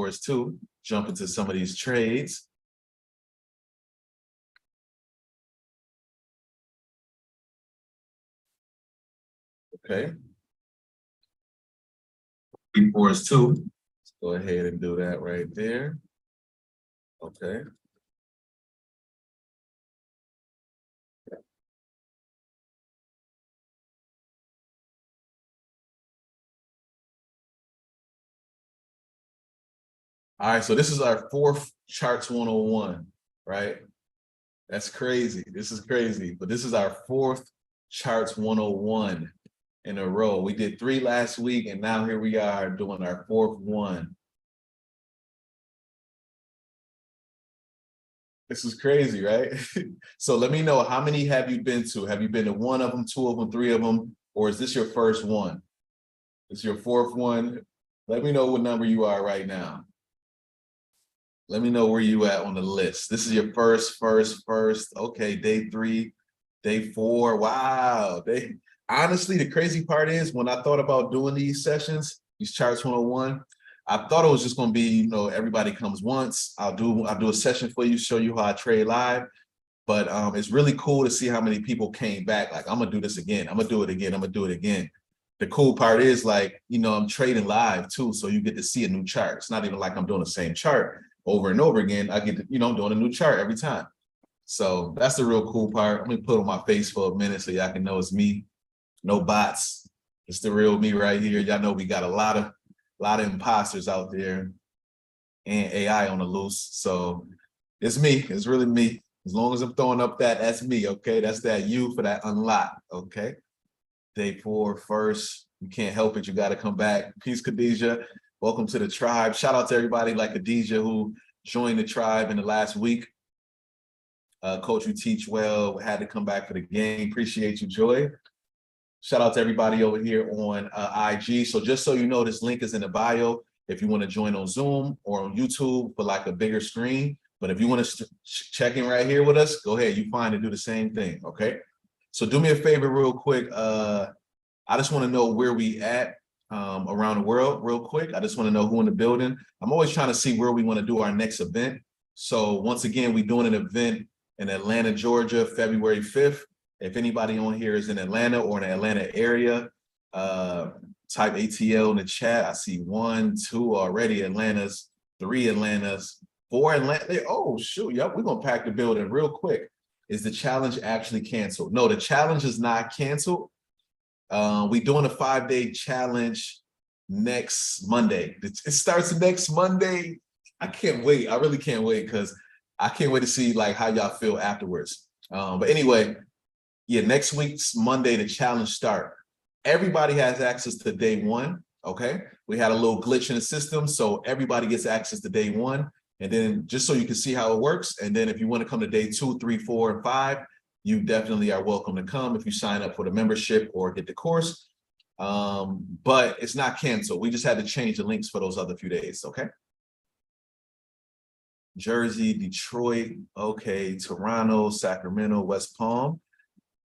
before us too. Jump into some of these trades. Okay. Before us too. Let's go ahead and do that right there. Okay. All right, so this is our fourth Charts 101, right? That's crazy. This is crazy, but this is our fourth Charts 101 in a row. We did 3 last week, and now here we are doing our 4th one. This is crazy, right? So let me know, how many have you been to? Have you been to 1 of them, 2 of them, 3 of them, or is this your first one? It's your 4th one? Let me know what number you are right now. Let me know where you at on the list. This is your first. Okay, day 3, day 4. Wow. Honestly, the crazy part is when I thought about doing these sessions, these Charts 101, I thought it was just going to be, you know, everybody comes once. I'll do a session for you, show you how I trade live. But it's really cool to see how many people came back. Like, I'm gonna do this again. I'm gonna do it again. I'm gonna do it again. The cool part is, like, you know, I'm trading live too, so you get to see a new chart. It's not even like I'm doing the same chart over and over again. I get to, you know, I'm doing a new chart every time. So that's the real cool part. I'm gonna put on my face for a minute so y'all can know it's me. No bots. It's the real me right here. Y'all know we got a lot of imposters out there and AI on the loose. So it's me. It's really me. As long as I'm throwing up that's me, okay? That's that U for that unlock, okay? Day 4, first. You can't help it. You got to come back. Peace, Khadijah. Welcome to the tribe. Shout out to everybody like Khadijah who joined the tribe in the last week. Coach, you teach well. Had to come back for the game. Appreciate you, Joy. Shout out to everybody over here on IG. So just so you know, this link is in the bio if you want to join on Zoom or on YouTube for like a bigger screen. But if you want to check in right here with us, go ahead. You find and do the same thing, okay? So do me a favor real quick. I just want to know where we at around the world real quick. I just want to know who in the building. I'm always trying to see where we want to do our next event. So once again, we're doing an event in Atlanta, Georgia, February 5th. If anybody on here is in Atlanta or in the Atlanta area, type ATL in the chat. I see 1, 2 already Atlantas, 3 Atlantas, 4 Atlanta. Oh, shoot. Yep, we're going to pack the building real quick. Is the challenge actually canceled? No, the challenge is not canceled. We're doing a 5-day challenge next Monday. It starts next Monday. I can't wait. I really can't wait because I can't wait to see like how y'all feel afterwards. But anyway, yeah, next week's Monday, the challenge start. Everybody has access to day 1, okay? We had a little glitch in the system, so everybody gets access to day 1. And then just so you can see how it works, and then if you want to come to day 2, 3, 4, and 5, you definitely are welcome to come if you sign up for the membership or get the course. But it's not canceled. We just had to change the links for those other few days, okay? Jersey, Detroit, okay, Toronto, Sacramento, West Palm.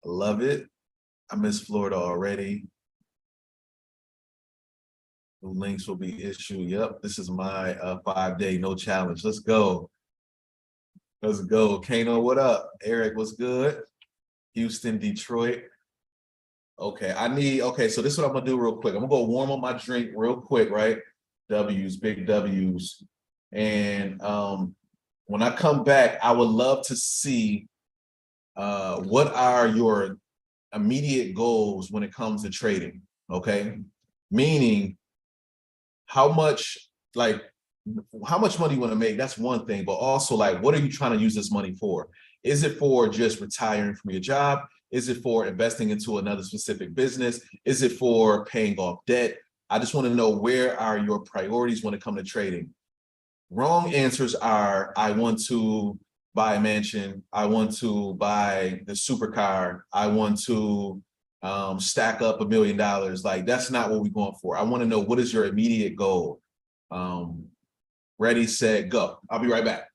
I love it. I miss Florida already. The links will be issued. Yep, this is my 5-day no challenge. Let's go. Let's go. Kano, what up? Eric, what's good? Houston, Detroit. Okay, okay, so this is what I'm gonna do real quick. I'm gonna go warm up my drink real quick, right? W's, big W's. And when I come back, I would love to see what are your immediate goals when it comes to trading, okay? Meaning, how much money you want to make, that's one thing, but also like, what are you trying to use this money for? Is it for just retiring from your job? Is it for investing into another specific business? Is it for paying off debt? I just want to know, where are your priorities when it comes to trading? Wrong answers are, I want to buy a mansion. I want to buy the supercar. I want to stack up $1 million. Like, that's not what we're going for. I want to know, what is your immediate goal? Ready, set, go. I'll be right back.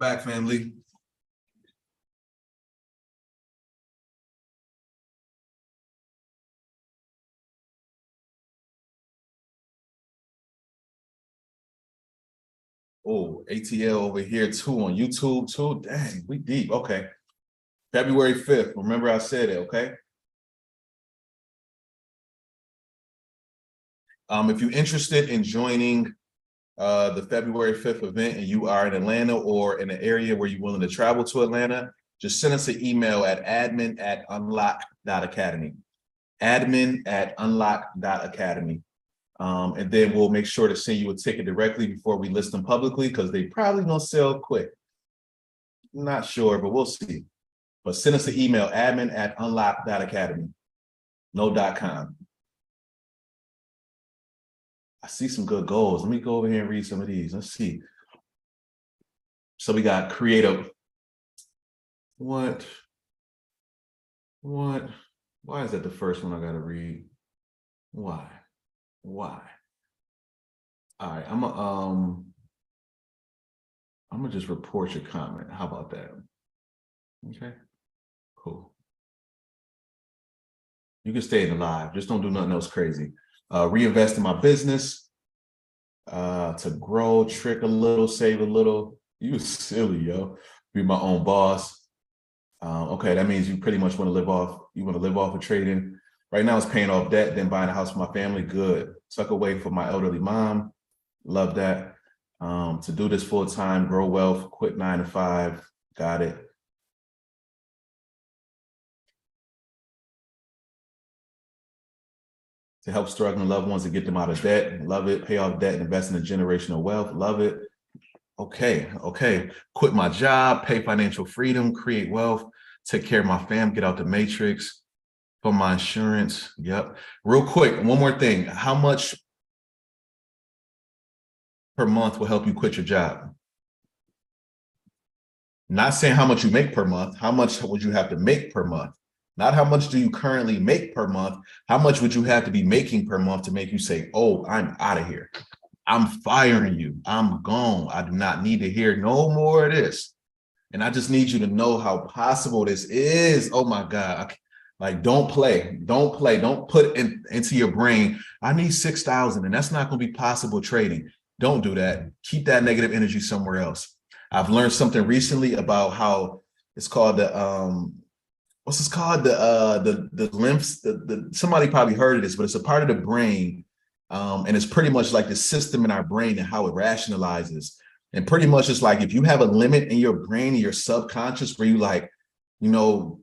Back, family. Oh, ATL over here too on YouTube too. Dang, we deep. Okay. February 5th. Remember I said it, okay? If you're interested in joining the February 5th event and you are in Atlanta or in an area where you're willing to travel to Atlanta, just send us an email at admin@unlock.academy. Admin@unlock.academy. And then we'll make sure to send you a ticket directly before we list them publicly because they probably gonna sell quick. Not sure, but we'll see. But send us an email, admin@unlock.academy. No .com. I see some good goals. Let me go over here and read some of these. Let's see. So we got creative. What? Why is that the first one I gotta read? Why? All right, I'm gonna just report your comment. How about that? Okay, cool. You can stay in the live. Just don't do nothing else crazy. Reinvest in my business to grow, trick a little, save a little. You silly, yo. Be my own boss. Okay, that means you pretty much want to live off. You want to live off of trading. Right now, it's paying off debt, then buying a house for my family. Good. Tuck away for my elderly mom. Love that. To do this full time, grow wealth, quit 9 to 5. Got it. To help struggling loved ones to get them out of debt. Love it. Pay off debt and invest in a generational wealth. Love it. Okay. Quit my job, pay financial freedom, create wealth, take care of my fam, get out the matrix for my insurance. Yep. Real quick, one more thing. How much per month will help you quit your job? Not saying how much you make per month. How much would you have to make per month? Not how much do you currently make per month. How much would you have to be making per month to make you say, oh, I'm out of here. I'm firing you. I'm gone. I do not need to hear no more of this. And I just need you to know how possible this is. Oh my God. Like, don't play. Don't put into your brain, I need 6,000 and that's not going to be possible trading. Don't do that. Keep that negative energy somewhere else. I've learned something recently about how it's called the, what's this called? The lymphs, somebody probably heard of this, but it's a part of the brain. And it's pretty much like the system in our brain and how it rationalizes. And pretty much it's like, if you have a limit in your brain, in your subconscious, where you like, you know,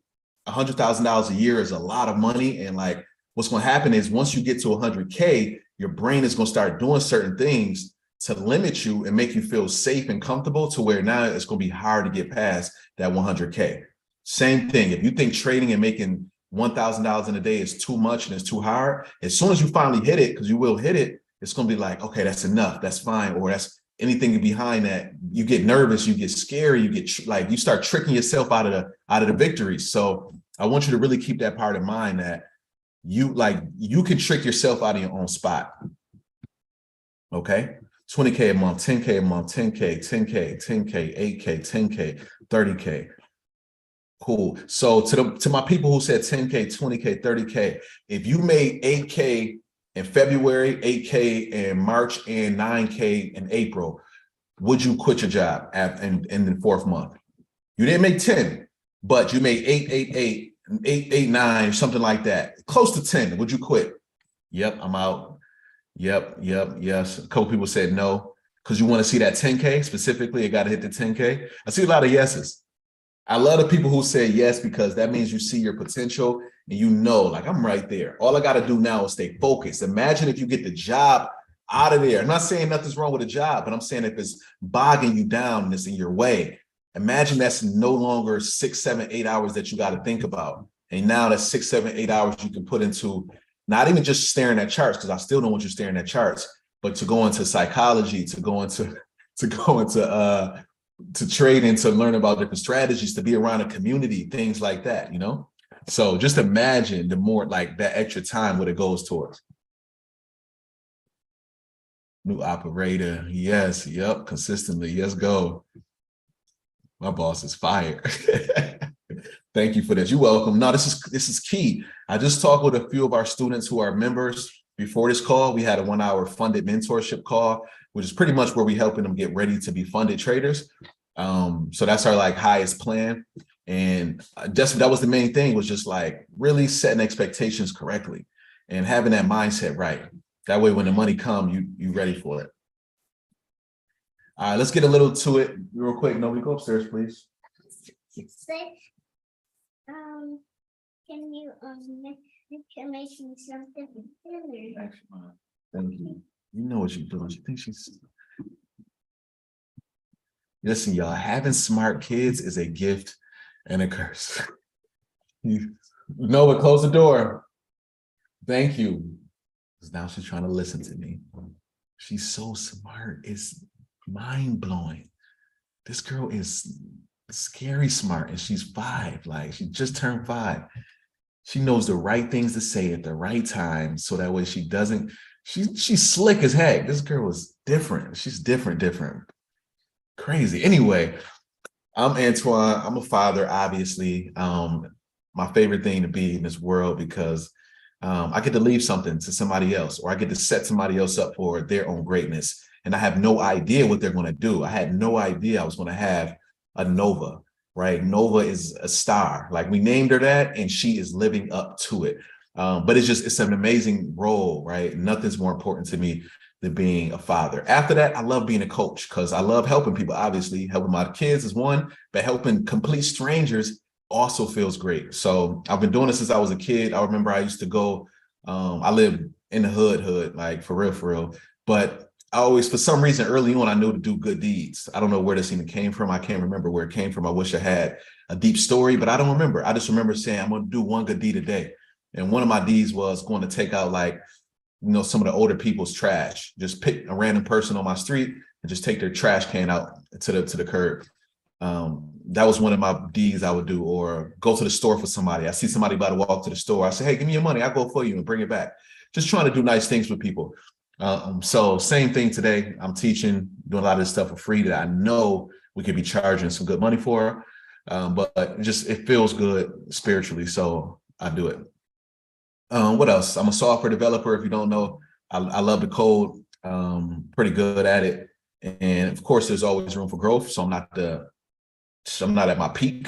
$100,000 a year is a lot of money. And like, what's going to happen is once you get to 100K, your brain is going to start doing certain things to limit you and make you feel safe and comfortable to where now it's going to be hard to get past that 100K. Same thing. If you think trading and making $1,000 in a day is too much and it's too hard, as soon as you finally hit it, because you will hit it, it's going to be like, okay, that's enough. That's fine. Or that's anything behind that. You get nervous, you get scary, you get like, you start tricking yourself out of the victories. So I want you to really keep that part in mind, that you can trick yourself out of your own spot. Okay. 20K a month, 10K a month, 10K, 10K, 10K, 8K, 10K, 30K. Cool. So to my people who said 10K, 20K, 30K, if you made 8K in February, 8K in March, and 9K in April, would you quit your job in the fourth month? You didn't make 10, but you made 888, 889, something like that. Close to 10. Would you quit? Yep, I'm out. Yep, yes. A couple people said no, because you want to see that 10K specifically. It got to hit the 10K. I see a lot of yeses. I love the people who say yes, because that means you see your potential and you know, like, I'm right there. All I got to do now is stay focused. Imagine if you get the job out of there. I'm not saying nothing's wrong with a job, but I'm saying if it's bogging you down and it's in your way, imagine that's no longer 6, 7, 8 hours that you got to think about. And now that's 6, 7, 8 hours you can put into not even just staring at charts, because I still don't want you staring at charts, but to go into psychology, to trade and to learn about different strategies, to be around a community, things like that, you know? So just imagine the more like that extra time what it goes towards. New operator. Yes. Yep. Consistently. Yes, go. My boss is fired. Thank you for this. You're welcome. No, this is key. I just talked with a few of our students who are members before this call. We had a 1-hour funded mentorship call, which is pretty much where we helping them get ready to be funded traders. So that's our like highest plan. And just that was the main thing, was just like really setting expectations correctly and having that mindset right. That way, when the money come, you ready for it. All right, let's get a little to it real quick. Nobody go upstairs, please. Can you make me something for dinner? Thank you. You know what you're doing. You think she's... Listen, y'all, having smart kids is a gift and a curse. Nova, close the door. Thank you. Because now she's trying to listen to me. She's so smart. It's mind-blowing. This girl is scary smart, and she's 5. Like, she just turned 5. She knows the right things to say at the right time, so that way she doesn't... She's slick as heck. This girl is different. She's different. Crazy. Anyway, I'm Antoine. I'm a father, obviously. My favorite thing to be in this world, because I get to leave something to somebody else, or I get to set somebody else up for their own greatness. And I have no idea what they're going to do. I had no idea I was going to have a Nova, right? Nova is a star. Like, we named her that, and she is living up to it. But it's an amazing role, right? Nothing's more important to me than being a father. After that, I love being a coach, because I love helping people. Obviously, helping my kids is one, but helping complete strangers also feels great. So I've been doing this since I was a kid. I remember I used to go, I lived in the hood, like for real. But I always, for some reason, early on, I knew to do good deeds. I don't know where this even came from. I can't remember where it came from. I wish I had a deep story, but I don't remember. I just remember saying, I'm going to do one good deed a day. And one of my deeds was going to take out, like, some of the older people's trash. Just pick a random person on my street and just take their trash can out to the curb. That was one of my deeds I would do. Or go to the store for somebody. I see somebody about to walk to the store. I say, hey, give me your money. I'll go for you and bring it back. Just trying to do nice things with people. So same thing today. I'm teaching, doing a lot of this stuff for free that I know we could be charging some good money for. But it feels good spiritually. So I do it. What else? I'm a software developer. If you don't know, I love to code, pretty good at it. And of course, there's always room for growth. So I'm not at my peak.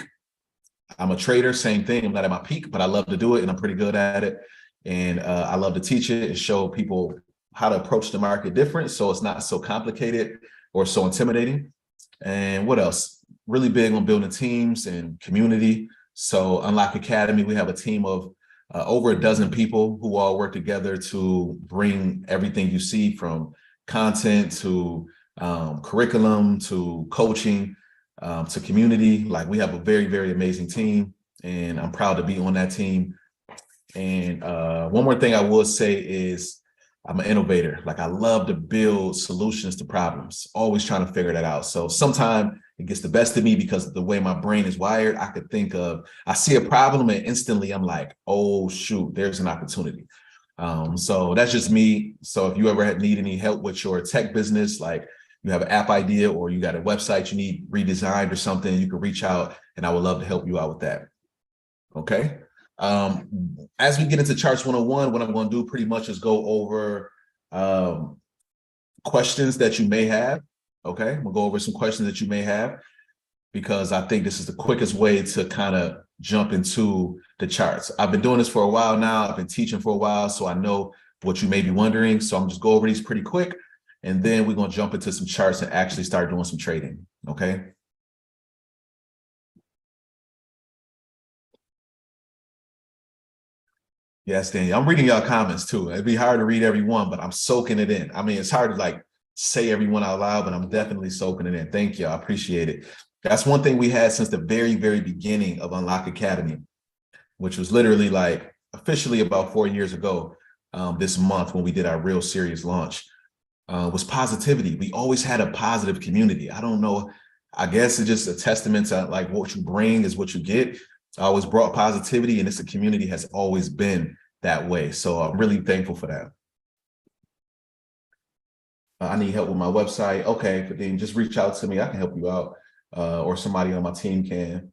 I'm a trader, same thing. I'm not at my peak, but I love to do it, and I'm pretty good at it. And I love to teach it and show people how to approach the market different, so it's not so complicated or so intimidating. And what else? Really big on building teams and community. So Unlock Academy, we have a team of over a dozen people who all work together to bring everything you see, from content to curriculum to coaching to community. Like, we have a very amazing team, and I'm proud to be on that team. And one more thing I will say is, I'm an innovator. Like, I love to build solutions to problems, always trying to figure that out. So sometimes it gets the best of me, because of the way my brain is wired. I see a problem and instantly I'm like, oh shoot, there's an opportunity. So that's just me. So if you ever need any help with your tech business, like you have an app idea or you got a website you need redesigned or something, you can reach out and I would love to help you out with that. Okay. As we get into Charts 101, what I'm going to do pretty much is go over questions that you may have. Okay, we'll go over some questions that you may have, because I think this is the quickest way to kind of jump into the charts. I've been doing this for a while now. I've been teaching for a while, so I know what you may be wondering. So I'm just go over these pretty quick, and then we're going to jump into some charts and actually start doing some trading. Okay. Yes, Daniel. I'm reading y'all comments too. It'd be hard to read every one, but I'm soaking it in. I mean, it's hard to like say everyone out loud, but I'm definitely soaking it in. Thank you. I appreciate it. That's one thing we had since the very beginning of Unlock Academy, which was literally like officially about 4 years ago, this month when we did our real serious launch, was positivity. We always had a positive community. I don't know. I guess it's just a testament to like what you bring is what you get. I always brought positivity, and this community has always been that way. So I'm really thankful for that. I need help with my website. Okay, but then just reach out to me. I can help you out. or somebody on my team can.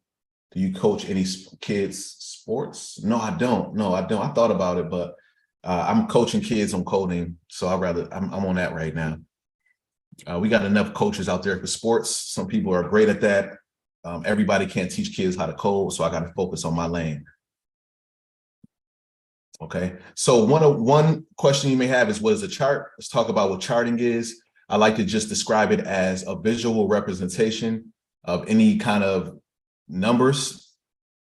Do you coach any kids sports? No, I don't. No, I don't. I thought about it, but I'm coaching kids on coding. So I'm on that right now. We got enough coaches out there for sports. Some people are great at that. Everybody can't teach kids how to code, so I got to focus on my lane. Okay, so one question you may have is, what is a chart? Let's talk about what charting is. I like to just describe it as a visual representation of any kind of numbers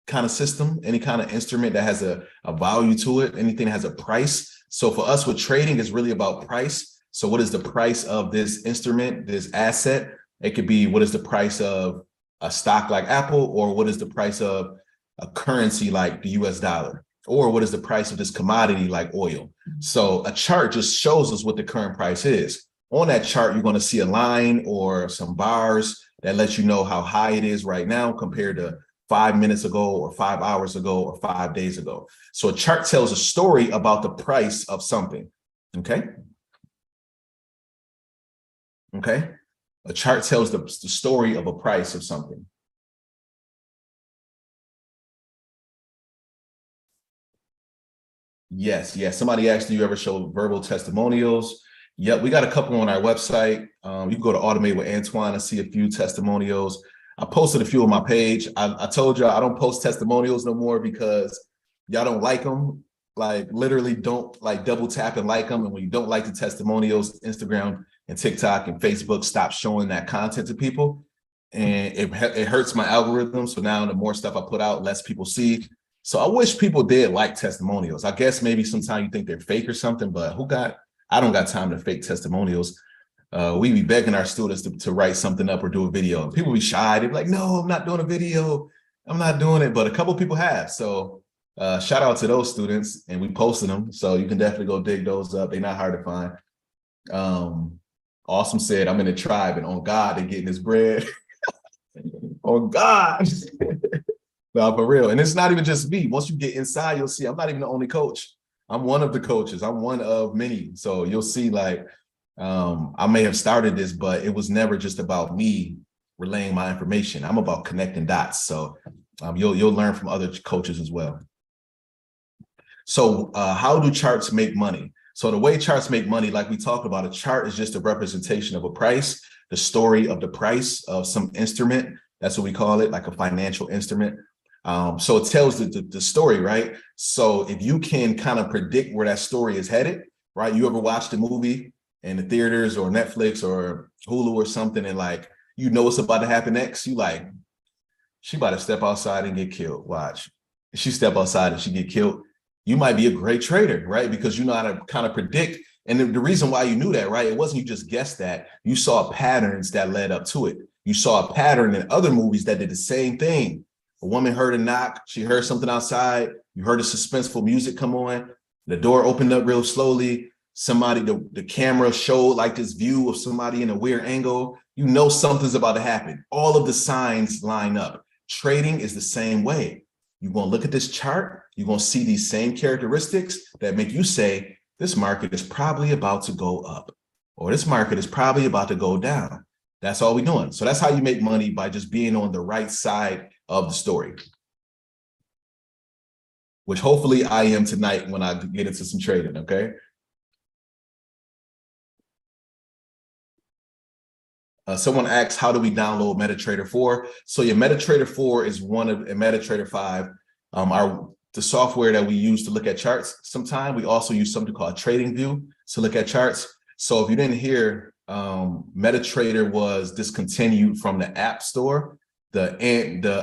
kind of system, any kind of instrument that has a value to it, anything that has a price. So for us with trading, it's really about price. So what is the price of this instrument, this asset? It could be, what is the price of a stock like Apple, or what is the price of a currency like the US dollar? Or what is the price of this commodity like oil? So a chart just shows us what the current price is. On that chart, you're going to see a line or some bars that lets you know how high it is right now compared to 5 minutes ago or 5 hours ago or 5 days ago. So a chart tells a story about the price of something. Okay. Okay. A chart tells the story of a price of something. Yes, yes. Somebody asked, do you ever show verbal testimonials? Yep, we got a couple on our website. You can go to Automate with Antoine and see a few testimonials. I posted a few on my page. I told y'all I don't post testimonials no more because y'all don't like them. Like literally don't like double tap and like them. And when you don't like the testimonials, Instagram and TikTok and Facebook stop showing that content to people. And it hurts my algorithm. So now the more stuff I put out, less people see. So I wish people did like testimonials. I guess maybe sometimes you think they're fake or something, but I don't got time to fake testimonials. We be begging our students to write something up or do a video. And people be shy. They're like, no, I'm not doing a video. I'm not doing it. But a couple people have. So shout out to those students, and we posted them. So you can definitely go dig those up. They're not hard to find. Awesome said, I'm in the tribe, and on God, they're getting his bread. On God. No, for real. And it's not even just me. Once you get inside, you'll see I'm not even the only coach. I'm one of the coaches. I'm one of many. So you'll see, like, I may have started this, but it was never just about me relaying my information. I'm about connecting dots. So you'll learn from other coaches as well. So how do charts make money? So the way charts make money, like we talked about, a chart is just a representation of a price, the story of the price of some instrument. That's what we call it, like a financial instrument. So it tells the story, right? So if you can kind of predict where that story is headed, right? You ever watched a movie in the theaters or Netflix or Hulu or something, and like, you know what's about to happen next? You like, she about to step outside and get killed. Watch. If she step outside and she get killed, you might be a great trader, right? Because you know how to kind of predict. And the reason why you knew that, right? It wasn't you just guessed that. You saw patterns that led up to it. You saw a pattern in other movies that did the same thing. A woman heard a knock. She heard something outside. You heard a suspenseful music come on. The door opened up real slowly. Somebody, the camera showed like this view of somebody in a weird angle. You know something's about to happen. All of the signs line up. Trading is the same way. You're going to look at this chart. You're going to see these same characteristics that make you say, this market is probably about to go up, or this market is probably about to go down. That's all we're doing. So that's how you make money, by just being on the right side of the story, which hopefully I am tonight when I get into some trading, okay? Someone asks, how do we download MetaTrader 4? So your MetaTrader 4 is one of MetaTrader 5, the software that we use to look at charts. Sometimes we also use something called TradingView to look at charts. So if you didn't hear, MetaTrader was discontinued from the App Store, the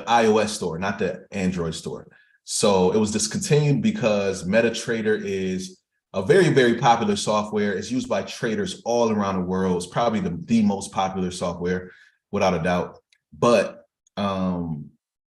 iOS store, not the Android store. So it was discontinued because MetaTrader is a very, very popular software. It's used by traders all around the world. It's probably the most popular software, without a doubt. But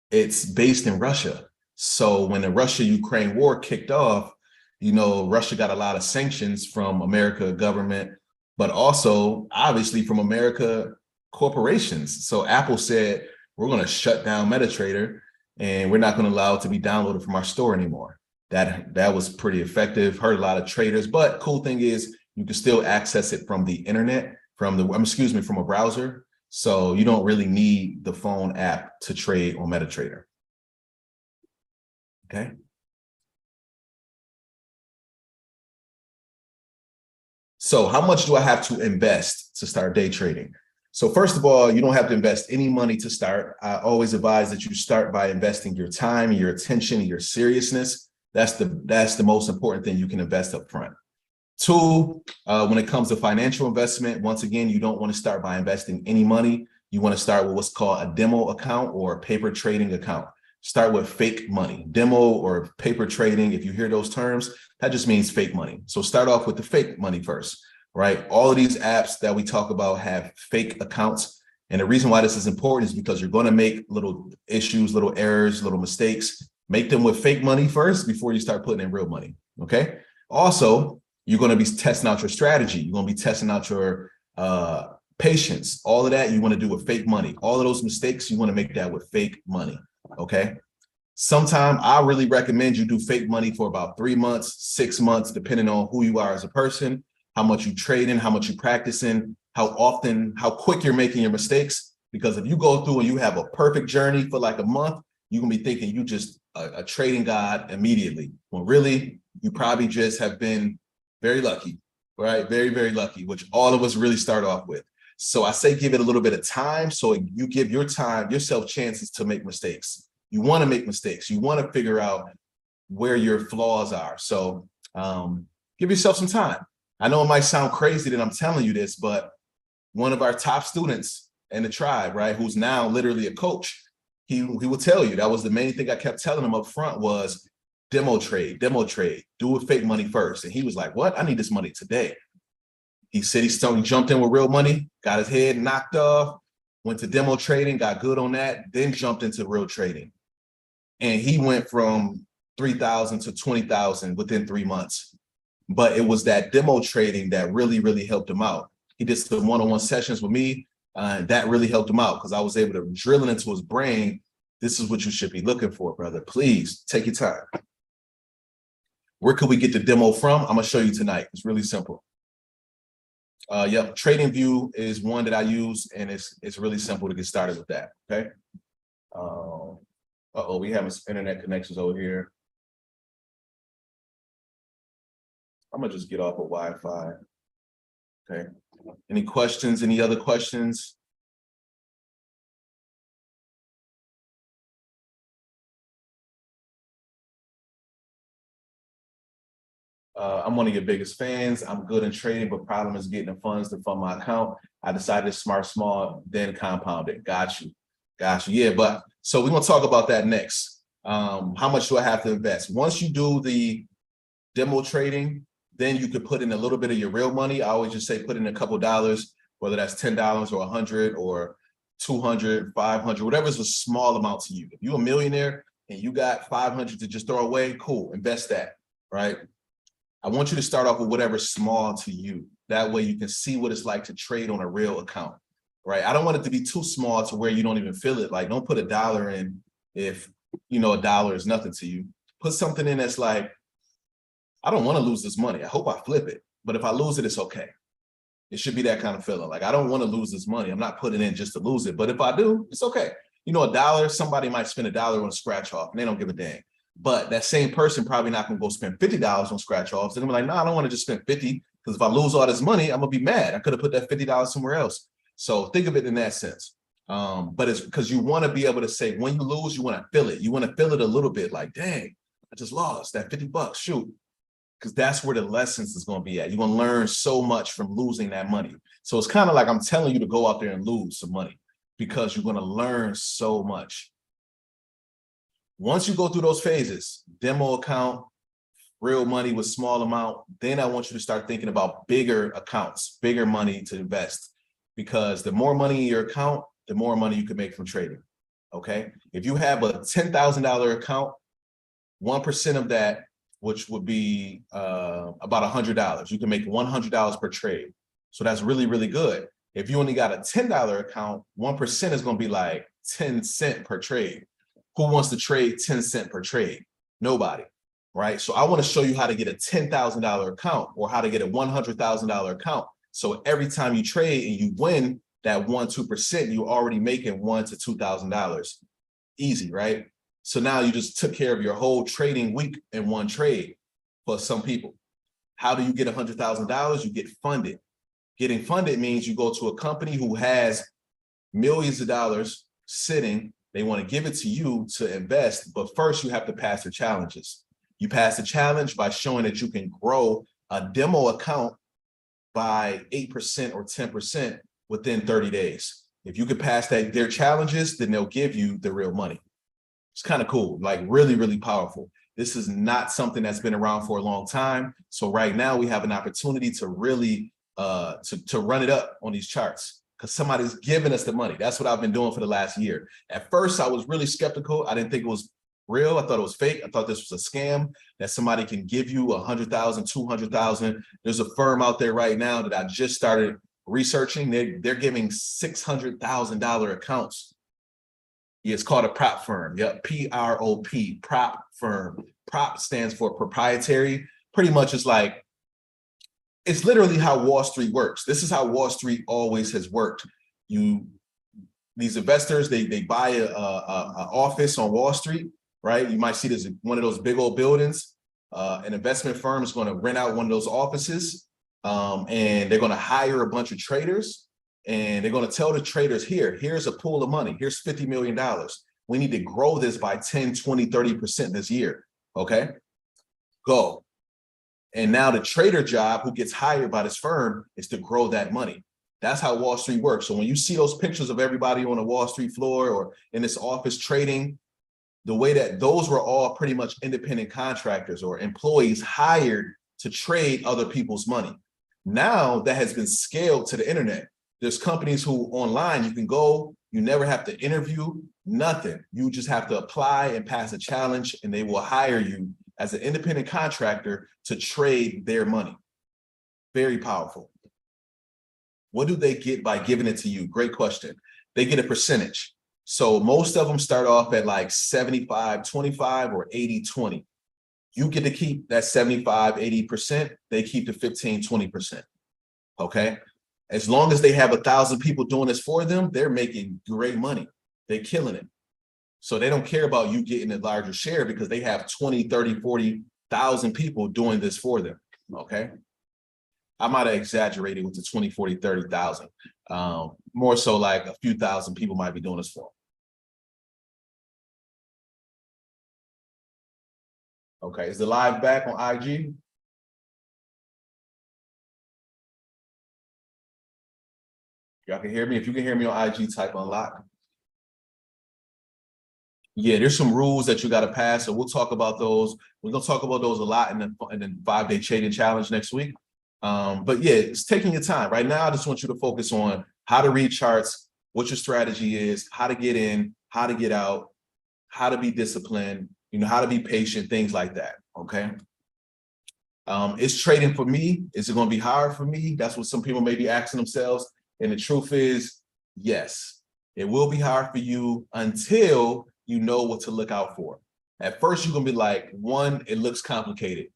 it's based in Russia. So when the Russia-Ukraine war kicked off, you know, Russia got a lot of sanctions from America government, but also obviously from America corporations. So Apple said, we're going to shut down MetaTrader and we're not going to allow it to be downloaded from our store anymore. That was pretty effective, hurt a lot of traders, but cool thing is you can still access it from the internet, from a browser. So you don't really need the phone app to trade on MetaTrader. Okay. So how much do I have to invest to start day trading? So first of all, you don't have to invest any money to start. I always advise that you start by investing your time, your attention, and your seriousness. That's the most important thing you can invest up front. Two, when it comes to financial investment, once again, you don't want to start by investing any money. You want to start with what's called a demo account or a paper trading account. Start with fake money. Demo or paper trading, if you hear those terms, that just means fake money. So start off with the fake money first, right? All of these apps that we talk about have fake accounts. And the reason why this is important is because you're going to make little issues, little errors, little mistakes. Make them with fake money first before you start putting in real money, okay? Also, you're going to be testing out your strategy. You're going to be testing out your patience. All of that you want to do with fake money. All of those mistakes, you want to make that with fake money, okay? Sometime I really recommend you do fake money for about 3 months, 6 months, depending on who you are as a person, how much you trading, how much you practicing, how often, how quick you're making your mistakes. Because if you go through and you have a perfect journey for like a month, you're going to be thinking you just a trading god immediately. When really, you probably just have been very lucky, right? Very, very lucky, which all of us really start off with. So I say give it a little bit of time. So you give yourself chances to make mistakes. You want to make mistakes. You want to figure out where your flaws are. So give yourself some time. I know it might sound crazy that I'm telling you this, but one of our top students in the tribe, right, who's now literally a coach, he will tell you that was the main thing I kept telling him up front was demo trade, do with fake money first. And he was like, what? I need this money today. He said he jumped in with real money, got his head knocked off, went to demo trading, got good on that, then jumped into real trading. And he went from 3,000 to 20,000 within 3 months. But it was that demo trading that really, really helped him out. He did some one-on-one sessions with me. That really helped him out because I was able to drill it into his brain. This is what you should be looking for, brother. Please take your time. Where could we get the demo from? I'm gonna show you tonight. It's really simple. Yep, TradingView is one that I use, and it's really simple to get started with that. Okay. We have some internet connections over here. I'm gonna just get off of Wi-Fi. Okay. Any questions? Any other questions? I'm one of your biggest fans. I'm good in trading, but problem is getting the funds to fund my account. I decided to smart small, then compound it. Got you. Yeah, but so we're gonna talk about that next. How much do I have to invest? Once you do the demo trading, then you could put in a little bit of your real money. I always just say put in a couple dollars, whether that's $10 or 100 or 200, 500, whatever is a small amount to you. If you're a millionaire and you got 500 to just throw away, cool, invest that, right? I want you to start off with whatever's small to you. That way you can see what it's like to trade on a real account, right? I don't want it to be too small to where you don't even feel it. Like, don't put $1 in if you know $1 is nothing to you. Put something in that's like, I don't want to lose this money. I hope I flip it. But if I lose it, it's okay. It should be that kind of feeling. Like, I don't want to lose this money. I'm not putting in just to lose it. But if I do, it's okay. You know, $1, somebody might spend $1 on a scratch off and they don't give a dang. But that same person probably not going to go spend $50 on scratch offs. They're going to be like, no, I don't want to just spend 50 because if I lose all this money, I'm going to be mad. I could have put that $50 somewhere else. So think of it in that sense. But it's because you want to be able to say, when you lose, you want to feel it. You want to feel it a little bit like, dang, I just lost that 50 bucks, shoot. Because that's where the lessons is going to be at. You're going to learn so much from losing that money. So it's kind of like I'm telling you to go out there and lose some money because you're going to learn so much. Once you go through those phases, demo account, real money with small amount, then I want you to start thinking about bigger accounts, bigger money to invest. Because the more money in your account, the more money you can make from trading, okay? If you have a $10,000 account, 1% of that, which would be about $100. You can make $100 per trade. So that's really, really good. If you only got a $10 account, 1% is going to be like 10 cents per trade. Who wants to trade 10 cents per trade? Nobody, right? So I want to show you how to get a $10,000 account or how to get a $100,000 account. So every time you trade and you win, that 1-2%, you're already making $1,000 to $2,000. Easy, right? So now you just took care of your whole trading week in one trade for some people. How do you get $100,000? You get funded. Getting funded means you go to a company who has millions of dollars sitting. They want to give it to you to invest, but first you have to pass the challenges. You pass the challenge by showing that you can grow a demo account by 8% or 10% within 30 days. If you can pass their challenges, then they'll give you the real money. It's kind of cool, like really, really powerful. This is not something that's been around for a long time. So right now we have an opportunity to really to run it up on these charts because somebody's giving us the money. That's what I've been doing for the last year. At first, I was really skeptical. I didn't think it was real. I thought it was fake. I thought this was a scam, that somebody can give you 100,000, 200,000. There's a firm out there right now that I just started researching. They're giving $600,000 accounts. Yeah, it's called a prop firm. Yep, P-R-O-P, prop firm. Prop stands for proprietary. Pretty much it's like, it's literally how Wall Street works. This is how Wall Street always has worked. These investors, they buy a office on Wall Street, right? You might see this one of those big old buildings. An investment firm is going to rent out one of those offices, and they're going to hire a bunch of traders, and they're going to tell the traders, here's a pool of money. Here's $50 million. We need to grow this by 10, 20, 30% this year. Okay, go. And now the trader job who gets hired by this firm is to grow that money. That's how Wall Street works. So when you see those pictures of everybody on the Wall Street floor or in this office trading, the way that those were all pretty much independent contractors or employees hired to trade other people's money. Now that has been scaled to the internet. There's companies who online, you can go, you never have to interview, nothing. You just have to apply and pass a challenge and they will hire you as an independent contractor to trade their money. Very powerful. What do they get by giving it to you? Great question. They get a percentage. So most of them start off at like 75-25 or 80-20. You get to keep that 75-80%. They keep the 15-20%. Okay. As long as they have 1,000 people doing this for them, they're making great money. They're killing it. So they don't care about you getting a larger share because they have 20, 30, 40,000 people doing this for them. Okay. I might have exaggerated with the 20, 40, 30,000. More so like a few thousand people might be doing this for them. Okay, is the live back on IG? Y'all can hear me? If you can hear me on IG, type unlock. Yeah, there's some rules that you got to pass, so we'll talk about those. We're gonna talk about those a lot in the 5-day trading challenge next week. But yeah, it's taking your time. Right now, I just want you to focus on how to read charts, what your strategy is, how to get in, how to get out, how to be disciplined, how to be patient, things like that, okay? Is trading for me? Is it gonna be hard for me? That's what some people may be asking themselves. And the truth is, yes, it will be hard for you until you know what to look out for. At first, you're gonna be like, one, it looks complicated.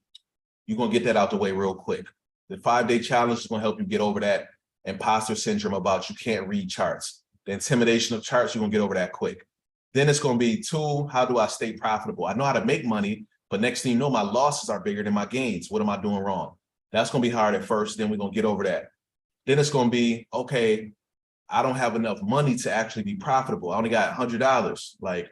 You're gonna get that out the way real quick. The 5-day challenge is gonna help you get over that imposter syndrome about you can't read charts. The intimidation of charts, you're gonna get over that quick. Then it's gonna be 2, how do I stay profitable? I know how to make money, but next thing you know, my losses are bigger than my gains. What am I doing wrong? That's gonna be hard at first, then we're gonna get over that. Then it's gonna be, okay, I don't have enough money to actually be profitable. I only got $100. Like,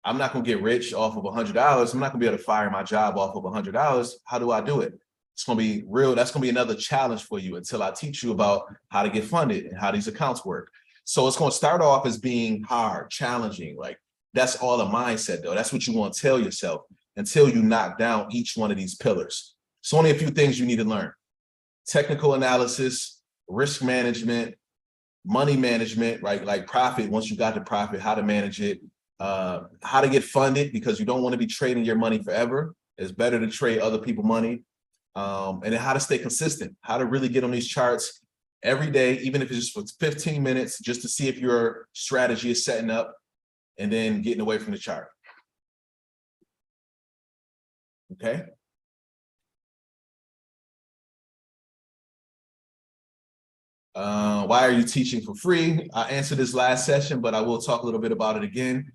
I'm not gonna get rich off of $100. I'm not gonna be able to fire my job off of $100. How do I do it? It's gonna be real. That's gonna be another challenge for you until I teach you about how to get funded and how these accounts work. So it's gonna start off as being hard, challenging. Like, that's all a mindset though. That's what you wanna tell yourself until you knock down each one of these pillars. So only a few things you need to learn: technical analysis, risk management, money management, right? Like profit, once you got the profit, how to manage it, how to get funded, because you don't want to be trading your money forever. It's better to trade other people's money. And then how to stay consistent, how to really get on these charts every day, even if it's just for 15 minutes, just to see if your strategy is setting up and then getting away from the chart. Okay. Why are you teaching for free? I answered this last session, but I will talk a little bit about it again.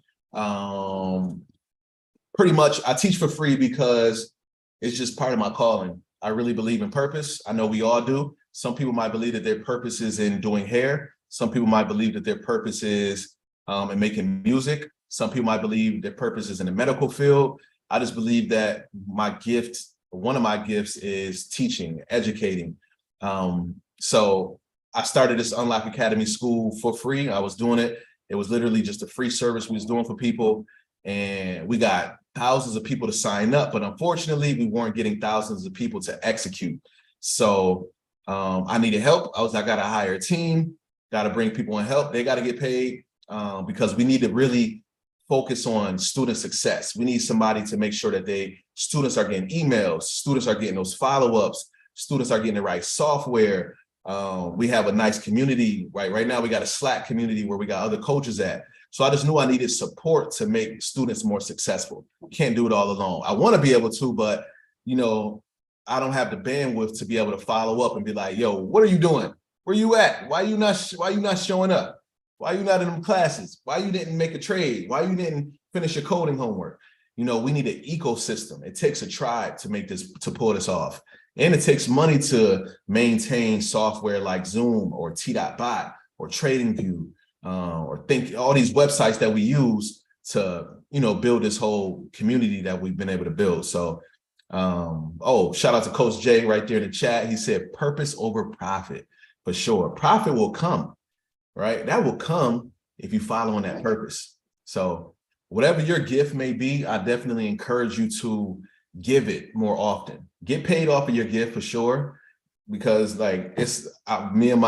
Pretty much, I teach for free because it's just part of my calling. I really believe in purpose. I know we all do. Some people might believe that their purpose is in doing hair. Some people might believe that their purpose is in making music. Some people might believe their purpose is in the medical field. I just believe that my gift, one of my gifts, is teaching, educating. So I started this Unlock Academy school for free. I was doing it. It was literally just a free service we was doing for people. And we got thousands of people to sign up, but unfortunately we weren't getting thousands of people to execute. So I needed help. I got to hire a team, got to bring people in help. They got to get paid because we need to really focus on student success. We need somebody to make sure that students are getting emails, students are getting those follow-ups, students are getting the right software. We have a nice community, right? Right now we got a Slack community where we got other coaches at. So I just knew I needed support to make students more successful. Can't do it all alone. I want to be able to, but you know, I don't have the bandwidth to be able to follow up and be like, yo, what are you doing? Where you at? Why you not showing up? Why you not in them classes? Why you didn't make a trade? Why you didn't finish your coding homework? You know, we need an ecosystem. It takes a tribe to pull this off. And it takes money to maintain software like Zoom or T.bot or TradingView. Or think all these websites that we use to, you know, build this whole community that we've been able to build. So, shout out to Coach Jay right there in the chat. He said, purpose over profit, for sure. Profit will come, right? That will come if you follow on that purpose. So whatever your gift may be, I definitely encourage you to give it more often. Get paid off of your gift for sure, because like it's me and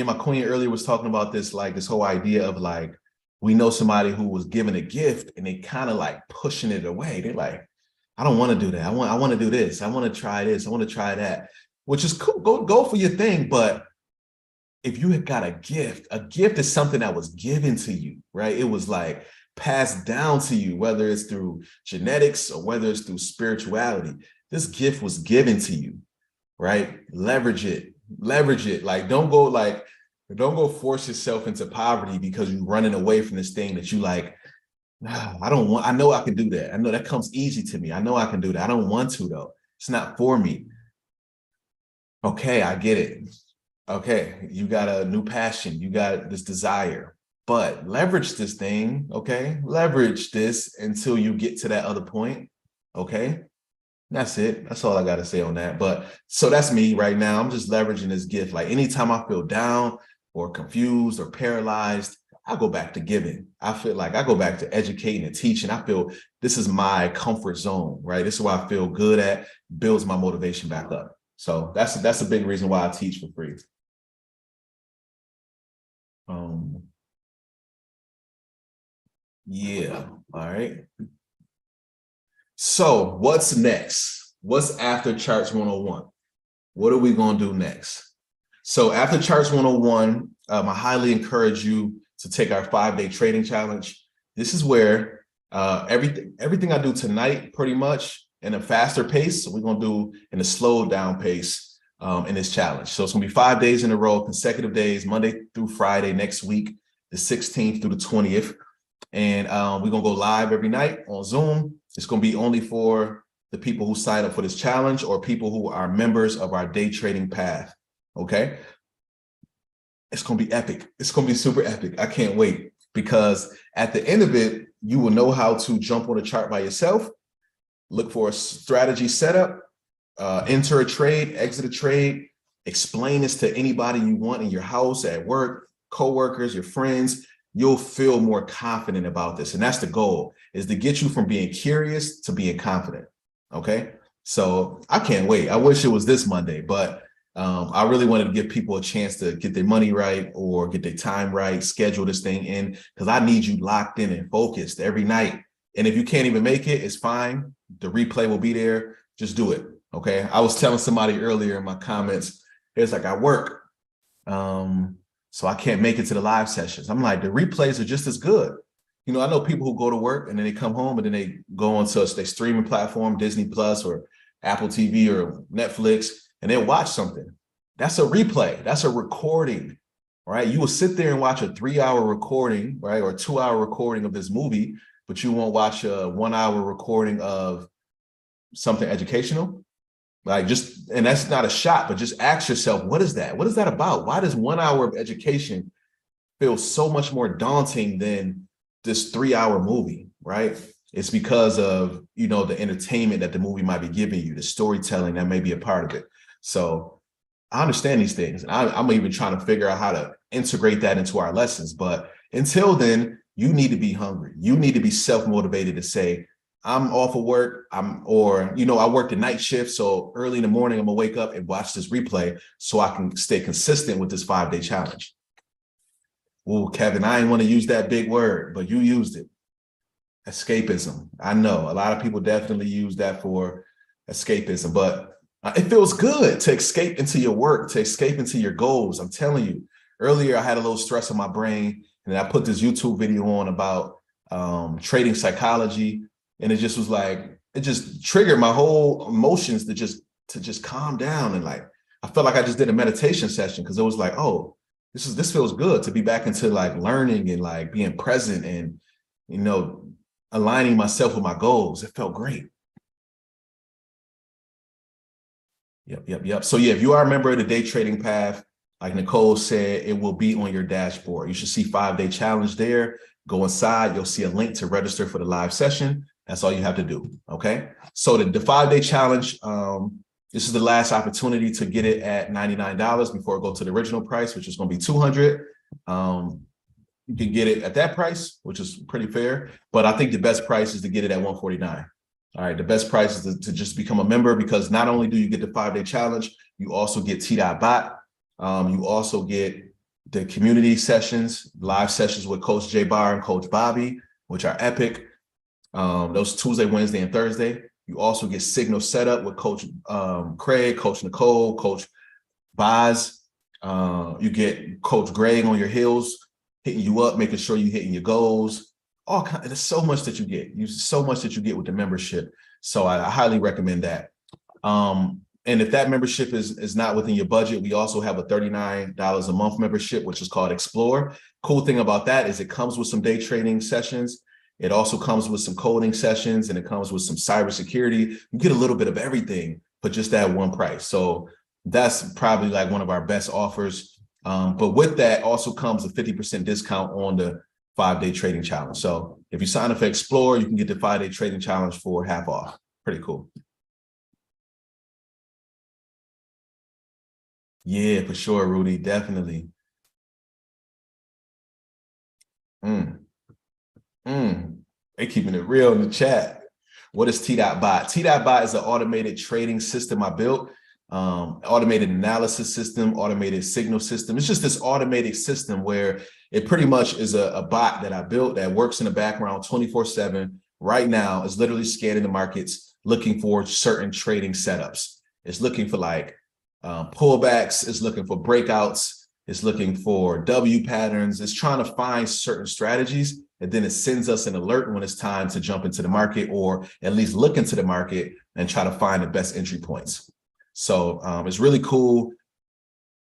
my queen earlier was talking about this, like this whole idea of like, we know somebody who was given a gift and they kind of like pushing it away. They're like, I don't want to do that. I want to do this. I want to try this. I want to try that, which is cool. Go for your thing. But if you had got a gift is something that was given to you, right? It was like passed down to you, whether it's through genetics or whether it's through spirituality. This gift was given to you, right? Leverage it. Like don't go force yourself into poverty because you're running away from this thing that you like. I know I can do that. I know that comes easy to me. I know I can do that. I don't want to though. It's not for me. Okay, I get it. Okay, you got a new passion. You got this desire, but leverage this thing. Okay, leverage this until you get to that other point. Okay. That's it. That's all I got to say on that. But so that's me right now. I'm just leveraging this gift. Like anytime I feel down or confused or paralyzed, I go back to giving. I feel like I go back to educating and teaching. I feel this is my comfort zone, right? This is what I feel good at, builds my motivation back up. So that's a big reason why I teach for free. Yeah. All right. So what's next? What's after Charts 101? What are we going to do next? So after Charts 101, I highly encourage you to take our 5-day trading challenge. This is where everything I do tonight, pretty much in a faster pace, we're going to do in a slowed down pace in this challenge. So it's going to be 5 days in a row, consecutive days, Monday through Friday next week, the 16th through the 20th. And we're going to go live every night on Zoom. It's going to be only for the people who sign up for this challenge or people who are members of our day trading path. Okay. It's going to be epic. It's going to be super epic. I can't wait, because at the end of it, you will know how to jump on a chart by yourself, look for a strategy setup, enter a trade, exit a trade, explain this to anybody you want in your house, at work, coworkers, your friends. You'll feel more confident about this. And that's the goal, is to get you from being curious to being confident. Okay. So I can't wait. I wish it was this Monday, but I really wanted to give people a chance to get their money right or get their time right, schedule this thing in, because I need you locked in and focused every night. And if you can't even make it, it's fine. The replay will be there. Just do it. Okay. I was telling somebody earlier in my comments, it's like I work. So I can't make it to the live sessions. I'm like, the replays are just as good. You know, I know people who go to work and then they come home and then they go onto their streaming platform, Disney Plus or Apple TV or Netflix, and they'll watch something. That's a replay. That's a recording, right? You will sit there and watch a 3-hour recording, right? Or a 2-hour recording of this movie, but you won't watch a 1-hour recording of something educational. Like and that's not a shot, but just ask yourself, what is that? What is that about? Why does 1 hour of education feel so much more daunting than this 3-hour movie, right? It's because of, the entertainment that the movie might be giving you, the storytelling that may be a part of it. So I understand these things. And I'm even trying to figure out how to integrate that into our lessons. But until then, you need to be hungry. You need to be self-motivated to say, I'm off of work, I work the night shift. So early in the morning, I'm gonna wake up and watch this replay so I can stay consistent with this 5-day challenge. Oh, Kevin, I didn't want to use that big word, but you used it. Escapism. I know a lot of people definitely use that for escapism, but it feels good to escape into your work, to escape into your goals. I'm telling you, earlier I had a little stress on my brain, and I put this YouTube video on about trading psychology, and it just was like, it just triggered my whole emotions to just calm down. And like, I felt like I just did a meditation session, because it was like, oh, this feels good to be back into like learning and like being present and, aligning myself with my goals. It felt great. Yep. So yeah, if you are a member of the Day Trading Path, like Nicole said, it will be on your dashboard. You should see 5-day challenge there. Go inside, you'll see a link to register for the live session. That's all you have to do, okay? So the 5-day challenge, this is the last opportunity to get it at $99 before it goes to the original price, which is gonna be $200. You can get it at that price, which is pretty fair, but I think the best price is to get it at $149. All right, the best price is to just become a member, because not only do you get the 5-day challenge, you also get T.Bot. You also get the community sessions, live sessions with Coach J Bar and Coach Bobby, which are epic. Those Tuesday, Wednesday, and Thursday. You also get Signal Setup with Coach Craig, Coach Nicole, Coach Boz. You get Coach Greg on your heels, hitting you up, making sure you're hitting your goals. There's so much that you get. So much that you get with the membership. So I highly recommend that. And if that membership is not within your budget, we also have a $39 a month membership, which is called Explore. Cool thing about that is it comes with some day trading sessions. It also comes with some coding sessions, and it comes with some cybersecurity. You get a little bit of everything for just that one price. So that's probably like one of our best offers. But with that also comes a 50% discount on the 5-day trading challenge. So if you sign up for Explore, you can get the 5-day trading challenge for half off. Pretty cool. Yeah, for sure, Rudy, definitely. They keeping it real in the chat. What is T.Bot? T.Bot is an automated trading system I built, automated analysis system, automated signal system. It's just this automated system where it pretty much is a bot that I built that works in the background 24/7. Right now, it's literally scanning the markets, looking for certain trading setups. It's looking for like pullbacks, it's looking for breakouts, it's looking for W patterns, it's trying to find certain strategies, and then it sends us an alert when it's time to jump into the market, or at least look into the market and try to find the best entry points. So it's really cool.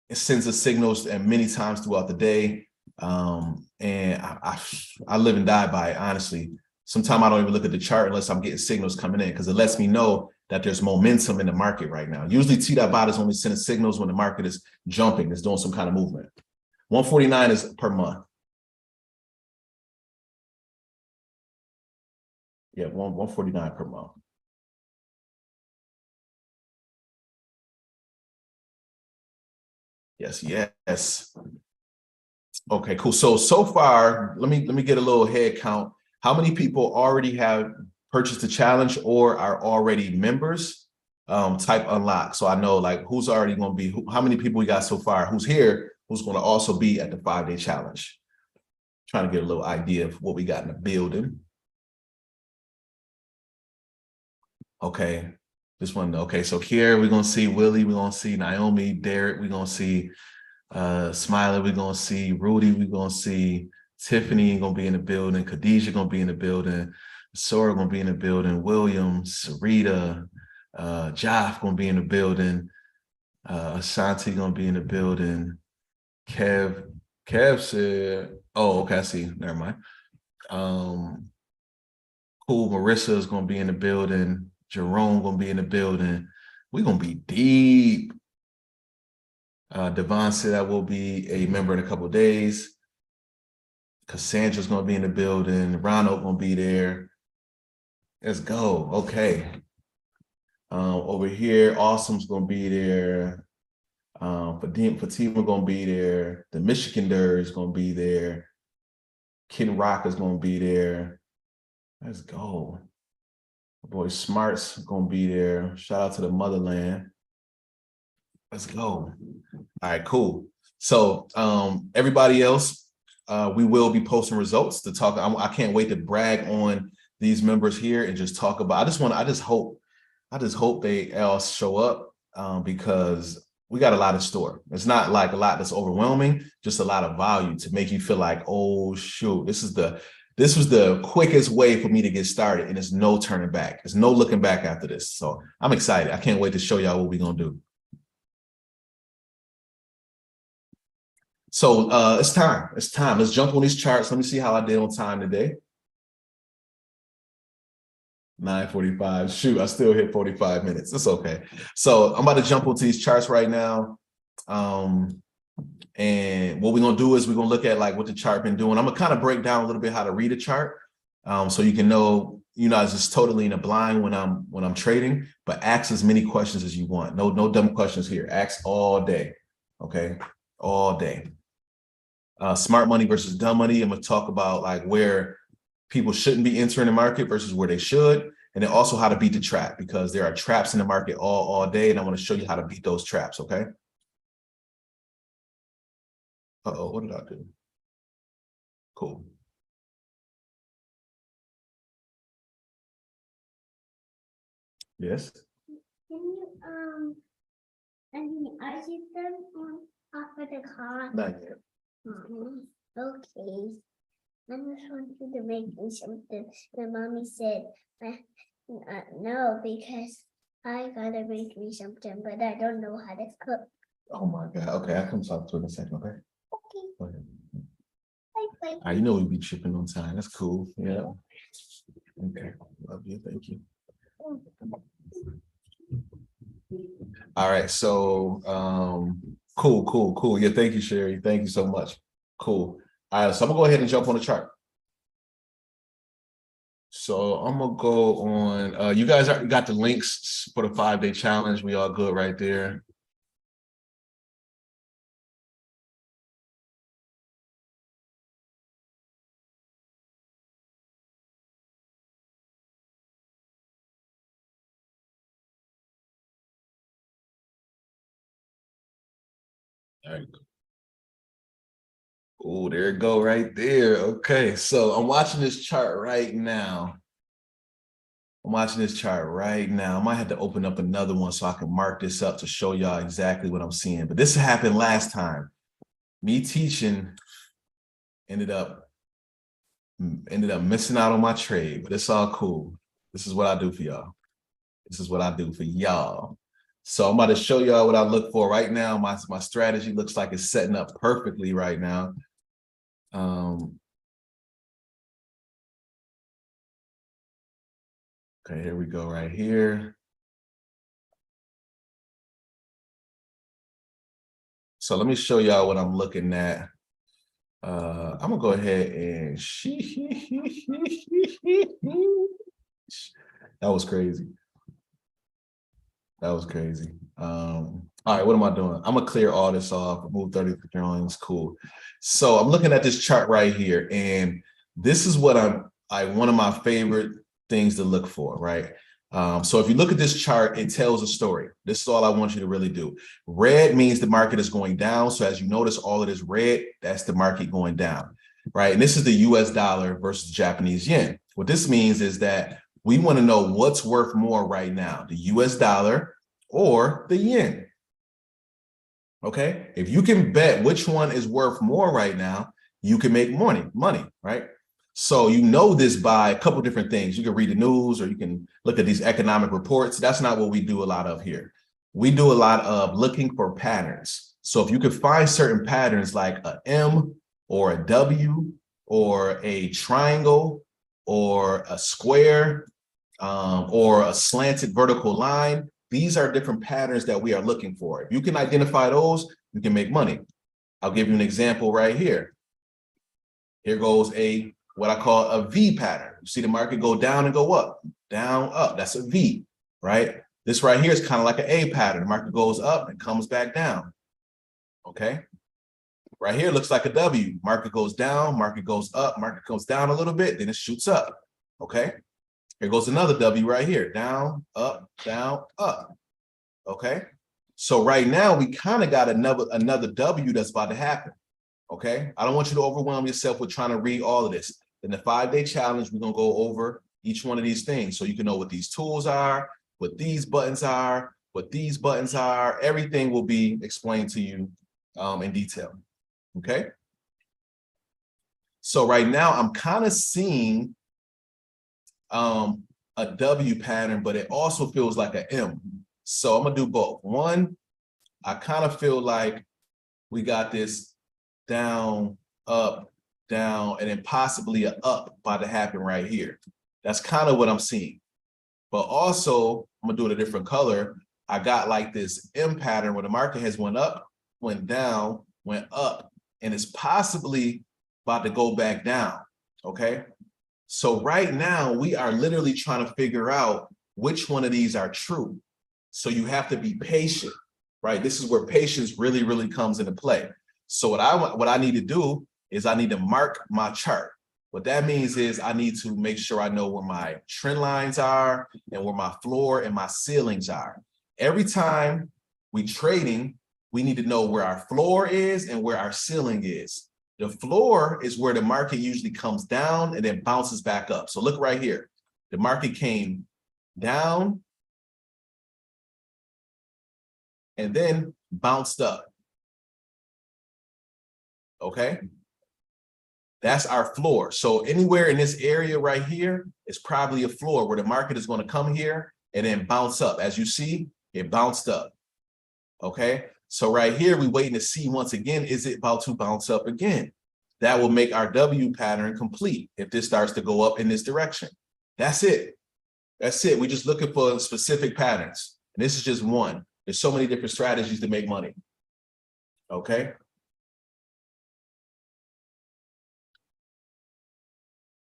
It sends us signals and many times throughout the day. And I live and die by it, honestly. Sometimes I don't even look at the chart unless I'm getting signals coming in, because it lets me know that there's momentum in the market right now. Usually T.Bot is only sending signals when the market is jumping, it's doing some kind of movement. 149 is per month. Yeah, 149 per month. Yes. Okay, cool. So far, let me get a little head count. How many people already have purchased the challenge or are already members? Type unlock. So I know like who's already going to be, how many people we got so far, who's here, who's going to also be at the 5-day challenge. Trying to get a little idea of what we got in the building. Okay, this one. Okay, so here we're going to see Willie, we're going to see Naomi, Derek, we're going to see Smiley, we're going to see Rudy, we're going to see Tiffany going to be in the building, Khadijah going to be in the building, Sora going to be in the building, William, Sarita, Joff going to be in the building, Ashanti gonna be in the building. Kev said, oh, okay, I see. Never mind. Cool, Marissa is gonna be in the building. Jerome gonna be in the building. We're gonna be deep. Devon said I will be a member in a couple of days. Cassandra's gonna be in the building. Ronald gonna be there. Let's go. Okay. Over here, Awesome's gonna be there. Fatima gonna be there. The Michigander is gonna be there. Ken Rock is gonna be there. Let's go. My boy Smart's gonna be there. Shout out to the motherland. Let's go. All right, cool. So everybody else, we will be posting results to talk. I can't wait to brag on these members here and just talk about. I just hope they all show up because we got a lot in store. It's not like a lot that's overwhelming, just a lot of value to make you feel like, oh shoot, this was the quickest way for me to get started, and there's no turning back. There's no looking back after this. So I'm excited. I can't wait to show y'all what we're gonna do. So it's time. It's time. Let's jump on these charts. Let me see how I did on time today. 9:45. Shoot, I still hit 45 minutes. It's okay. So I'm about to jump onto these charts right now. And what we're gonna do is we're gonna look at like what the chart been doing. I'm gonna kind of break down a little bit how to read a chart. So you can know, you're not just totally in a blind when I'm trading, but ask as many questions as you want. No dumb questions here. Ask all day. Okay, all day. Smart money versus dumb money. I'm gonna talk about like where people shouldn't be entering the market versus where they should, and then also how to beat the trap, because there are traps in the market all day, and I want to show you how to beat those traps. Okay. Uh-oh, what did I do? Cool. Yes. Can you are you done on off of the car? Not yet. Okay. I just want you to make me something. The mommy said, no, because I gotta make me something, but I don't know how to cook. Oh my God. Okay, I'll come talk to you in a second. Okay. Okay. Go ahead. Bye. You know we be chipping on time. That's cool. Yeah. Okay. Love you. Thank you. All right. So cool. Yeah, thank you, Sherry. Thank you so much. Cool. All right, so I'm gonna go ahead and jump on the chart. So I'm gonna go on. You guys already got the links for the 5-day challenge. We all good right there. All right. Oh, there it go right there. Okay, so I'm watching this chart right now. I might have to open up another one so I can mark this up to show y'all exactly what I'm seeing. But this happened last time. Me teaching ended up missing out on my trade, but it's all cool. This is what I do for y'all. So I'm about to show y'all what I look for right now. My strategy looks like it's setting up perfectly right now. Okay, here we go right here. So let me show y'all what I'm looking at. I'm gonna go ahead and that was crazy. All right, what am I doing? I'm gonna clear all this off, remove 30 drawings. Cool. So I'm looking at this chart right here, and this is what one of my favorite things to look for, right? So if you look at this chart, it tells a story. This is all I want you to really do. Red means the market is going down. So as you notice, all of this red, that's the market going down, right? And this is the US dollar versus Japanese yen. What this means is that we want to know what's worth more right now, the US dollar or the yen. Okay, if you can bet which one is worth more right now, you can make money, right? So you know this by a couple different things. You can read the news or you can look at these economic reports. That's not what we do a lot of here. we do a lot of looking for patterns. So if you could find certain patterns like a M or a W or a triangle or a square or a slanted vertical line, these are different patterns that we are looking for. If you can identify those, you can make money. I'll give you an example right here. Here goes what I call a V pattern. You see the market go down and go up, down, up. That's a V, right? This right here is kind of like an A pattern. The market goes up and comes back down. Okay. Right here looks like a W. Market goes down, market goes up, market goes down a little bit, then it shoots up. Okay. Here goes another W right here. Down, up, up. Okay. So right now we kind of got another W that's about to happen. Okay. I don't want you to overwhelm yourself with trying to read all of this. In the 5-day challenge, we're going to go over each one of these things so you can know what these tools are, what these buttons are, what these buttons are. Everything will be explained to you in detail. Okay. So right now I'm kind of seeing a W pattern, but it also feels like an M. So I'm gonna do both. One, I kind of feel like we got this down, up, down, and then possibly an up about to happen right here. That's kind of what I'm seeing. But also, I'm gonna do it a different color. I got like this M pattern where the market has went up, went down, went up, and it's possibly about to go back down, okay? So right now, we are literally trying to figure out which one of these are true. So you have to be patient, right? This is where patience really, really comes into play. So what I need to do is I need to mark my chart. What that means is I need to make sure I know where my trend lines are and where my floor and my ceilings are. Every time we trading, we need to know where our floor is and where our ceiling is. The floor is where the market usually comes down and then bounces back up. So look right here. The market came down and then bounced up. Okay. That's our floor. So anywhere in this area right here is probably a floor where the market is going to come here and then bounce up. As you see, it bounced up. Okay. So right here, we're waiting to see once again, is it about to bounce up again? That will make our W pattern complete if this starts to go up in this direction. That's it. That's it. We're just looking for specific patterns. And this is just one. There's so many different strategies to make money. Okay.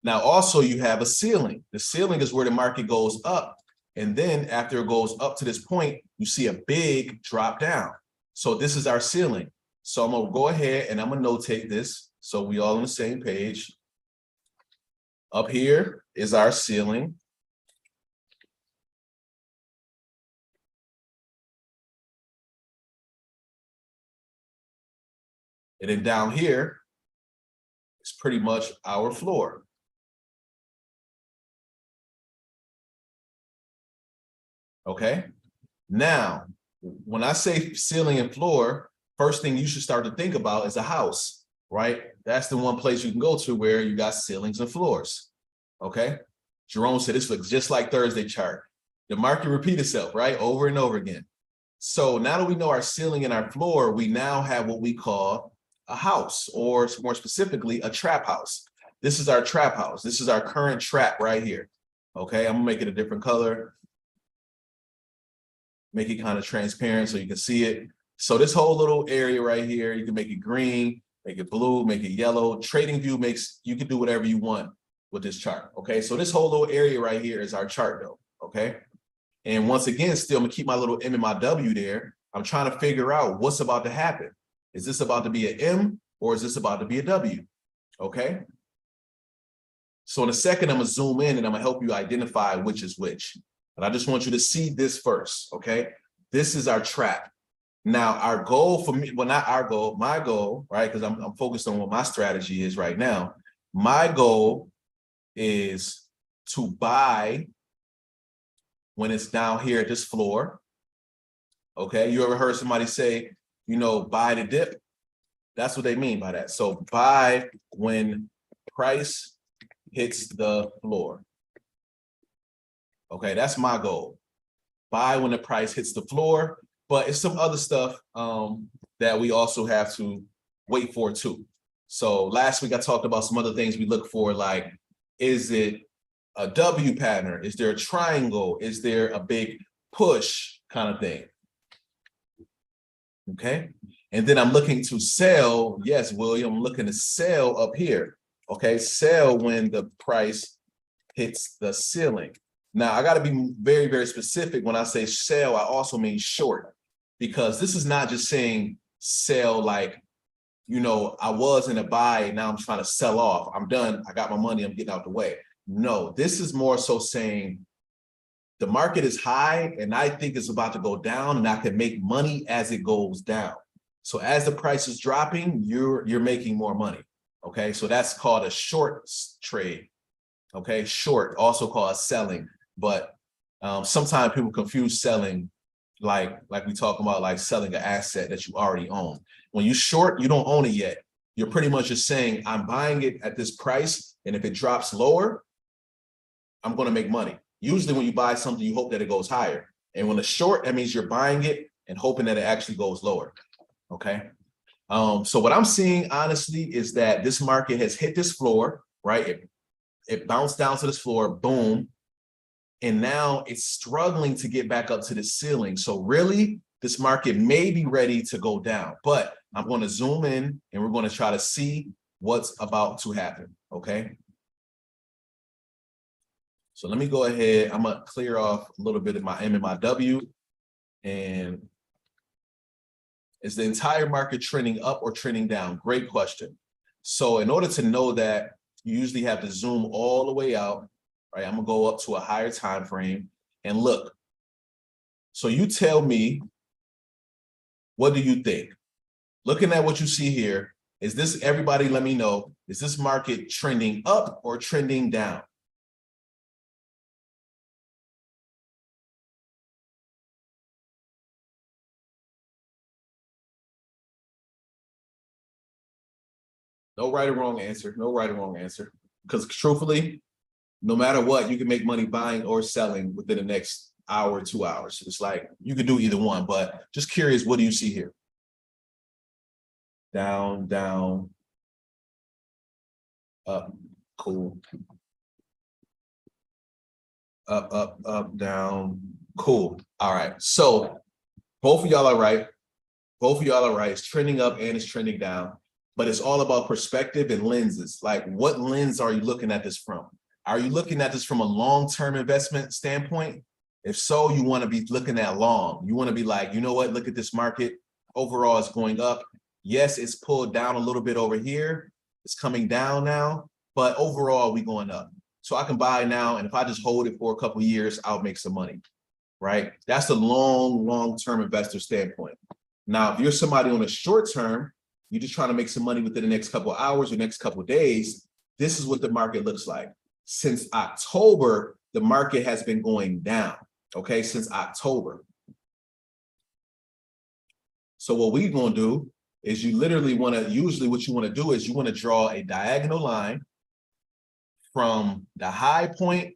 Now, also you have a ceiling. The ceiling is where the market goes up. And then after it goes up to this point, you see a big drop down. So this is our ceiling. So I'm going to go ahead and I'm going to notate this. So we all on the same page. Up here is our ceiling. And then down here is pretty much our floor. Okay. Now, when I say ceiling and floor, first thing you should start to think about is a house, right? That's the one place you can go to where you got ceilings and floors. Okay. Jerome said this looks just like Thursday chart. The market repeat itself, right? Over and over again. So now that we know our ceiling and our floor, we now have what we call a house, or more specifically, a trap house. This is our trap house. This is our current trap right here. Okay. I'm gonna make it a different color. Make it kind of transparent so you can see it. So this whole little area right here, you can make it green, make it blue, make it yellow. TradingView makes, you can do whatever you want with this chart. Okay, so this whole little area right here is our chart though. Okay, and once again, still I'm gonna keep my little M and my W there. I'm trying to figure out what's about to happen. Is this about to be an M or is this about to be a W? Okay. So in a second, I'm gonna zoom in and I'm gonna help you identify which is which. But I just want you to see this first, okay? This is our trap. Now, our goal for me, well, not our goal, my goal, right? Because I'm focused on what my strategy is right now. My goal is to buy when it's down here at this floor, okay? You ever heard somebody say, you know, buy the dip? That's what they mean by that. So buy when price hits the floor. Okay, that's my goal. Buy when the price hits the floor. but it's some other stuff that we also have to wait for too. So last week I talked about some other things we look for, like, is it a W pattern? Is there a triangle? Is there a big push kind of thing? Okay. And then I'm looking to sell. Yes, William, I'm looking to sell up here. Okay. Sell when the price hits the ceiling. Now I got to be very, very specific. When I say sell, I also mean short, because this is not just saying sell like, you know, I was in a buy, now I'm trying to sell off. I'm done. I got my money. I'm getting out the way. No, this is more so saying the market is high and I think it's about to go down and I can make money as it goes down. So as the price is dropping, you're making more money. Okay, so that's called a short trade. Okay, short, also called selling, but sometimes people confuse selling like we talk about, like selling an asset that you already own. When you short, you don't own it yet. You're pretty much just saying, I'm buying it at this price, and if it drops lower, I'm going to make money. Usually when you buy something, you hope that it goes higher. And when it's short, that means you're buying it and hoping that it actually goes lower. Okay. So what I'm seeing, honestly, is that this market has hit this floor, right? It bounced down to this floor, boom. And now it's struggling to get back up to the ceiling. So really, this market may be ready to go down, but I'm going to zoom in and we're going to try to see what's about to happen. Okay. So let me go ahead. I'm going to clear off a little bit of my M and my W. And is the entire market trending up or trending down? Great question. So in order to know that, you usually have to zoom all the way out, right? I'm gonna go up to a higher time frame and look. So you tell me, what do you think? Looking at what you see here, is this, everybody let me know, is this market trending up or trending down? No right or wrong answer, no right or wrong answer. Because truthfully, no matter what, you can make money buying or selling within the next hour, 2 hours. It's like, you could do either one, but just curious, what do you see here? Down, down, up, cool. Up, up, up, down, cool. All right, so both of y'all are right. Both of y'all are right. It's trending up and it's trending down, but it's all about perspective and lenses. Like, what lens are you looking at this from? Are you looking at this from a long-term investment standpoint? If so, you want to be looking at long. You want to be like, you know what? Look at this market. Overall, it's going up. Yes, it's pulled down a little bit over here. It's coming down now, but overall, we going up. So I can buy now, and if I just hold it for a couple of years, I'll make some money, right? That's the long-term investor standpoint. Now, if you're somebody on a short term, you're just trying to make some money within the next couple of hours or next couple of days, this is what the market looks like. Since October, the market has been going down, okay, since October. So what we're going to do is, you literally want to, usually what you want to do is you want to draw a diagonal line from the high point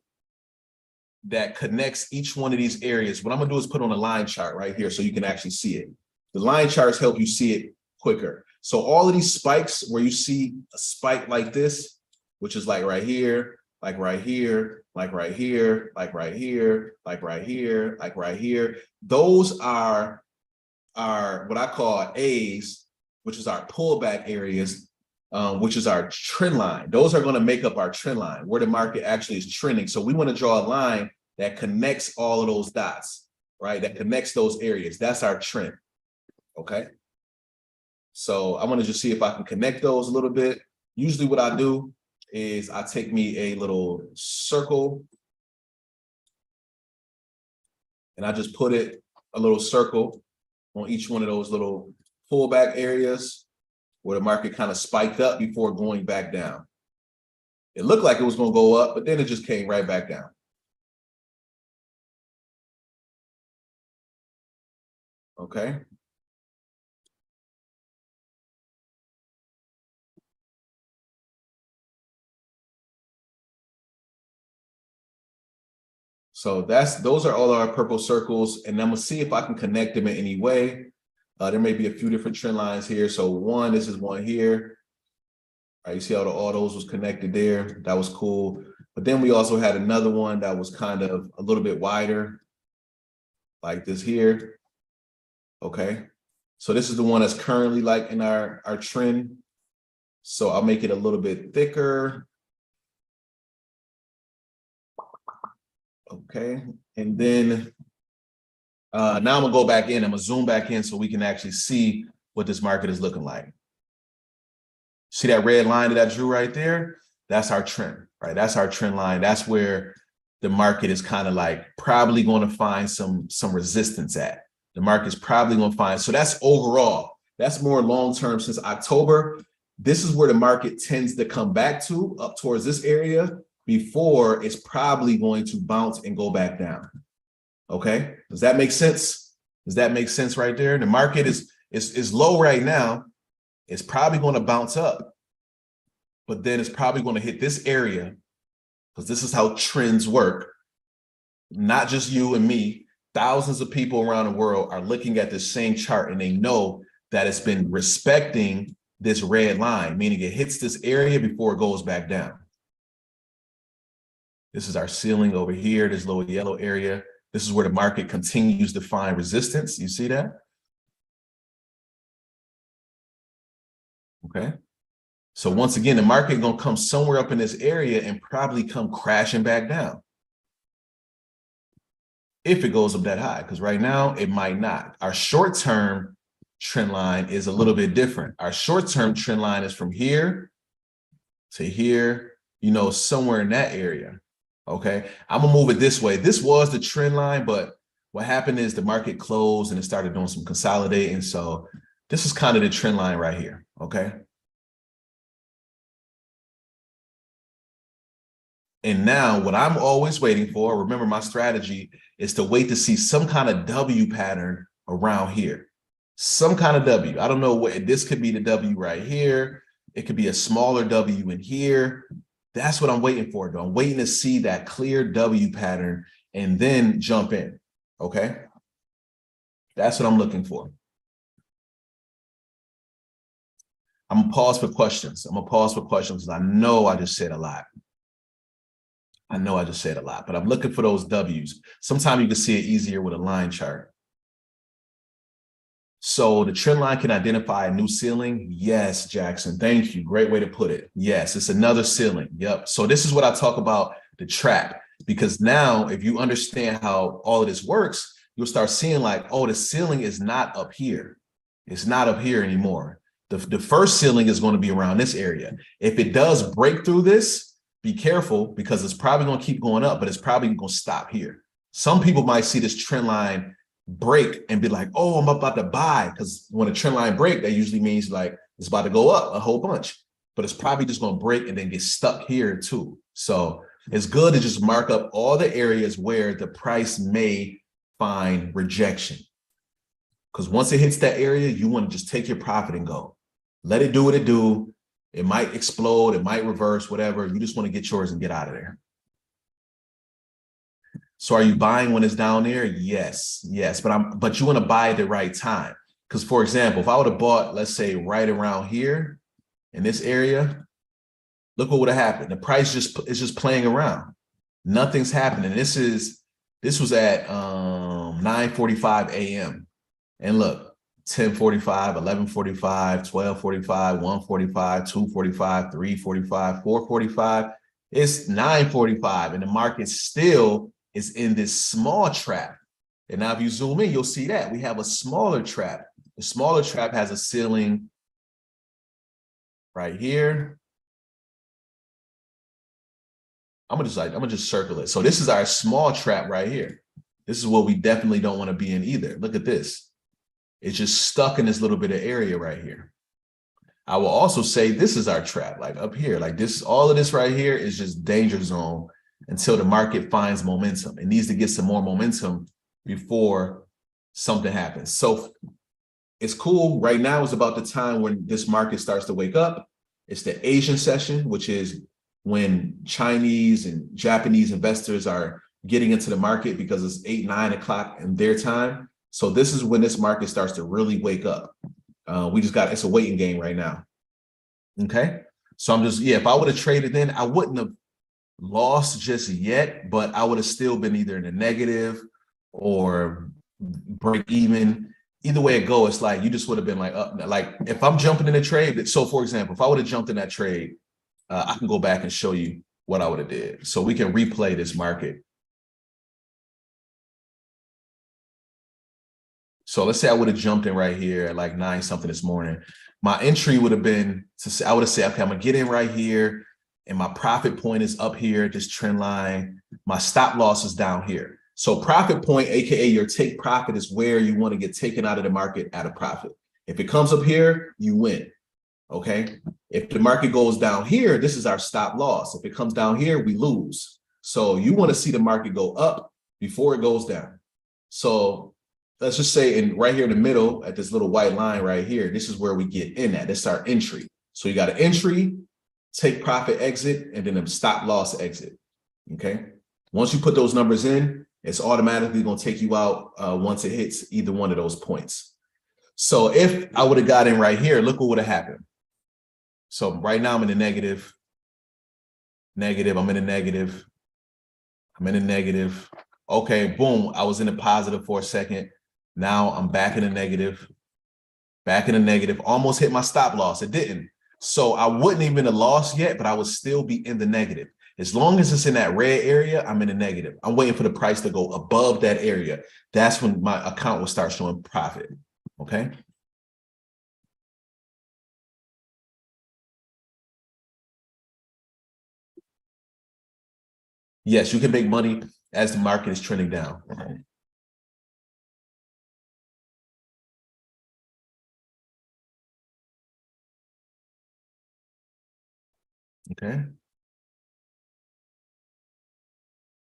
that connects each one of these areas. What I'm going to do is put on a line chart right here so you can actually see it. The line charts help you see it quicker. So all of these spikes where you see a spike like this, which is like right here, like right here, like right here, like right here, like right here, like right here, those are what I call A's, which is our pullback areas, which is our trend line. Those are going to make up our trend line, where the market actually is trending. So we want to draw a line that connects all of those dots, right? That connects those areas. That's our trend. Okay. So I want to just see if I can connect those a little bit. Usually what I do is I take me a little circle and I just put it a little circle on each one of those little pullback areas where the market kind of spiked up before going back down. It looked like it was going to go up, but then it just came right back down. Okay. So those are all our purple circles, and I'm gonna see if I can connect them in any way. There may be a few different trend lines here. So this is one here. All right, you see how all those was connected there. That was cool. But then we also had another one that was kind of a little bit wider, like this here. Okay. So this is the one that's currently like in our trend. So I'll make it a little bit thicker. Okay. And then now I'm gonna go back in. I'm gonna zoom back in so we can actually see what this market is looking like. See that red line that I drew right there? That's our trend, right? That's our trend line. That's where the market is kind of like probably going to find some resistance at. The market's probably going to find. So that's overall. That's more long-term since October. This is where the market tends to come back to, up towards this area, before it's probably going to bounce and go back down. Okay, does that make sense? Does that make sense right there? The market is low right now. It's probably going to bounce up, but then it's probably going to hit this area, because this is how trends work. Not just you and me, thousands of people around the world are looking at the same chart, and they know that it's been respecting this red line, meaning it hits this area before it goes back down. This is our ceiling over here, this little yellow area. This is where the market continues to find resistance. You see that? Okay. So once again, the market gonna come somewhere up in this area and probably come crashing back down, if it goes up that high, because right now it might not. Our short-term trend line is a little bit different. Our short-term trend line is from here to here, somewhere in that area. Okay, I'm gonna move it this way. This was the trend line, but what happened is the market closed and it started doing some consolidating. So this is kind of the trend line right here. Okay. And now what I'm always waiting for, remember my strategy is to wait to see some kind of W pattern around here. Some kind of W. I don't know what this could be, the W right here. It could be a smaller W in here. That's what I'm waiting for, though. I'm waiting to see that clear W pattern and then jump in. Okay. That's what I'm looking for. I'm gonna pause for questions. I'm gonna pause for questions because I know I just said a lot. But I'm looking for those W's. Sometimes you can see it easier with a line chart. So the trend line can identify a new ceiling. Yes, Jackson, thank you. Great way to put it. Yes, it's another ceiling. Yep. So this is what I talk about, the trap, because now if you understand how all of this works, you'll start seeing like, oh, the ceiling is not up here. It's not up here anymore. The first ceiling is going to be around this area. If it does break through this, be careful, because it's probably going to keep going up, but it's probably going to stop here. Some people might see this trend line break and be like, oh, I'm about to buy, because when a trend line break, that usually means like it's about to go up a whole bunch, but it's probably just going to break and then get stuck here too. So it's good to just mark up all the areas where the price may find rejection, because once it hits that area, you want to just take your profit and go. Let it do what it do. It might explode, it might reverse, whatever. You just want to get yours and get out of there. So are you buying when it's down there? Yes, but you want to buy at the right time. Because for example, if I would have bought, let's say right around here in this area, look what would have happened. The price is just playing around. Nothing's happening. This was at 9:45 a.m. And look, 10:45, 11:45, 12:45, 1:45, 2:45, 3:45, 4:45. It's 9:45, and the market still is in this small trap. And now if you zoom in, you'll see that we have a smaller trap. The smaller trap has a ceiling right here. I'm gonna just circle it. So this is our small trap right here. This is what we definitely don't want to be in either. Look at this. It's just stuck in this little bit of area right here. I will also say this is our trap, like up here, like this, all of this right here is just danger zone until the market finds momentum. It needs to get some more momentum before something happens. So it's cool. Right now is about the time when this market starts to wake up. It's the Asian session, which is when Chinese and Japanese investors are getting into the market because it's 8, 9 o'clock in their time. So this is when this market starts to really wake up. It's a waiting game right now. Okay. So I'm just, if I would have traded then, I wouldn't have lost just yet, but I would have still been either in the negative or break even. Either way it goes, it's like you just would have been like up. Like if I'm jumping in a trade, so for example, if I would have jumped in that trade, I can go back and show you what I would have did. So we can replay this market. So let's say I would have jumped in right here at like 9 something this morning. My entry would have been I would have said, okay, I'm gonna get in right here, and my profit point is up here, this trend line. My stop loss is down here. So profit point, aka your take profit, is where you want to get taken out of the market at a profit. If it comes up here, you win. Okay. If the market goes down here, this is our stop loss. If it comes down here, we lose. So you want to see the market go up before it goes down. So let's just say right here in the middle at this little white line right here, this is where we get in at. This is our entry. So you got an entry, take profit exit, and then a stop loss exit. Okay. Once you put those numbers in, it's automatically going to take you out once it hits either one of those points. So if I would have got in right here, look what would have happened. So right now I'm in the negative, I'm in the negative, I'm in the negative. Okay, boom, I was in the positive for a second. Now I'm back in the negative, almost hit my stop loss. It didn't. So I wouldn't even have lost yet, but I would still be in the negative. As long as it's in that red area, I'm in the negative. I'm waiting for the price to go above that area. That's when my account will start showing profit, okay? Yes, you can make money as the market is trending down. Okay.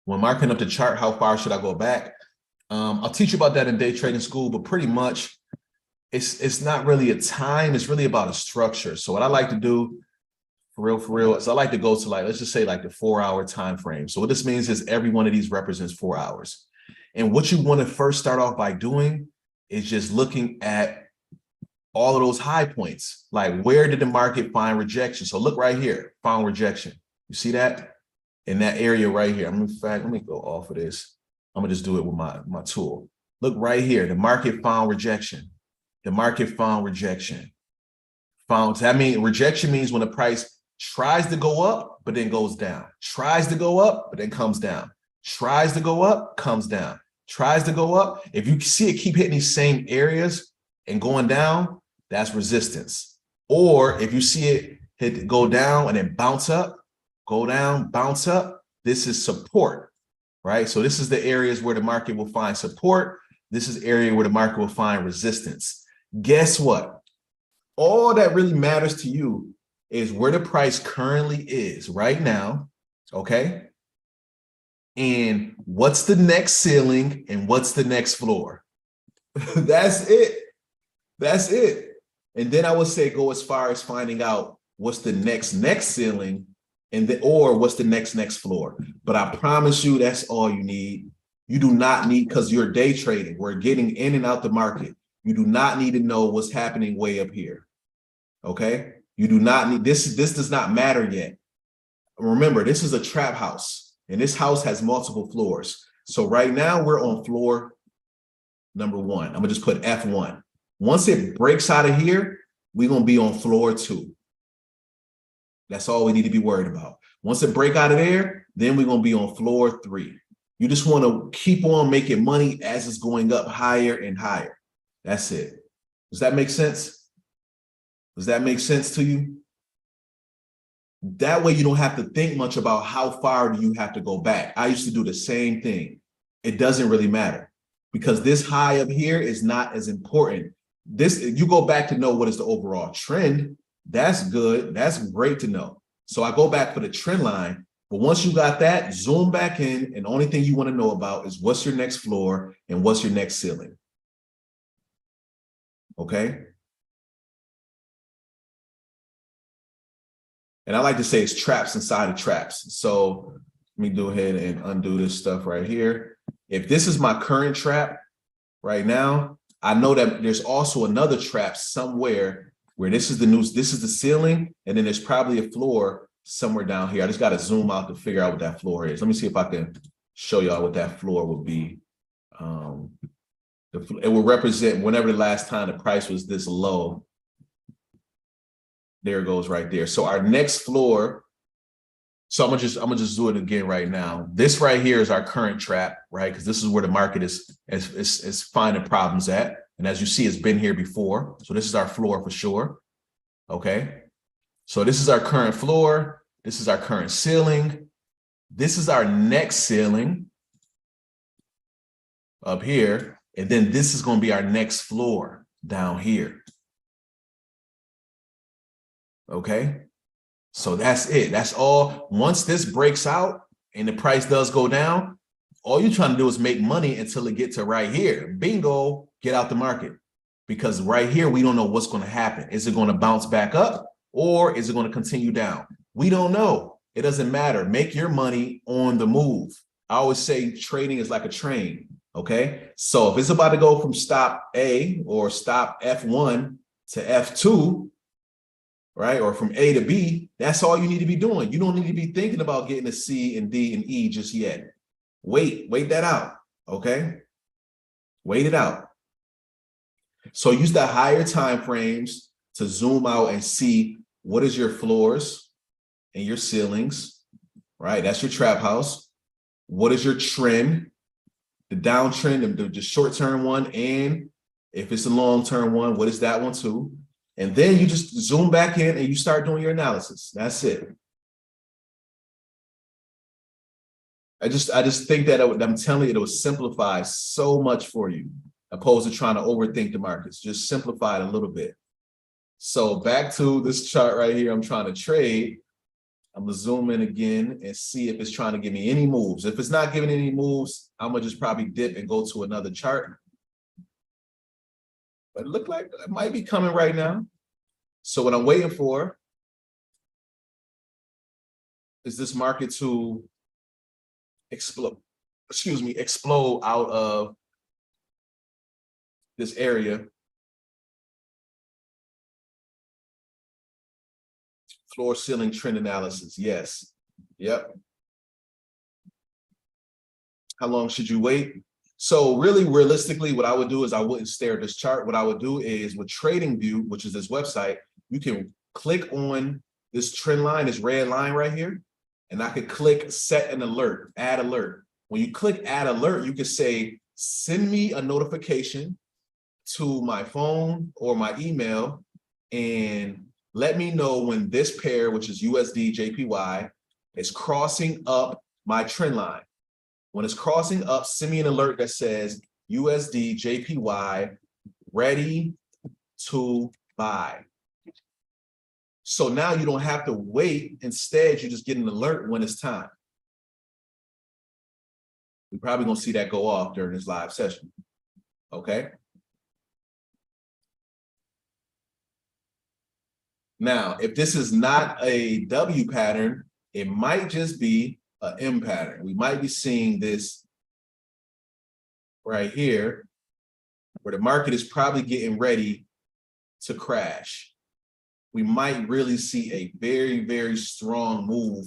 When marking up the chart, how far should I go back? I'll teach you about that in day trading school, but pretty much it's not really a time, it's really about a structure. So what I like to do for real, is I like to go to let's just say the 4-hour time frame. So what this means is every one of these represents 4 hours. And what you want to first start off by doing is just looking at all of those high points. Like, where did the market find rejection? So look right here, found rejection. You see that? In that area right here. In fact, let me go off of this. I'm gonna just do it with my tool. Look right here. The market found rejection. The market found rejection. That means rejection means when the price tries to go up, but then goes down. Tries to go up, but then comes down. Tries to go up, comes down. Tries to go up. If you see it keep hitting these same areas and going down, that's resistance. Or if you see it go down and then bounce up, go down, bounce up, this is support, right? So this is the areas where the market will find support. This is the area where the market will find resistance. Guess what? All that really matters to you is where the price currently is right now, okay? And what's the next ceiling and what's the next floor? That's it. That's it. And then I would say go as far as finding out what's the next ceiling or what's the next floor. But I promise you that's all you need. You do not need, because you're day trading. We're getting in and out the market. You do not need to know what's happening way up here. Okay? You do not need this. This does not matter yet. Remember, this is a trap house, and this house has multiple floors. So right now we're on floor number 1. I'm gonna just put F1. Once it breaks out of here, we're gonna be on floor 2. That's all we need to be worried about. Once it break out of there, then we're gonna be on floor 3. You just want to keep on making money as it's going up higher and higher. That's it. Does that make sense? Does that make sense to you? That way you don't have to think much about how far do you have to go back. I used to do the same thing. It doesn't really matter because this high up here is not as important. You go back to know what is the overall trend. That's good. That's great to know. So I go back for the trend line. But once you got that, zoom back in, and the only thing you want to know about is what's your next floor and what's your next ceiling. Okay? And I like to say it's traps inside of traps. So Let me go ahead and undo this stuff right here. If this is my current trap right now, I know that there's also another trap somewhere where this is the ceiling, and then there's probably a floor somewhere down here. I just got to zoom out to figure out what that floor is. Let me see if I can show y'all what that floor would be. It will represent whenever the last time the price was this low. There it goes right there. So our next floor. So I'm gonna just do it again right now. This right here is our current trap, right? Because this is where the market is finding problems at. And as you see, it's been here before. So this is our floor for sure. Okay. So this is our current floor. This is our current ceiling. This is our next ceiling up here. And then this is going to be our next floor down here. Okay. So that's it. That's all. Once this breaks out and the price does go down, all you're trying to do is make money until it gets to right here. Bingo, get out the market. Because right here, we don't know what's going to happen. Is it going to bounce back up or is it going to continue down? We don't know. It doesn't matter. Make your money on the move. I always say trading is like a train. Okay. So if it's about to go from stop A or stop F1 to F2, right? Or from A to B, that's all you need to be doing. You don't need to be thinking about getting a C and D and E just yet. Wait that out, okay? Wait it out. So use the higher time frames to zoom out and see what is your floors and your ceilings, right? That's your trap house. What is your trend? The downtrend, the short-term one, and if it's a long-term one, what is that one too? And then you just zoom back in and you start doing your analysis. That's it. I just think that I'm telling you, it will simplify so much for you, opposed to trying to overthink the markets. Just simplify it a little bit. So back to this chart right here, I'm trying to trade. I'm gonna zoom in again and see if it's trying to give me any moves. If it's not giving any moves, I'm gonna just probably dip and go to another chart. But it looked like it might be coming right now. So what I'm waiting for is this market to explode out of this area. Floor ceiling trend analysis. Yes. Yep. How long should you wait? So really, realistically, what I would do is I wouldn't stare at this chart. What I would do is with TradingView, which is this website, you can click on this trend line, this red line right here, and I could click set an alert, add alert. When you click add alert, you can say, send me a notification to my phone or my email and let me know when this pair, which is USD JPY, is crossing up my trend line. When it's crossing up, send me an alert that says USD JPY ready to buy. So now you don't have to wait. Instead, you just get an alert when it's time. We're probably going to see that go off during this live session. Okay. Now, if this is not a W pattern, it might just be an M pattern. We might be seeing this right here, where the market is probably getting ready to crash. We might really see a very, very strong move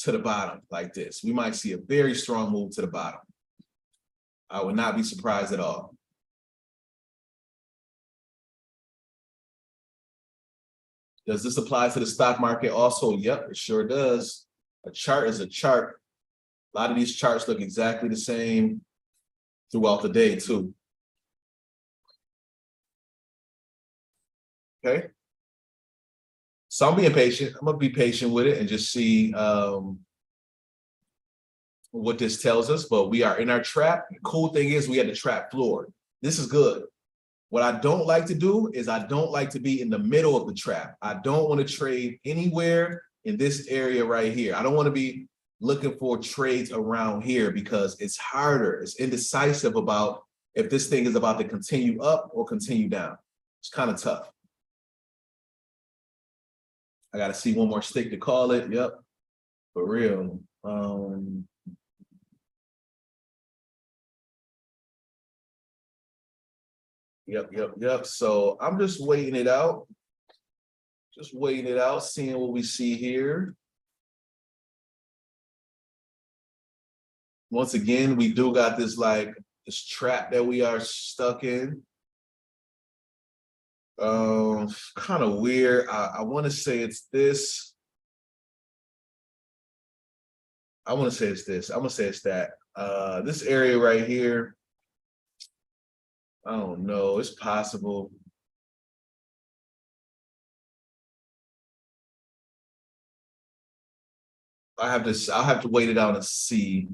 to the bottom like this. We might see a very strong move to the bottom. I would not be surprised at all. Does this apply to the stock market also? Yep, it sure does. A chart is a chart. A lot of these charts look exactly the same throughout the day too. Okay. So I'm being patient. I'm gonna be patient with it and just see what this tells us, but we are in our trap. The cool thing is we had the trap floor. This is good. What I don't like to do is I don't like to be in the middle of the trap. I don't want to trade anywhere in this area right here. I don't want to be looking for trades around here because it's harder. It's indecisive about if this thing is about to continue up or continue down. It's kind of tough. I got to see one more stick to call it. Yep. For real. Yep. So I'm just waiting it out. Just waiting it out, seeing what we see here. Once again, we do got this this trap that we are stuck in. Kind of weird. I want to say it's this. I want to say it's this. I'm gonna say it's that. This area right here. I don't know. It's possible. I'll have to wait it out and see.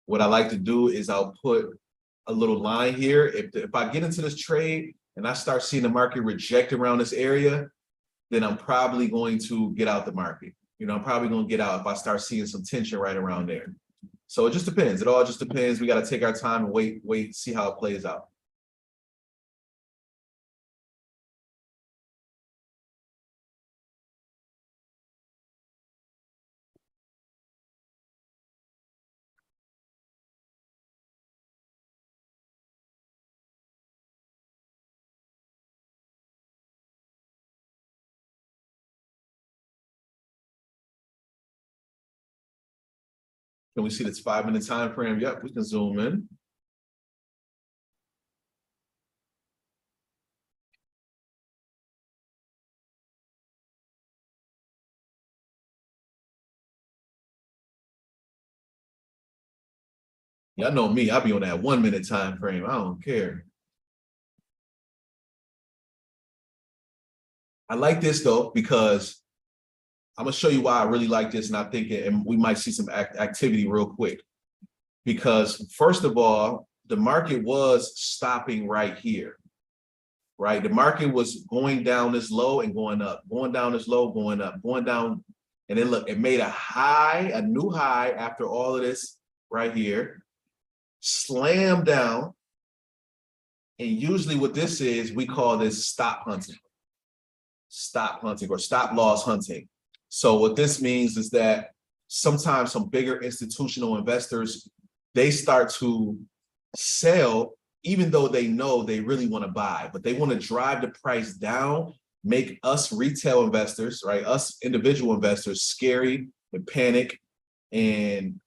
What I like to do is I'll put a little line here. If I get into this trade and I start seeing the market reject around this area, then I'm probably going to get out the market. You know, I'm probably going to get out if I start seeing some tension right around there. So it just depends. It all just depends. We got to take our time and wait, see how it plays out. Can we see this 5-minute time frame? Yep, we can zoom in. Y'all know me, I'll be on that 1-minute time frame. I don't care. I like this though, because I'm gonna show you why I really like this, and I think and we might see some activity real quick. Because first of all, the market was stopping right here, right? The market was going down this low and going up, going down this low, going up, going down. And then look, it made a high, a new high after all of this right here, slammed down. And usually what this is, we call this stop hunting or stop loss hunting. So what this means is that sometimes some bigger institutional investors, they start to sell, even though they know they really want to buy, but they want to drive the price down, make us retail investors, right? Us individual investors scary and panic, and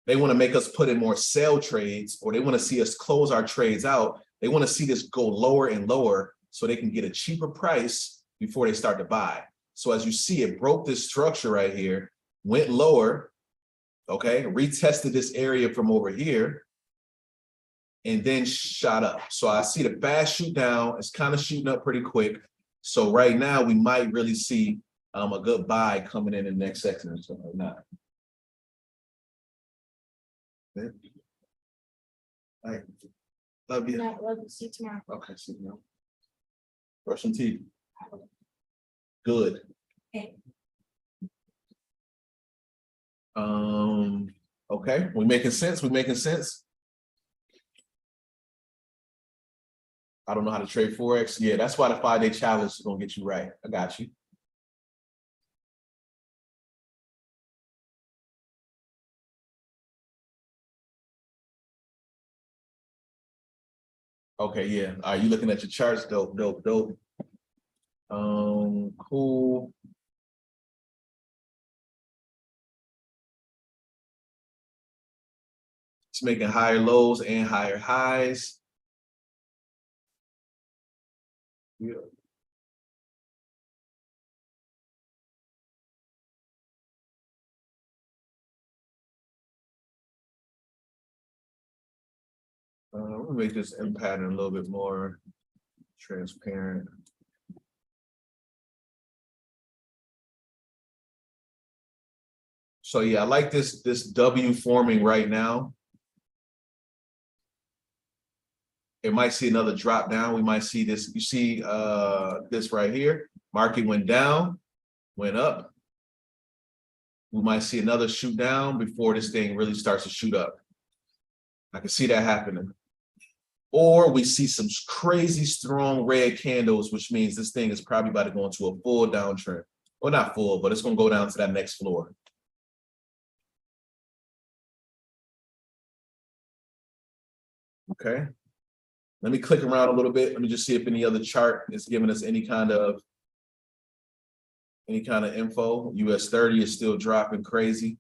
they want to make us put in more sell trades, or they want to see us close our trades out. They want to see this go lower and lower so they can get a cheaper price before they start to buy. So as you see, it broke this structure right here, went lower, okay, retested this area from over here, and then shot up. So I see the fast shoot down. It's kind of shooting up pretty quick. So right now we might really see a good buy coming in the next section or something like that. Okay. All right. Love you. Love to see you tomorrow. Okay, see you now. Brush some teeth. Good. Okay. Okay, we making sense? We making sense? I don't know how to trade Forex. Yeah, that's why the 5-day challenge is gonna get you right. I got you. Okay, yeah. Are you looking at your charts? Dope. Cool. It's making higher lows and higher highs. Yeah. We'll make this M pattern a little bit more transparent. So yeah, I like this W forming right now. It might see another drop down. We might see this. You see this right here. Market went down, went up. We might see another shoot down before this thing really starts to shoot up. I can see that happening. Or we see some crazy strong red candles, which means this thing is probably about to go into a full downtrend. Well, not full, but it's going to go down to that next floor. Okay. Let me click around a little bit. Let me just see if any other chart is giving us any kind of info. US 30 is still dropping crazy.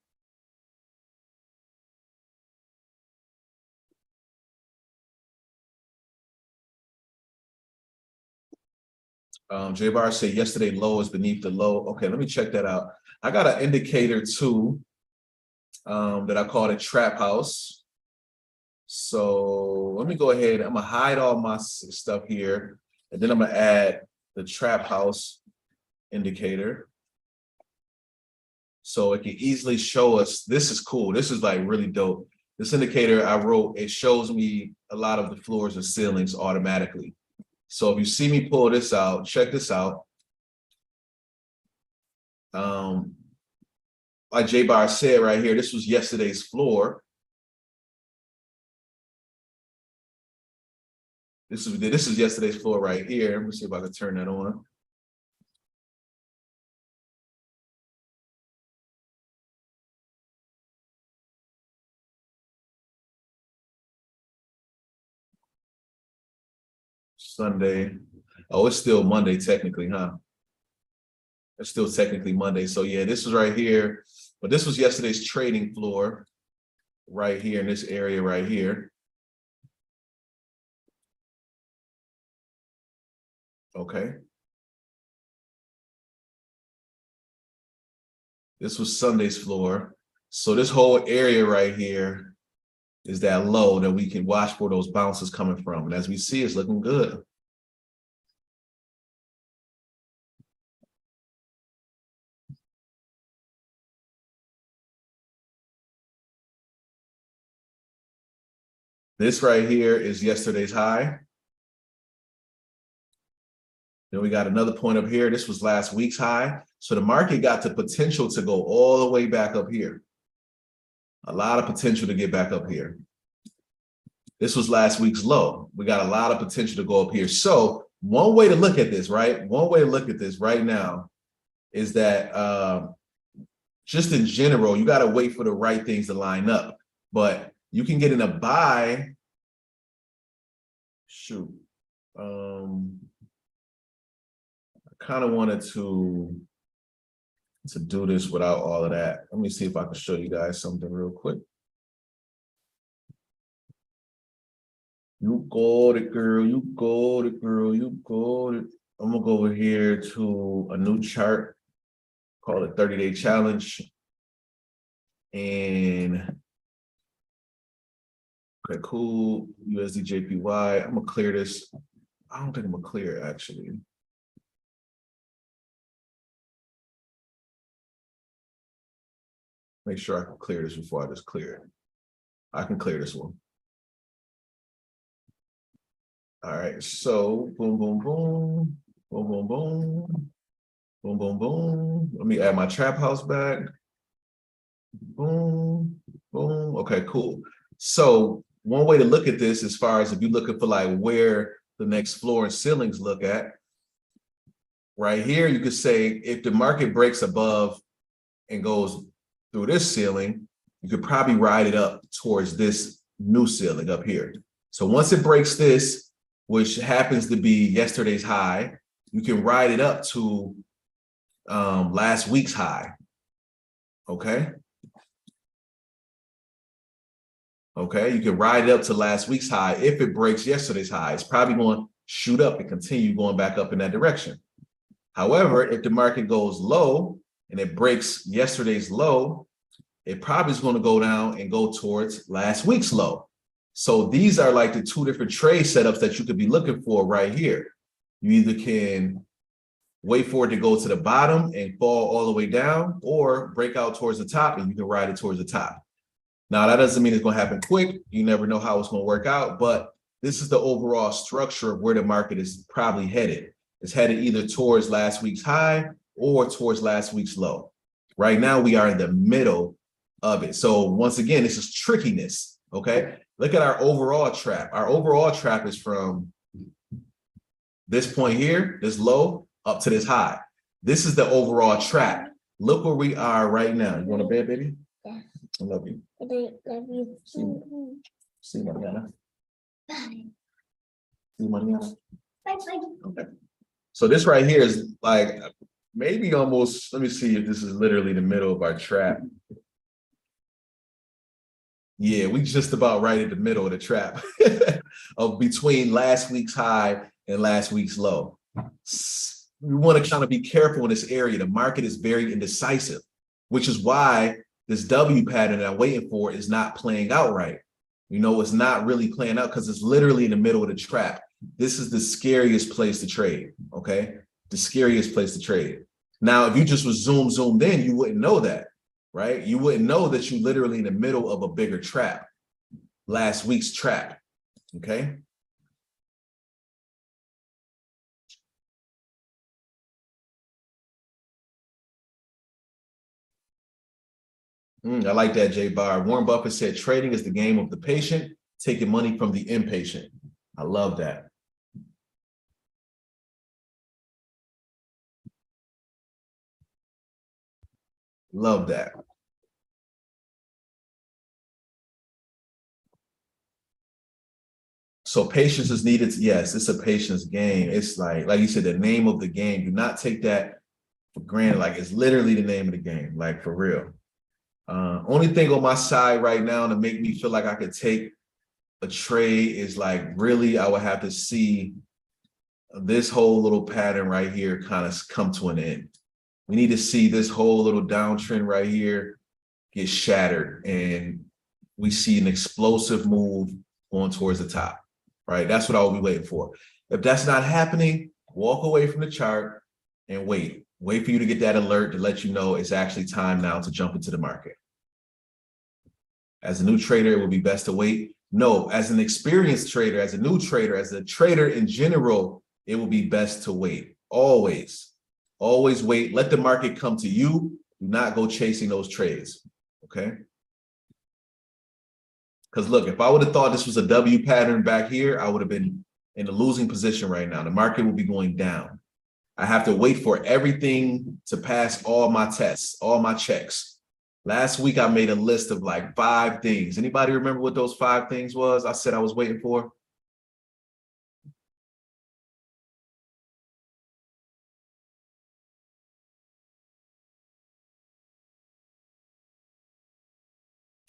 J-Bar said yesterday low is beneath the low. Okay, let me check that out. I got an indicator too that I call it trap house. So let me go ahead. I'm gonna hide all my stuff here, and then I'm gonna add the trap house indicator. So it can easily show us, this is cool. This is like really dope. This indicator I wrote, it shows me a lot of the floors and ceilings automatically. So if you see me pull this out, check this out. Like J-Bar said right here, this was yesterday's floor. This is yesterday's floor right here. Let me see if I can turn that on. Sunday. Oh, it's still Monday technically, huh? It's still technically Monday. So yeah, this was right here, but this was yesterday's trading floor right here in this area right here. Okay. This was Sunday's floor. So this whole area right here is that low that we can watch for those bounces coming from. And as we see, it's looking good. This right here is yesterday's high. Then we got another point up here. This was last week's high. So the market got the potential to go all the way back up here. A lot of potential to get back up here. This was last week's low. We got a lot of potential to go up here. So one way to look at this, right? One way to look at this right now is that just in general, you got to wait for the right things to line up. But you can get in a buy. Shoot. I kind of wanted to do this without all of that. Let me see if I can show you guys something real quick. You got it, girl. You got it, girl. You got it. I'm gonna go over here to a new chart called a 30-day challenge. And okay, cool. USD JPY. I'm gonna clear this. I don't think I'm gonna clear it actually. Make sure I can clear this before I just clear it. I can clear this one. All right, so boom, boom, boom, boom, boom, boom, boom, boom, boom. Let me add my trap house back. Boom, boom. Okay, cool. So one way to look at this, as far as if you're looking for like where the next floor and ceilings look at, right here, you could say if the market breaks above and goes through this ceiling, you could probably ride it up towards this new ceiling up here. So once it breaks this, which happens to be yesterday's high, you can ride it up to last week's high. Okay. Okay, you can ride it up to last week's high. If it breaks yesterday's high, it's probably going to shoot up and continue going back up in that direction. However, if the market goes low and it breaks yesterday's low, it probably is going to go down and go towards last week's low. So these are like the two different trade setups that you could be looking for right here. You either can wait for it to go to the bottom and fall all the way down, or break out towards the top and you can ride it towards the top. Now, that doesn't mean it's going to happen quick. You never know how it's going to work out, but this is the overall structure of where the market is probably headed. It's headed either towards last week's high or towards last week's low. Right now, we are in the middle of it. So once again, this is trickiness, okay? Look at our overall trap. Our overall trap is from this point here, this low, up to this high. This is the overall trap. Look where we are right now. You want a bed, baby? Yeah. I love you. I love you. See you, Mariana. Bye. See money on it? Bye, bye. Okay. So this right here is like maybe almost, let me see if this is literally the middle of our trap. Yeah, we just about right at the middle of the trap of between last week's high and last week's low. We want to kind of be careful in this area. The market is very indecisive, which is why this W pattern that I'm waiting for is not playing out right. You know, it's not really playing out because it's literally in the middle of the trap. This is the scariest place to trade, okay? The scariest place to trade. Now, if you just was zoomed in, you wouldn't know that, right? You wouldn't know that you're literally in the middle of a bigger trap, last week's trap, okay? I like that, Jay Barr. Warren Buffett said, trading is the game of the patient, taking money from the impatient. I love that. Love that. So patience is needed. Yes, it's a patience game. It's like you said, the name of the game. Do not take that for granted. Like it's literally the name of the game, like for real. Only thing on my side right now to make me feel like I could take a trade is like really I would have to see this whole little pattern right here kind of come to an end. We need to see this whole little downtrend right here get shattered and we see an explosive move going towards the top, right? That's what I'll be waiting for. If that's not happening, walk away from the chart and wait. Wait for you to get that alert to let you know it's actually time now to jump into the market. As a new trader, it would be best to wait. No, as an experienced trader, as a new trader, as a trader in general, it will be best to wait. Always, always wait. Let the market come to you. Do not go chasing those trades, okay? Because look, if I would have thought this was a W pattern back here, I would have been in a losing position right now. The market will be going down. I have to wait for everything to pass all my tests, all my checks. Last week, I made a list of like 5 things. Anybody remember what those 5 things was I said I was waiting for?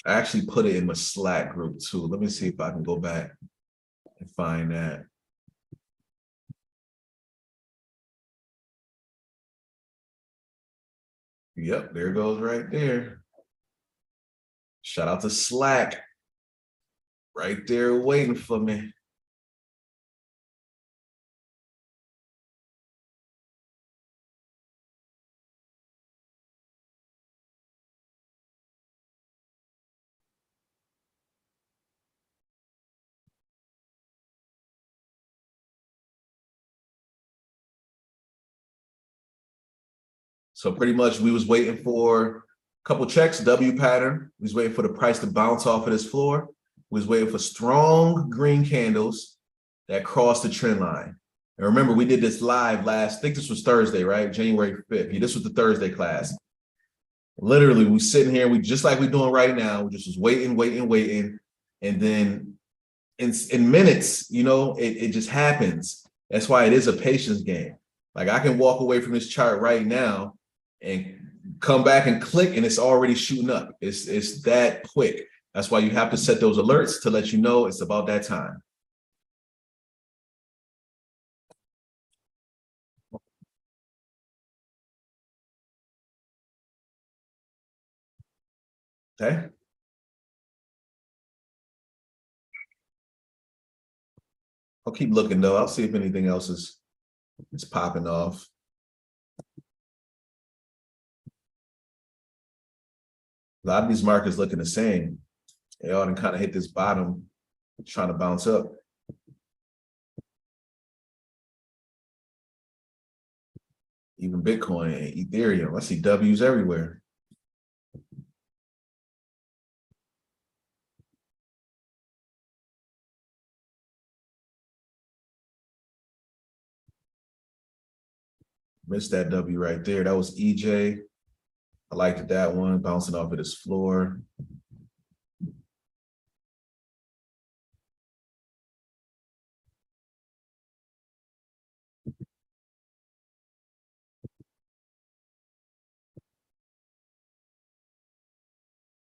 I actually put it in my Slack group too. Let me see if I can go back and find that. Yep, there it goes right there. Shout out to Slack. Right there waiting for me. So pretty much we was waiting for a couple checks, W pattern. We was waiting for the price to bounce off of this floor. We was waiting for strong green candles that crossed the trend line. And remember, we did this live last, I think this was Thursday, right? January 5th. Yeah, this was the Thursday class. Literally, we sitting here, we just like we're doing right now. We just was waiting. And then in minutes, you know, it just happens. That's why it is a patience game. Like I can walk away from this chart right now and come back and click and it's already shooting up. It's that quick. That's why you have to set those alerts to let you know it's about that time. Okay. I'll keep looking though. I'll see if anything else is popping off. A lot of these markets looking the same. They all kind of hit this bottom, trying to bounce up. Even Bitcoin and Ethereum. I see W's everywhere. Missed that W right there. That was EJ. I liked that one, bouncing off of this floor.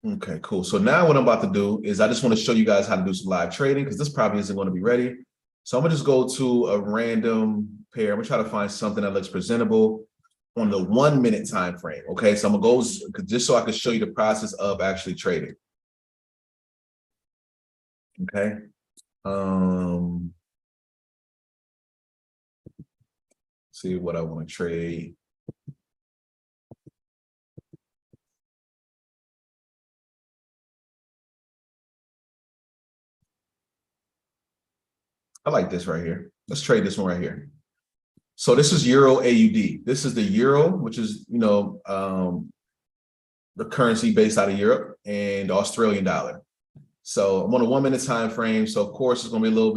Okay, cool. So now what I'm about to do is I just want to show you guys how to do some live trading because this probably isn't going to be ready. So I'm gonna just go to a random pair. I'm gonna try to find something that looks presentable on the 1 minute time frame. Okay, so I'm gonna go just so I can show you the process of actually trading. Okay. See what I want to trade. I like this right here. Let's trade this one right here. So this is Euro AUD. This is the Euro, which is, the currency based out of Europe, and the Australian dollar. So I'm on a 1 minute time frame. So of course it's going to be a little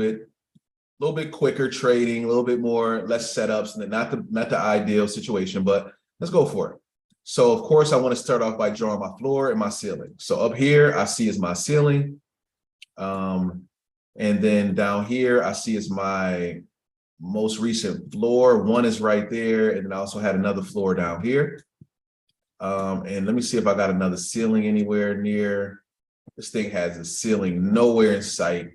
bit quicker trading, a little bit more, less setups, and not the ideal situation, but let's go for it. So of course I want to start off by drawing my floor and my ceiling. So up here I see is my ceiling. And then down here I see is my most recent floor. One is right there. And then I also had another floor down here. And let me see if I got another ceiling anywhere near. This thing has a ceiling nowhere in sight.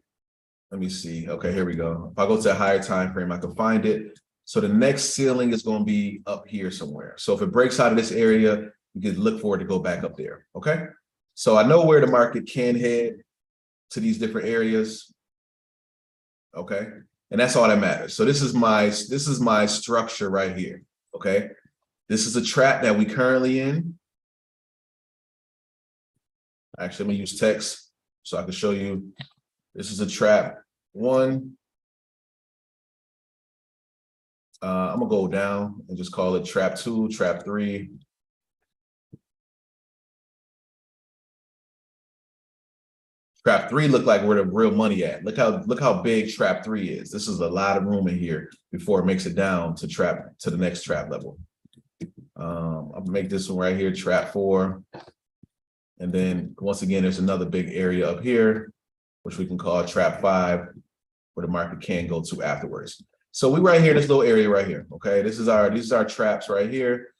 Let me see. Okay, here we go. If I go to a higher time frame, I can find it. So the next ceiling is going to be up here somewhere. So if it breaks out of this area, you can look for it to go back up there. Okay. So I know where the market can head to these different areas. Okay. And that's all that matters. So this is my structure right here. Okay. This is a trap that we currently in. Actually, I'm gonna use text so I can show you. This is a trap 1. I'm gonna go down and just call it trap 2, trap 3. Trap 3 look like where the real money at. Look how big trap 3 is. This is a lot of room in here before it makes it down to the next trap level. I'll make this one right here, trap 4. And then once again, there's another big area up here, which we can call trap 5, where the market can go to afterwards. So we right here in this little area right here. Okay, these are our traps right here,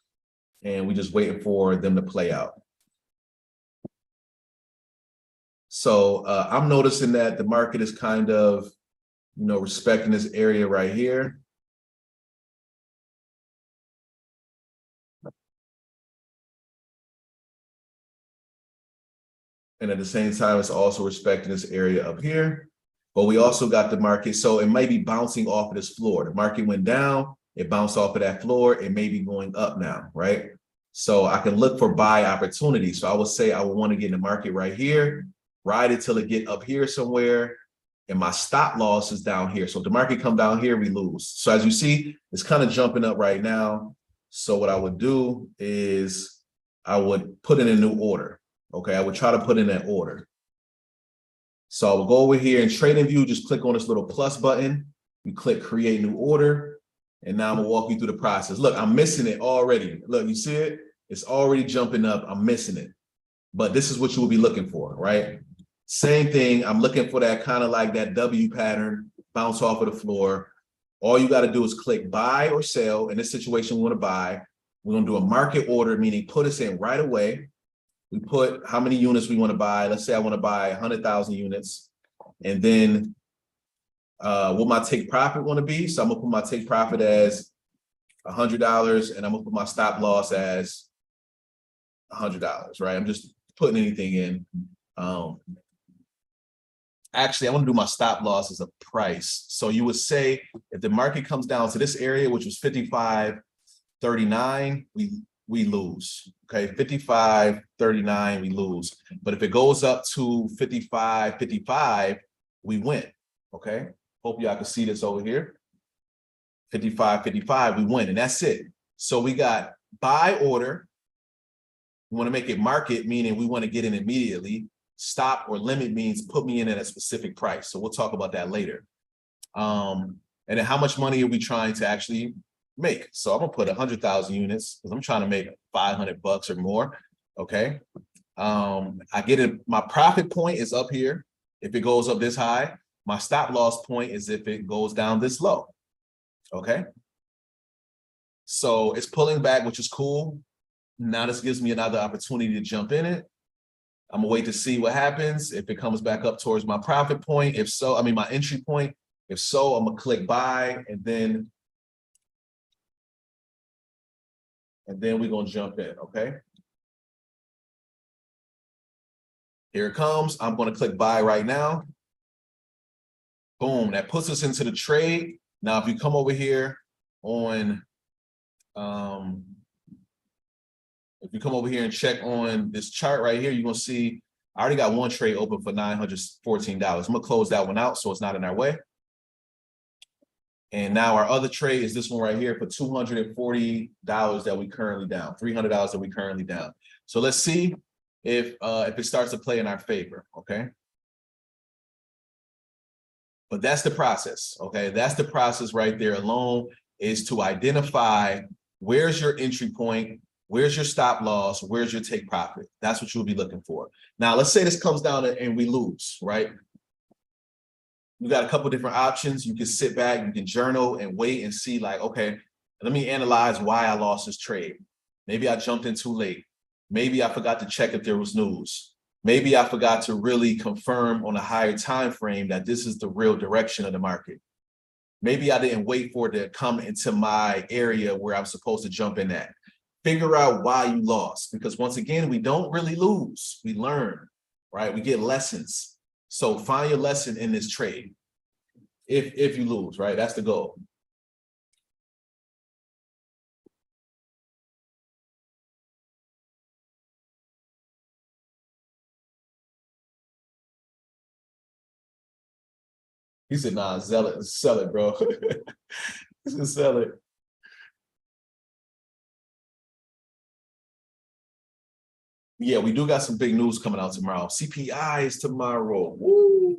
and we just waiting for them to play out. So I'm noticing that the market is kind of, respecting this area right here. And at the same time, it's also respecting this area up here. But we also got the market. So it might be bouncing off of this floor. The market went down, it bounced off of that floor. It may be going up now, right? So I can look for buy opportunities. So I would say I would want to get in the market right here, ride it till it get up here somewhere. And my stop loss is down here. So if the market come down here, we lose. So as you see, it's kind of jumping up right now. So what I would do is I would put in a new order. Okay, I would try to put in that order. So I will go over here in trading view, just click on this little plus button. You click create new order. And now I'm gonna walk you through the process. Look, I'm missing it already. Look, you see it? It's already jumping up. I'm missing it. But this is what you will be looking for, right? Same thing. I'm looking for that kind of like that W pattern, bounce off of the floor. All you got to do is click buy or sell. In this situation, we want to buy. We're going to do a market order, meaning put us in right away. We put how many units we want to buy. Let's say I want to buy 100,000 units. And then what my take profit want to be. So I'm going to put my take profit as $100, and I'm going to put my stop loss as $100, right? I'm just putting anything in. Actually, I want to do my stop loss as a price. So you would say if the market comes down to this area, which was 55.39, we lose. Okay, 55.39, we lose. But if it goes up to 55.55, we win. Okay, hope y'all can see this over here. 55.55, we win, and that's it. So we got buy order. We want to make it market, meaning we want to get in immediately. Stop or limit means put me in at a specific price. So we'll talk about that later. And then how much money are we trying to actually make? So I'm gonna put 100,000 units because I'm trying to make $500 or more. Okay. I get it. My profit point is up here. If it goes up this high, my stop loss point is if it goes down this low. Okay. So it's pulling back, which is cool. Now this gives me another opportunity to jump in it. I'm gonna wait to see what happens. If it comes back up towards my profit point, if so, I mean my entry point. If so, I'm gonna click buy, and then we're gonna jump in, okay? Here it comes. I'm gonna click buy right now. Boom, that puts us into the trade. Now, if you come over here on, if you come over here and check on this chart right here, you're gonna see I already got one trade open for $914. I'm gonna close that one out so it's not in our way. And now our other trade is this one right here for $240 that we currently down, $300 that we currently down. So let's see if it starts to play in our favor, okay? But that's the process, okay? That's the process right there alone, is to identify where's your entry point, where's your stop loss, where's your take profit. That's what you'll be looking for. Now, let's say this comes down and we lose, right? You got a couple different options. You can sit back, you can journal and wait and see like, okay, let me analyze why I lost this trade. Maybe I jumped in too late. Maybe I forgot to check if there was news. Maybe I forgot to really confirm on a higher time frame that this is the real direction of the market. Maybe I didn't wait for it to come into my area where I'm supposed to jump in at. Figure out why you lost, because once again, we don't really lose. We learn, right? We get lessons. So find your lesson in this trade. If you lose, right? That's the goal. He said, nah, sell it, bro. He said, sell it. Yeah, we do got some big news coming out tomorrow. CPI is tomorrow. Woo.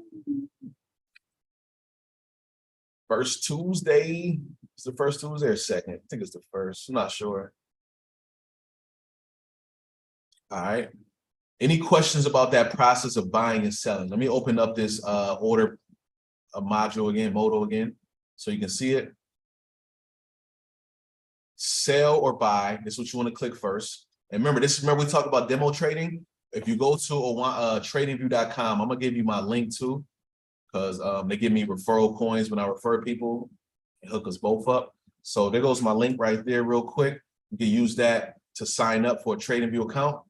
First Tuesday. It's the first Tuesday or second? I think it's the first. I'm not sure. All right. Any questions about that process of buying and selling? Let me open up this order module again, modal again, so you can see it. Sell or buy. This is what you want to click first. And remember, we talked about demo trading. If you go to tradingview.com, I'm gonna give you my link too, because they give me referral coins when I refer people and hook us both up. So there goes my link right there real quick. You can use that to sign up for a TradingView account.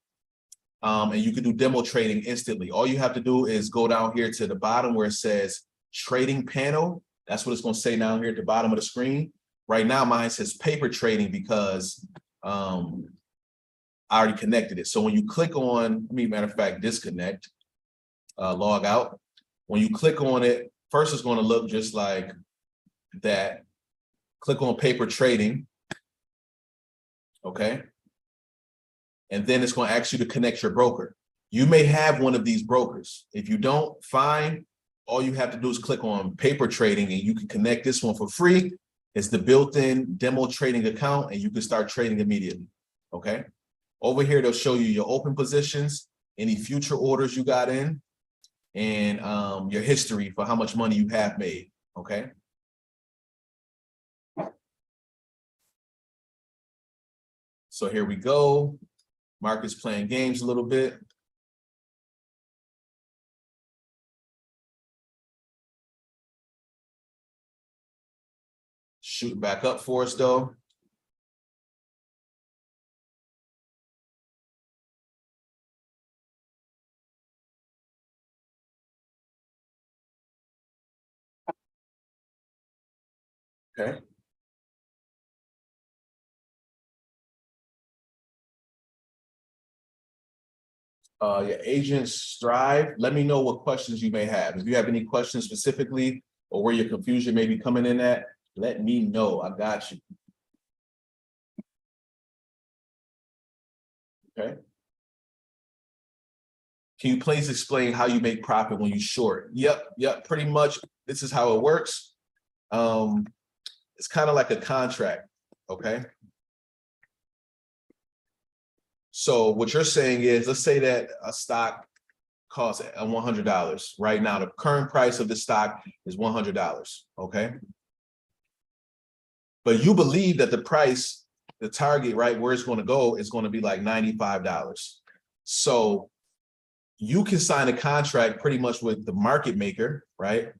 And you can do demo trading instantly. All you have to do is go down here to the bottom where it says trading panel. That's what it's going to say down here at the bottom of the screen. Right now, mine says paper trading because I already connected it. So when you click on, matter of fact, disconnect, log out. When you click on it, first it's going to look just like that. Click on paper trading. Okay. And then it's going to ask you to connect your broker. You may have one of these brokers. If you don't, fine. All you have to do is click on paper trading and you can connect this one for free. It's the built-in demo trading account and you can start trading immediately. Okay. Over here, they'll show you your open positions, any future orders you got in, and your history for how much money you have made. Okay. So here we go. Market's playing games a little bit. Shooting back up for us though. Okay. Your agents strive. Let me know what questions you may have. If you have any questions specifically or where your confusion may be coming in at, let me know. I got you. Okay. Can you please explain how you make profit when you short? Yep, pretty much. This is how it works. It's kind of like a contract, okay? So what you're saying is, let's say that a stock costs $100. Right now, the current price of the stock is $100, okay? But you believe that the price, the target, right, where it's going to go is going to be like $95. So you can sign a contract pretty much with the market maker, right?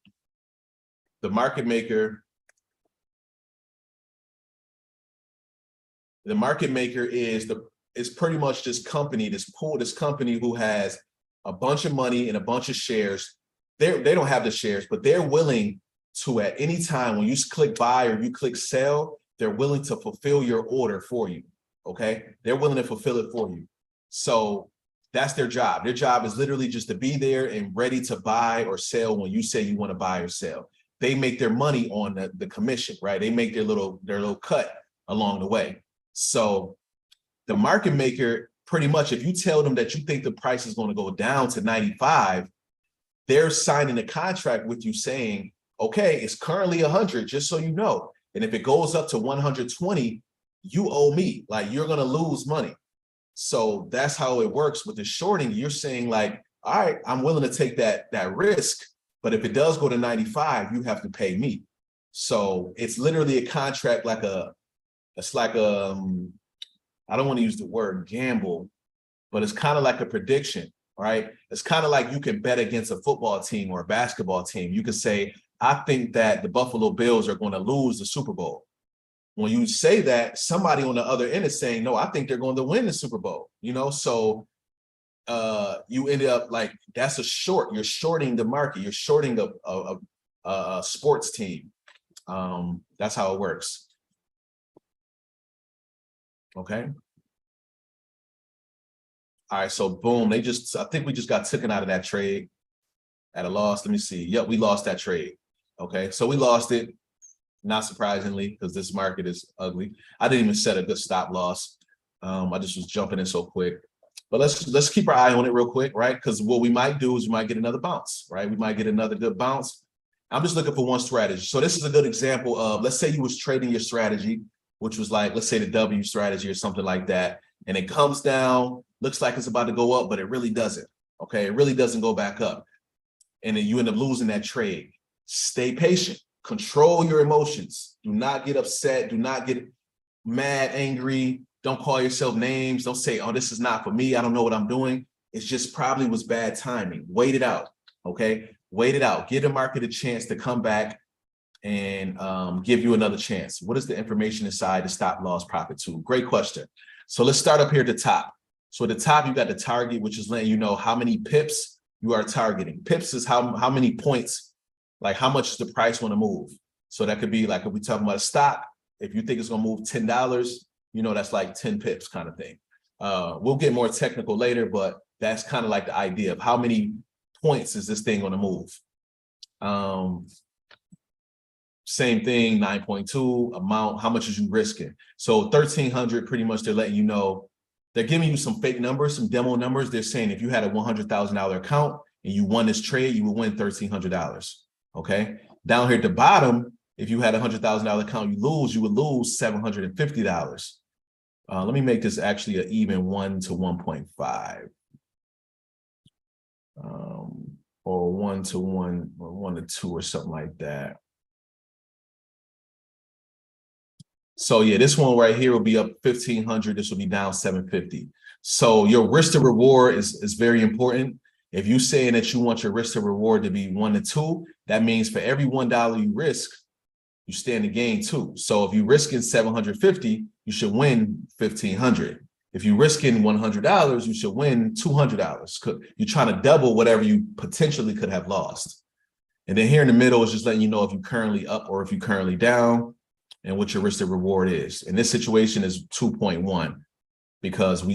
The market maker is pretty much this company, this company who has a bunch of money and a bunch of shares. They don't have the shares, but they're willing to, at any time when you click buy or you click sell, they're willing to fulfill your order for you. Okay, they're willing to fulfill it for you. So that's their job. Their job is literally just to be there and ready to buy or sell when you say you want to buy or sell. They make their money on the commission, right? They make their little cut along the way. So the market maker, pretty much, if you tell them that you think the price is going to go down to 95, they're signing a contract with you saying, okay, it's currently 100, just so you know. And if it goes up to 120, you owe me, like, you're going to lose money. So that's how it works with the shorting. You're saying, like, all right, I'm willing to take that risk, but if it does go to 95, you have to pay me. So it's literally a contract, it's like I don't want to use the word gamble, but it's kind of like a prediction, right? It's kind of like you can bet against a football team or a basketball team. You could say, I think that the Buffalo Bills are going to lose the Super Bowl. When you say that, somebody on the other end is saying, no, I think they're going to win the Super Bowl, So you ended up, like, that's a short. You're shorting the market. You're shorting a sports team. That's how it works. Okay. All right, so boom, I think we just got taken out of that trade at a loss. Let me see. Yep, we lost that trade. Okay, so we lost it, not surprisingly, because this market is ugly. I didn't even set a good stop loss. I just was jumping in so quick. But let's keep our eye on it real quick, right? Because what we might do is we might get another bounce, right? We might get another good bounce. I'm just looking for one strategy. So this is a good example of, let's say you was trading your strategy, which was like, let's say the W strategy or something like that, and it comes down, looks like it's about to go up, but it really doesn't. Okay, it really doesn't go back up. And then you end up losing that trade. Stay patient. Control your emotions. Do not get upset. Do not get mad, angry. Don't call yourself names. Don't say, oh, this is not for me. I don't know what I'm doing. It's just probably was bad timing. Wait it out. Okay, wait it out. Give the market a chance to come back and give you another chance. What is the information inside the stop loss profit tool? Great question. So let's start up here at the top. So at the top, you got the target, which is letting you know how many pips you are targeting. Pips is how many points, like how much the price want to move. So that could be like, if we're talking about a stock, if you think it's going to move $10, that's like 10 pips kind of thing. We'll get more technical later, but that's kind of like the idea of how many points is this thing going to move. Same thing, 9.2 amount, how much is you risking? So 1,300, pretty much they're letting you know, they're giving you some fake numbers, some demo numbers. They're saying if you had a $100,000 account and you won this trade, you would win $1,300, okay? Down here at the bottom, if you had a $100,000 account, you would lose $750. Let me make this actually an even 1 to 1.5. Or 1 to 1 or 1 to 2 or something like that. So yeah, this one right here will be up 1,500. This will be down 750. So your risk to reward is very important. If you're saying that you want your risk to reward to be 1 to 2, that means for every $1 you risk, you stand to gain 2. So if you're risking 750, you should win 1,500. If you're risking $100, you should win $200. You're trying to double whatever you potentially could have lost. And then here in the middle is just letting you know if you're currently up or if you're currently down, and what your risk to reward is. In this situation is 2.1 because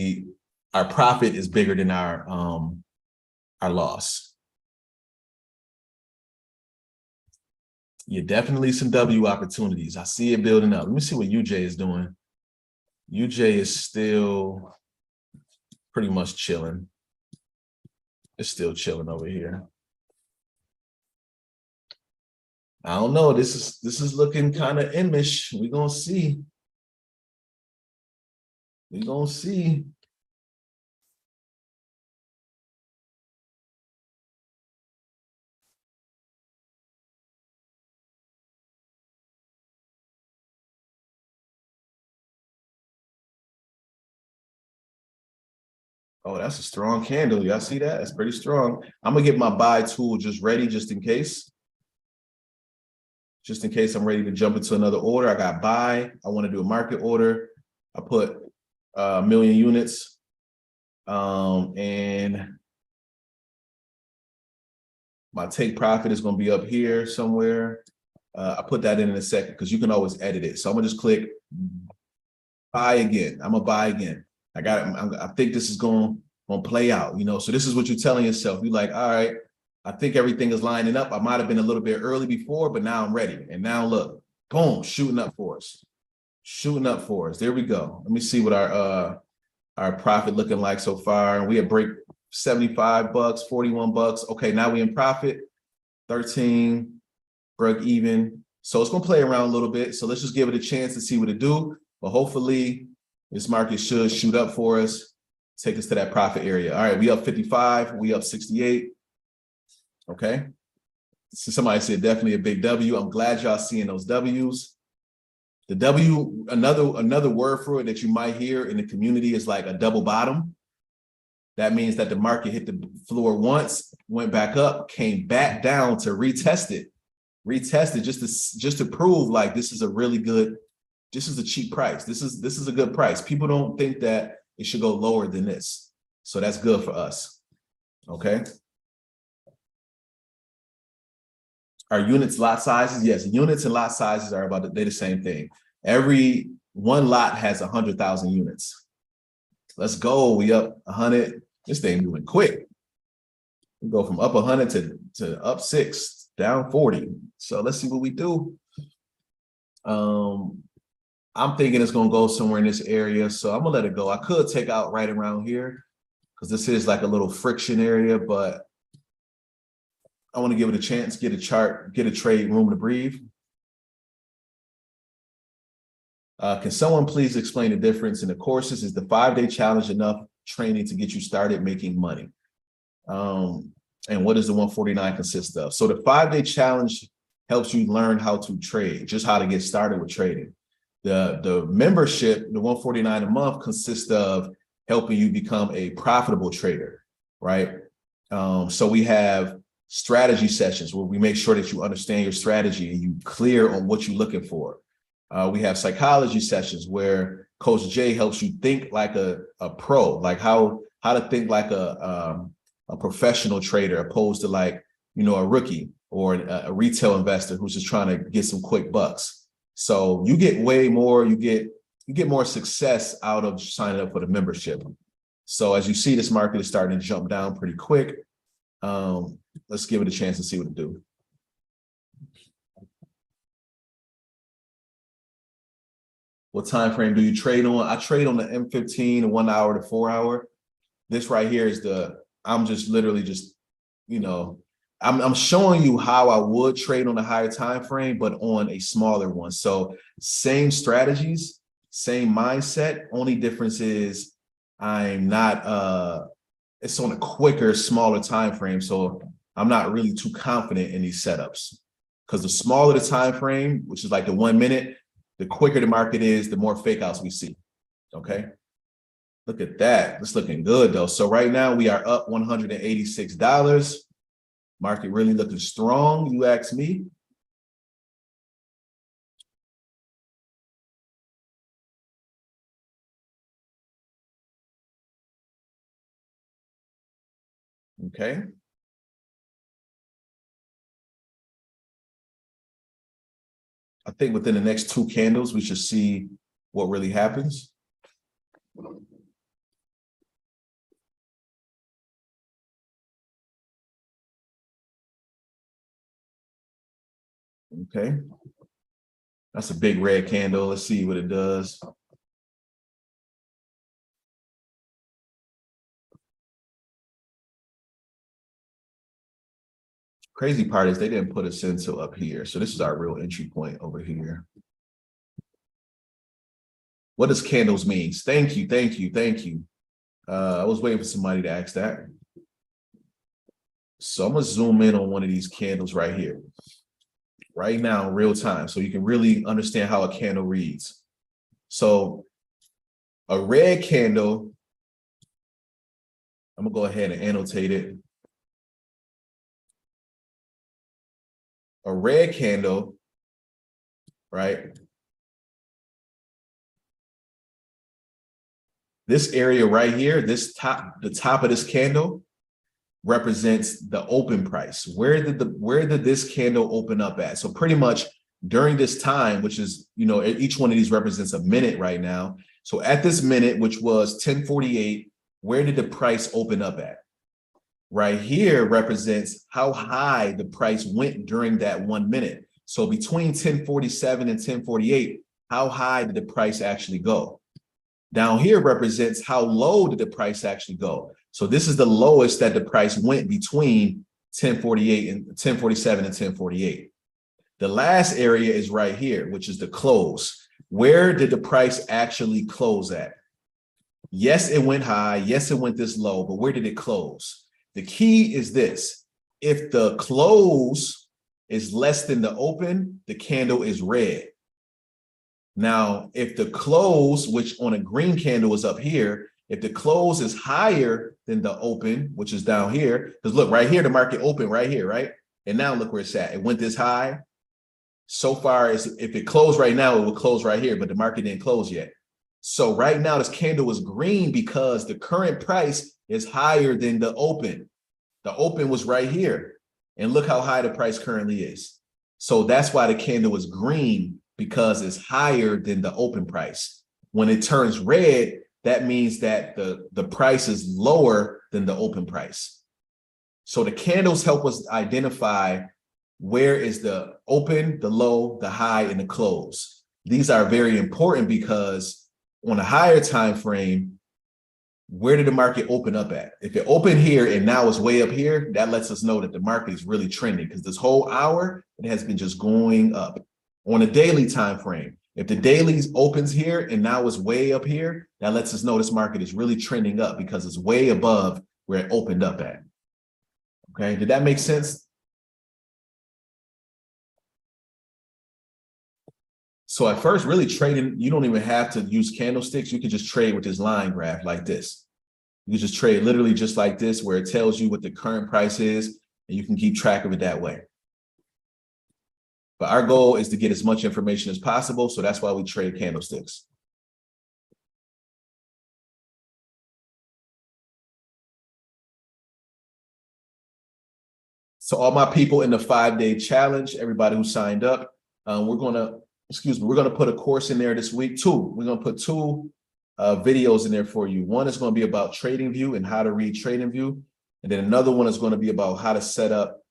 our profit is bigger than our loss. Yeah, definitely some W opportunities. I see it building up. Let me see what UJ is doing. UJ is still pretty much chilling. It's still chilling over here. I don't know. This is looking kind of immish. We're gonna see. We're gonna see. Oh, that's a strong candle. Y'all see that? That's pretty strong. I'm gonna get my buy tool just ready just in case. Just in case I'm ready to jump into another order. I got buy. I want to do a market order. I put a million units. And my take profit is going to be up here somewhere. I put that in a second because you can always edit it. So I'm gonna just click buy again. I'm gonna buy again. I think this is going to play out, you know. So this is what you're telling yourself. You're like, all right, I think everything is lining up. I might have been a little bit early before, but now I'm ready. And now look, boom, shooting up for us. Shooting up for us. There we go. Let me see what our profit looking like so far. We had break 75 bucks, 41 bucks. Okay, now we in profit, 13, break even. So it's gonna play around a little bit. So let's just give it a chance to see what it do. But hopefully this market should shoot up for us, take us to that profit area. All right, we up 55, we up 68. Okay. So somebody said definitely a big W. I'm glad y'all seeing those W's. The W, another word for it that you might hear in the community is like a double bottom. That means that the market hit the floor once, went back up, came back down to retest it just to prove like this is a really good, this is a cheap price. This is a good price. People don't think that it should go lower than this. So that's good for us. Okay. Our units lot sizes, yes, units and lot sizes are they're the same thing. Every one lot has 100,000 units. Let's go. We up 100. This thing moving quick. We go from up 100 to up 6, down 40. So let's see what we do. I'm thinking it's gonna go somewhere in this area, so I'm gonna let it go. I could take out right around here because this is like a little friction area, but I want to give it a chance, get a chart, get a trade room to breathe. Can someone please explain the difference in the courses? Is the 5-day challenge enough training to get you started making money? And what does the 149 consist of? So the 5-day challenge helps you learn how to trade, just how to get started with trading. The membership, the 149 a month, consists of helping you become a profitable trader, right? So we have strategy sessions where we make sure that you understand your strategy and you clear on what you're looking for. We have psychology sessions where Coach Jay helps you think like a pro, like how to think like a professional trader, opposed to like, you know, a rookie or a retail investor who's just trying to get some quick bucks. So you get way more, you get more success out of signing up for the membership. So as you see, this market is starting to jump down pretty quick. Let's give it a chance to see what it do. What time frame do you trade on? I trade on the M15, the 1 hour to 4 hour. This right here is I'm just literally just, you know, I'm showing you how I would trade on a higher time frame, but on a smaller one. So same strategies, same mindset. Only difference is I'm not it's on a quicker, smaller time frame. So I'm not really too confident in these setups, because the smaller the time frame, which is like the 1 minute, the quicker the market is, the more fake outs we see. Okay. Look at that. It's looking good though. So right now we are up $186. Market really looking strong, you ask me. Okay. I think within the next 2 candles, we should see what really happens. Okay. That's a big red candle. Let's see what it does. Crazy part is they didn't put us into up here. So this is our real entry point over here. What does candles mean? Thank you, thank you, thank you. I was waiting for somebody to ask that. So I'm gonna zoom in on one of these candles right here, right now in real time, so you can really understand how a candle reads. So a red candle I'm gonna go ahead and annotate it. A red candle, right? This area right here, the top of this candle represents the open price. Where did this candle open up at? So pretty much during this time, which is, each one of these represents a minute right now. So at this minute, which was 10:48, where did the price open up at? Right here represents how high the price went during that 1 minute. So between 10:47 and 10:48, how high did the price actually go? Down here represents how low did the price actually go. So this is the lowest that the price went between 10:48 and 10:47 and 10:48. The last area is right here, which is the close. Where did the price actually close at? Yes, it went high. Yes, it went this low, but where did it close? The key is this. If the close is less than the open, the candle is red. Now, if the close, which on a green candle is up here, if the close is higher than the open, which is down here, because look, right here, the market opened right here, right? And now look where it's at. It went this high. So far as if it closed right now, it will close right here, but the market didn't close yet. So right now, this candle is green because the current price is higher than the open. The open was right here. And look how high the price currently is. So that's why the candle is green, because it's higher than the open price. When it turns red, that means that the price is lower than the open price. So the candles help us identify where is the open, the low, the high, and the close. These are very important because on a higher time frame, where did the market open up at? If it opened here and now it's way up here, that lets us know that the market is really trending, because this whole hour, it has been just going up. On a daily time frame, if the daily opens here and now it's way up here, that lets us know this market is really trending up because it's way above where it opened up at. Okay, did that make sense? So at first, really trading, you don't even have to use candlesticks. You can just trade with this line graph like this. You can just trade literally just like this, where it tells you what the current price is, and you can keep track of it that way. But our goal is to get as much information as possible, so that's why we trade candlesticks. So all my people in the 5-day challenge, everybody who signed up, we're gonna put a course in there this week, two. We're gonna put two videos in there for you. One is gonna be about TradingView and how to read TradingView. And then another one is gonna be about how to set up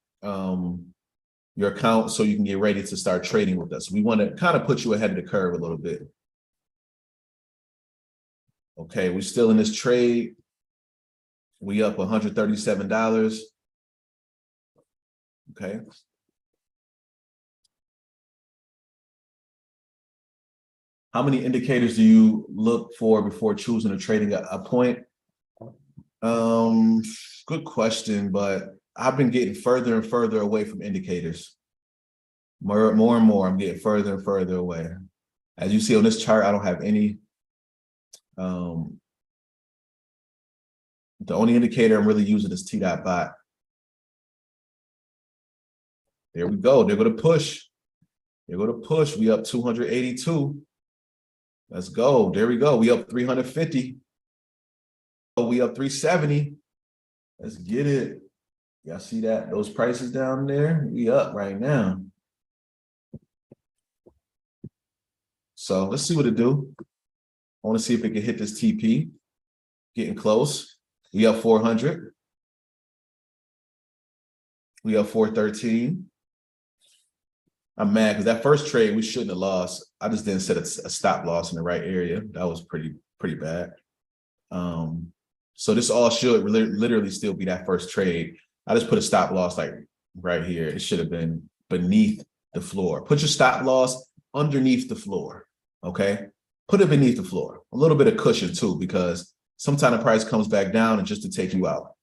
your account so you can get ready to start trading with us. We wanna kind of put you ahead of the curve a little bit. Okay, we're still in this trade. We up $137. Okay. How many indicators do you look for before choosing a trading a point? Good question, but I've been getting further and further away from indicators. More and more, I'm getting further and further away. As you see on this chart, I don't have any. The only indicator I'm really using is T.bot. There we go. They're going to push. They're going to push. We up 282. Let's go. There we go. We up 350. We up 370. Let's get it. Y'all see that? Those prices down there? We up right now. So let's see what it do. I want to see if it can hit this TP. Getting close. We up 400. We up 413. I'm mad because that first trade we shouldn't have lost. I just didn't set a stop loss in the right area. That was pretty bad. So this all should literally still be that first trade. I just put a stop loss like right here. It should have been beneath the floor. Put your stop loss underneath the floor. Okay, put it beneath the floor. A little bit of cushion too, because sometimes the price comes back down and just to take you out.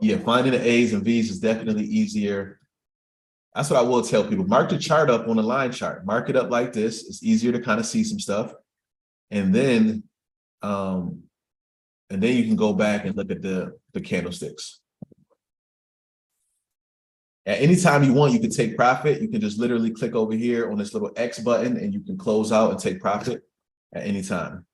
Yeah, finding the A's and V's is definitely easier. That's what I will tell people. Mark the chart up on a line chart. Mark it up like this. It's easier to kind of see some stuff. And then um, you can go back and look at the candlesticks. At any time you want, you can take profit. You can just literally click over here on this little X button and you can close out and take profit at any time.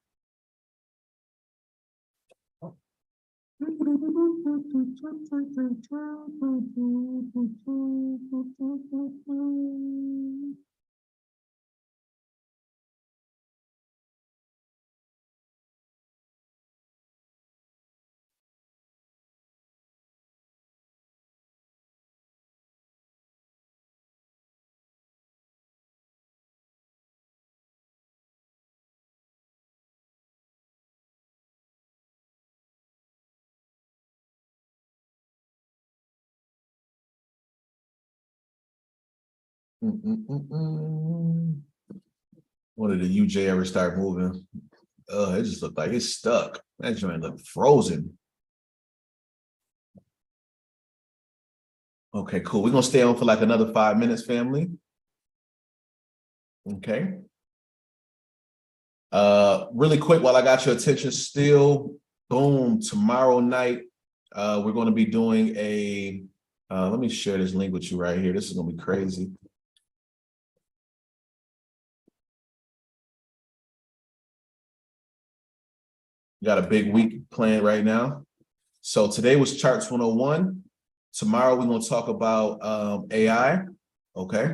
When did the UJ ever start moving? It just looked like it's stuck. That joint looked frozen. Okay, cool. We're gonna stay on for like another 5 minutes, family. Okay. Really quick, while I got your attention still, boom, tomorrow night, we're gonna be doing a let me share this link with you right here. This is gonna be crazy. Got a big week planned right now. So today was Charts 101. Tomorrow we're going to talk about AI. Okay.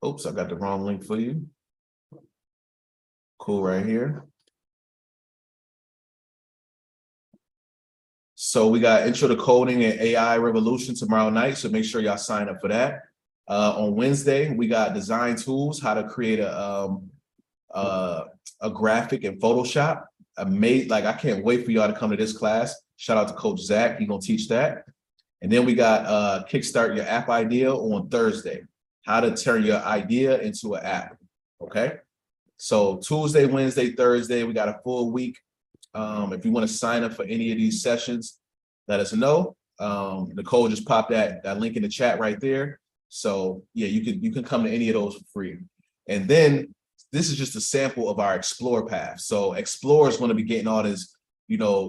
Oops, I got the wrong link for you. Cool, right here. So we got Intro to Coding and AI Revolution tomorrow night. So make sure y'all sign up for that. On Wednesday, we got Design Tools, how to create a graphic in Photoshop. Like, I can't wait for y'all to come to this class. Shout out to Coach Zach. He's gonna teach that. And then we got Kickstart Your App Idea on Thursday. How to turn your idea into an app. Okay. So Tuesday, Wednesday, Thursday, we got a full week. If you want to sign up for any of these sessions, let us know. Nicole just popped that link in the chat right there. So yeah, you can come to any of those for free. And then this is just a sample of our Explore path. So Explore is going to be getting all this,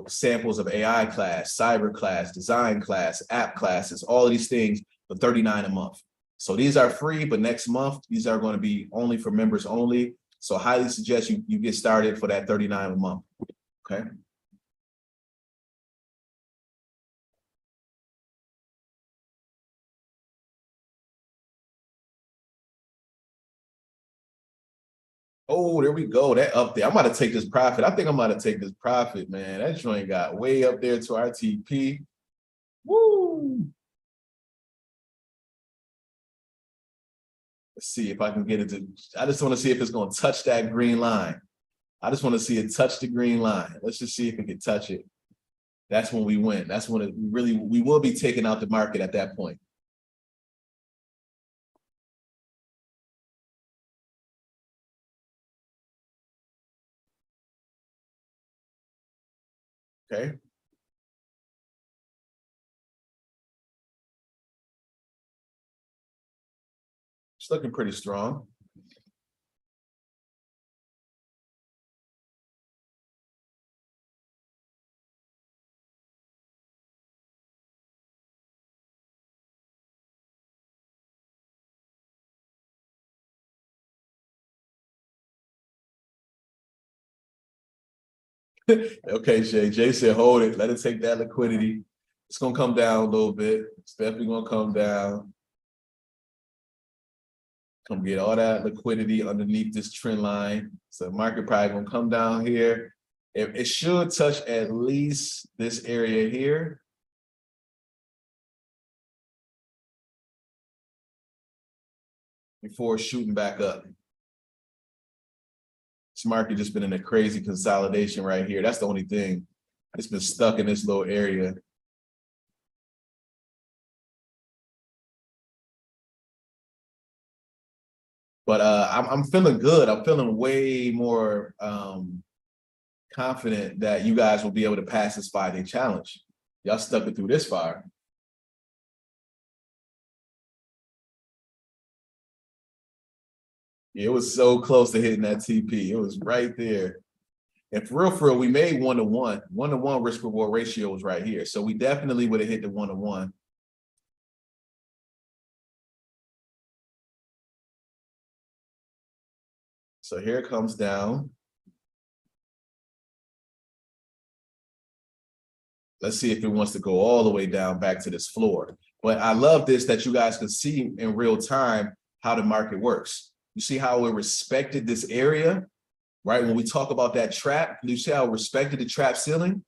samples of AI class, cyber class, design class, app classes, all of these things for $39 a month. So these are free, but next month, these are going to be only for members only. So highly suggest you get started for that $39 a month. Okay. Oh, there we go. That up there. I'm about to take this profit. I think I'm about to take this profit, man. That joint got way up there to RTP. Woo. Let's see if I can get it to. I just want to see if it's going to touch that green line. I just want to see it touch the green line. Let's just see if it can touch it. That's when we win. That's when we will be taking out the market at that point. Okay. It's looking pretty strong. Okay, Shay. Jay said, hold it. Let it take that liquidity. It's going to come down a little bit. It's definitely going to come down. Come get all that liquidity underneath this trend line. So market probably going to come down here. It should touch at least this area here. Before shooting back up. This market just been in a crazy consolidation right here. That's the only thing. It's been stuck in this little area. But I'm feeling good. I'm feeling way more confident that you guys will be able to pass this 5-day challenge. Y'all stuck it through this far. It was so close to hitting that TP. It was right there. And for real, we made 1-to-1. 1-to-1 risk reward ratio was right here. So we definitely would have hit the 1-to-1. So here it comes down. Let's see if it wants to go all the way down back to this floor. But I love this, that you guys can see in real time how the market works. You see how it respected this area, right? When we talk about that trap, you see how it respected the trap ceiling?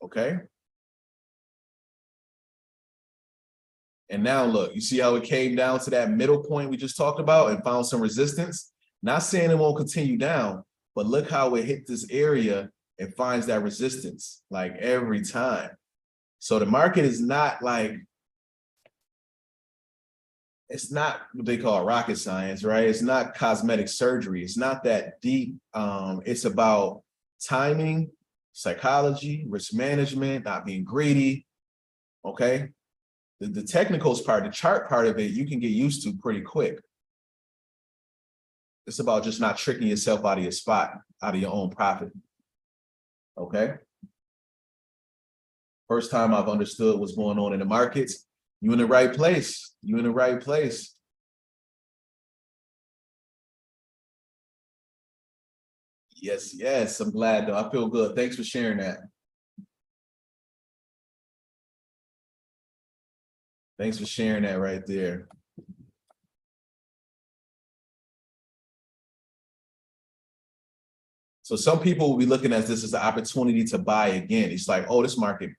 Okay. And now look, you see how it came down to that middle point we just talked about and found some resistance? Not saying it won't continue down, but look how it hit this area and finds that resistance like every time. So the market is not like, it's not what they call rocket science, right? It's not cosmetic surgery. It's not that deep. It's about timing, psychology, risk management, not being greedy, okay? The technicals part, the chart part of it, you can get used to pretty quick. It's about just not tricking yourself out of your spot, out of your own profit, okay? First time I've understood what's going on in the markets. You in the right place. You in the right place. Yes, yes, I'm glad though. I feel good. Thanks for sharing that. Thanks for sharing that right there. So some people will be looking at this as an opportunity to buy again. It's like, oh, this market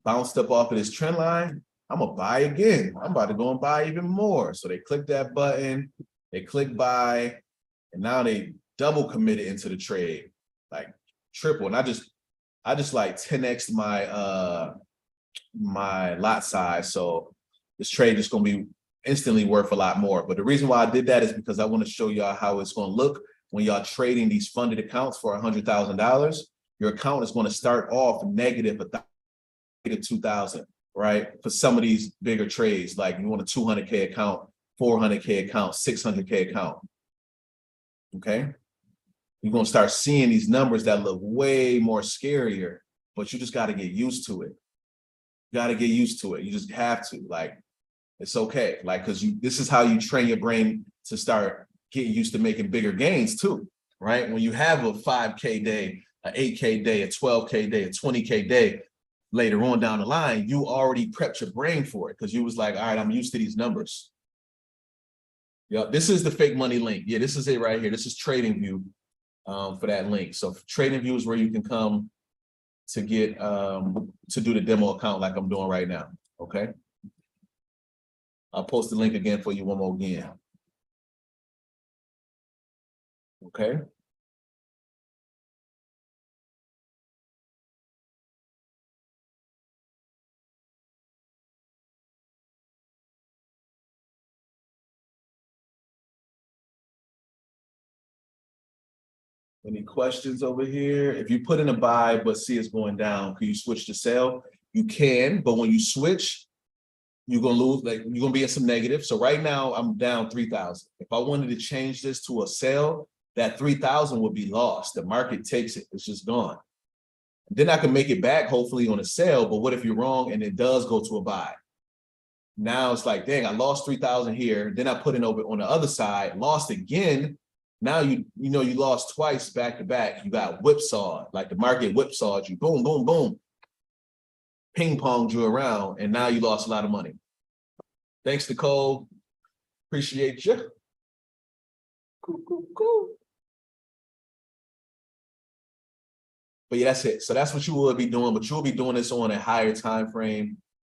bounced up off of this trend line. I'm gonna buy again. I'm about to go and buy even more. So they click that button, they click buy, and now they double committed into the trade, like triple. And I just like 10x my my lot size. So this trade is gonna be instantly worth a lot more. But the reason why I did that is because I want to show y'all how it's gonna look when y'all trading these funded accounts for $100,000. Your account is going to start off negative to 2,000, right? For some of these bigger trades, like you want a 200K account, 400K account, 600K account. Okay, you're going to start seeing these numbers that look way more scarier, but you just got to get used to it. You got to get used to it. You just have to, like, it's okay, like, because this is how you train your brain to start getting used to making bigger gains too, right? When you have a 5K day, an 8K day, a 12K day, a 20K day, later on down the line, you already prepped your brain for it because you was like, all right, I'm used to these numbers. Yeah, this is the fake money link. Yeah, this is it right here. This is TradingView for that link. So TradingView is where you can come to get to do the demo account like I'm doing right now. Okay. I'll post the link again for you one more again. Okay. Any questions over here? If you put in a buy but see it's going down, can you switch to sell? You can, but when you switch, you're gonna lose, like you're gonna be in some negative. So right now I'm down 3,000. If I wanted to change this to a sell, that 3,000 would be lost. The market takes it, it's just gone. Then I can make it back hopefully on a sell, but what if you're wrong and it does go to a buy? Now it's like, dang, I lost 3,000 here. Then I put it over on the other side, lost again. Now you lost twice back to back. You got whipsawed, like the market whipsawed you. Boom, boom, boom. Ping ponged you around, and now you lost a lot of money. Thanks, Nicole. Appreciate you. Cool, cool, cool. But yeah, that's it. So that's what you will be doing, but you'll be doing this on a higher time frame,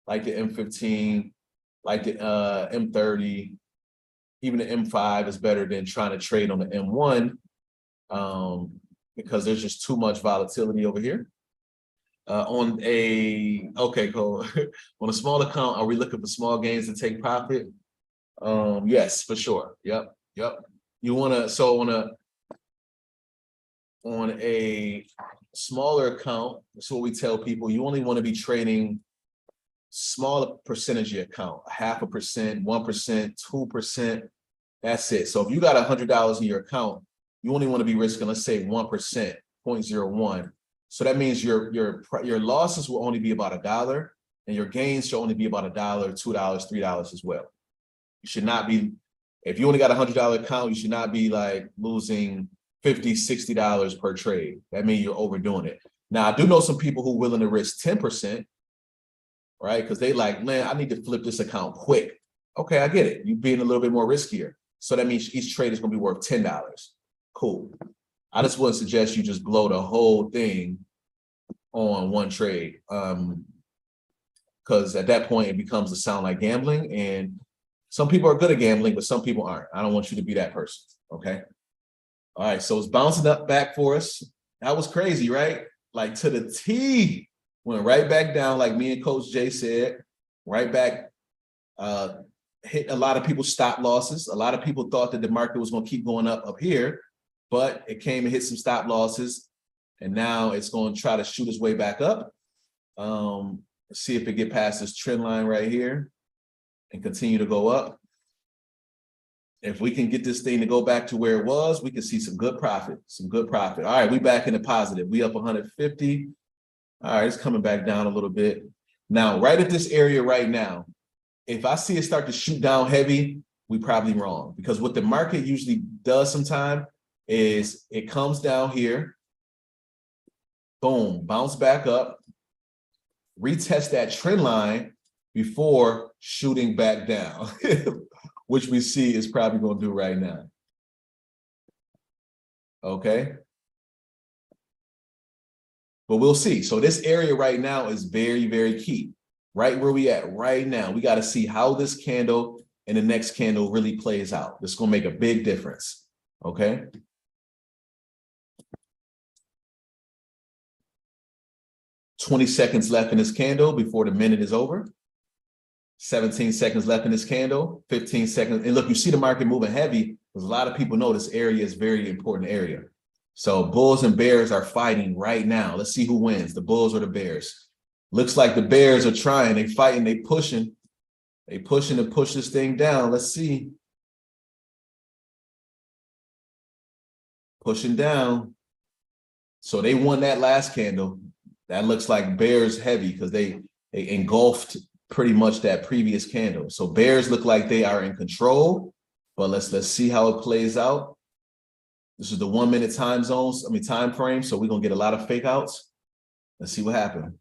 like the M15, like the M30. Even the M5 is better than trying to trade on the M1 because there's just too much volatility over here. Okay, cool. On a small account, are we looking for small gains to take profit? Yes, for sure. Yep. You want to, so on a on a smaller account, that's what we tell people, you only want to be trading smaller percentage of your account, 0.5%, 1%, 2%. That's it. So if you got $100 in your account, you only want to be risking, let's say 1%, 0.01. So that means your losses will only be about $1, and your gains should only be about $1, $2, $3 as well. You should not be, if you only got $100 account, you should not be like losing $50, $60 per trade. That means you're overdoing it. Now, I do know some people who are willing to risk 10%, right? Because they like, man, I need to flip this account quick. Okay, I get it. You're being a little bit more riskier. So that means each trade is going to be worth $10. Cool. I just wouldn't suggest you just blow the whole thing on one trade. Because at that point, it becomes to sound like gambling. And some people are good at gambling, but some people aren't. I don't want you to be that person. Okay. All right. So it's bouncing up back for us. That was crazy, right? Like to the T. Went right back down, like me and Coach Jay said, right back, hit a lot of people's stop losses. A lot of people thought that the market was going to keep going up here, but it came and hit some stop losses, and now it's going to try to shoot its way back up. Let's see if it get past this trend line right here and continue to go up. If we can get this thing to go back to where it was, we can see some good profit, All right, we back in the positive. We up 150. All right, it's coming back down a little bit. Now, right at this area right now, if I see it start to shoot down heavy, we probably wrong. Because what the market usually does sometime is it comes down here, boom, bounce back up, retest that trend line before shooting back down, which we see is probably going to do right now. Okay. But we'll see. So this area right now is very, very key. Right where we at right now, we got to see how this candle and the next candle really plays out. This is going to make a big difference. Okay. $20 seconds left in this candle before the minute is over. 17 seconds left in this candle, 15 seconds. And look, you see the market moving heavy because a lot of people know this area is a very important area. So bulls and bears are fighting right now. Let's see who wins, the bulls or the bears. Looks like the bears are trying, they fighting, they pushing to push this thing down. Let's see. Pushing down. So they won that last candle. That looks like bears heavy because they engulfed pretty much that previous candle. So bears look like they are in control, but let's see how it plays out. This is the 1 minute time frame. So we're gonna get a lot of fake outs. Let's see what happened.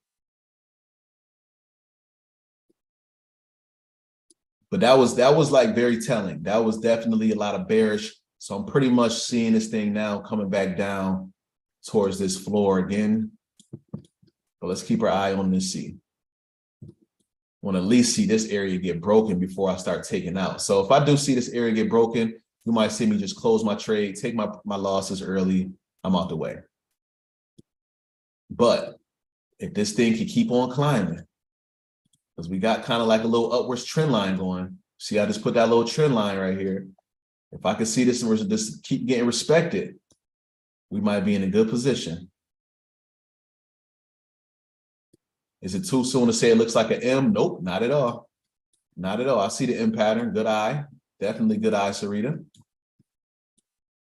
But that was like very telling. That was definitely a lot of bearish. So I'm pretty much seeing this thing now coming back down towards this floor again. But let's keep our eye on this C. Want to at least see this area get broken before I start taking out. So if I do see this area get broken, you might see me just close my trade, take my losses early. I'm out the way. But if this thing can keep on climbing, because we got kind of like a little upwards trend line going. See, I just put that little trend line right here. If I can see this and this keep getting respected, we might be in a good position. Is it too soon to say it looks like an M? Nope, not at all. Not at all. I see the M pattern. Good eye. Definitely good eye, Sarita.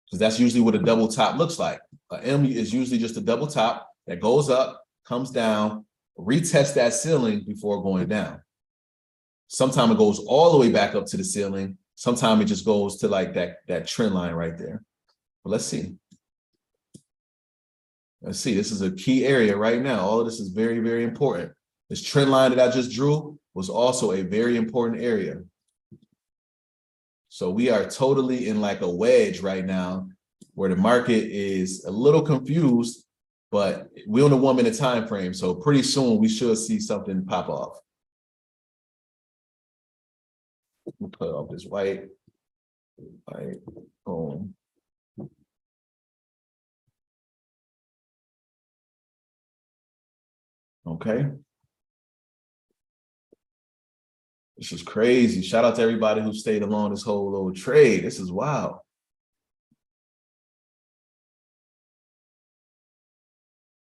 Because that's usually what a double top looks like. An M is usually just a double top that goes up, comes down, retest that ceiling before going down. Sometimes it goes all the way back up to the ceiling. Sometimes it just goes to like that trend line right there. But let's see. Let's see, this is a key area right now. All of this is very, very important. This trend line that I just drew was also a very important area. So we are totally in like a wedge right now where the market is a little confused, but we're on a 1 minute time frame. So pretty soon we should see something pop off. We'll put off this white, boom. Okay. This is crazy. Shout out to everybody who stayed along this whole little trade. This is wild.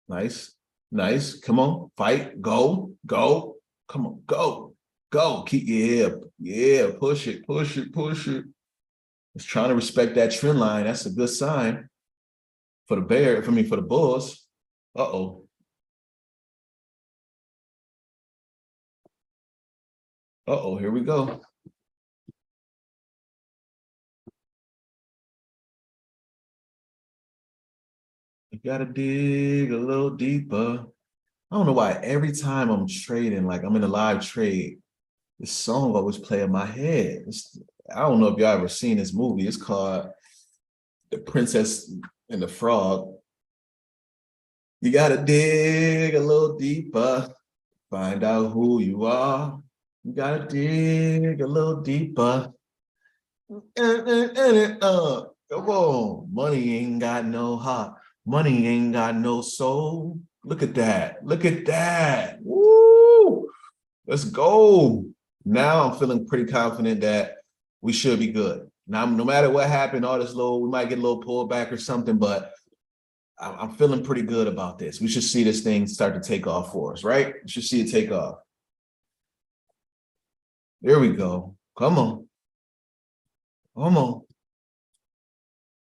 Nice. Nice. Come on. Fight. Go. Go. Come on. Go. Go. Keep, yeah. Yeah. Push it. Push it. Push it. It's trying to respect that trend line. That's a good sign for the bear, for the bulls. Uh-oh. Uh-oh, here we go. You gotta dig a little deeper. I don't know why every time I'm trading, like I'm in a live trade, this song always play in my head. I don't know if y'all ever seen this movie. It's called The Princess and the Frog. You gotta dig a little deeper, find out who you are. You gotta dig a little deeper. Come on. Money ain't got no heart. Money ain't got no soul. Look at that. Look at that. Woo! Let's go. Now I'm feeling pretty confident that we should be good. Now, no matter what happened, all this little, we might get a little pullback or something, but I'm feeling pretty good about this. We should see this thing start to take off for us, right? We should see it take off. There we go. Come on. Come on.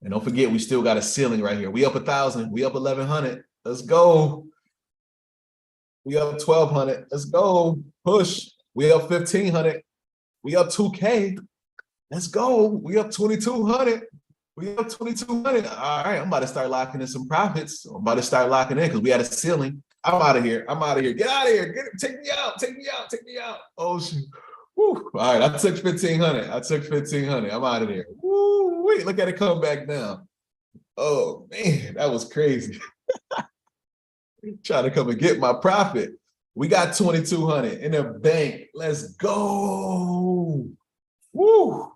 And don't forget, we still got a ceiling right here. We up 1,000. We up 1,100. Let's go. We up 1,200. Let's go. Push. We up 1,500. We up 2K. Let's go. We up 2,200. We up 2,200. All right, I'm about to start locking in some profits. I'm about to start locking in because we had a ceiling. I'm out of here. I'm out of here. Get out of here. Take me out. Take me out. Take me out. Oh, shoot. Woo. All right, I took 1,500. I took 1,500. I'm out of there. Woo, wait, look at it come back down. Oh, man, that was crazy. Trying to come and get my profit. We got 2,200 in the bank. Let's go. Woo.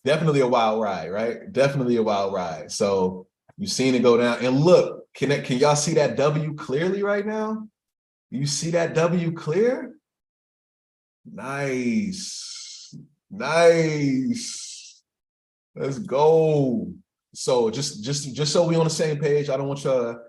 Definitely a wild ride, right? Definitely a wild ride. So you've seen it go down. And look, can y'all see that W clearly right now? You see that W clear? Nice. Nice. Let's go. So just so we on the same page, I don't want y'all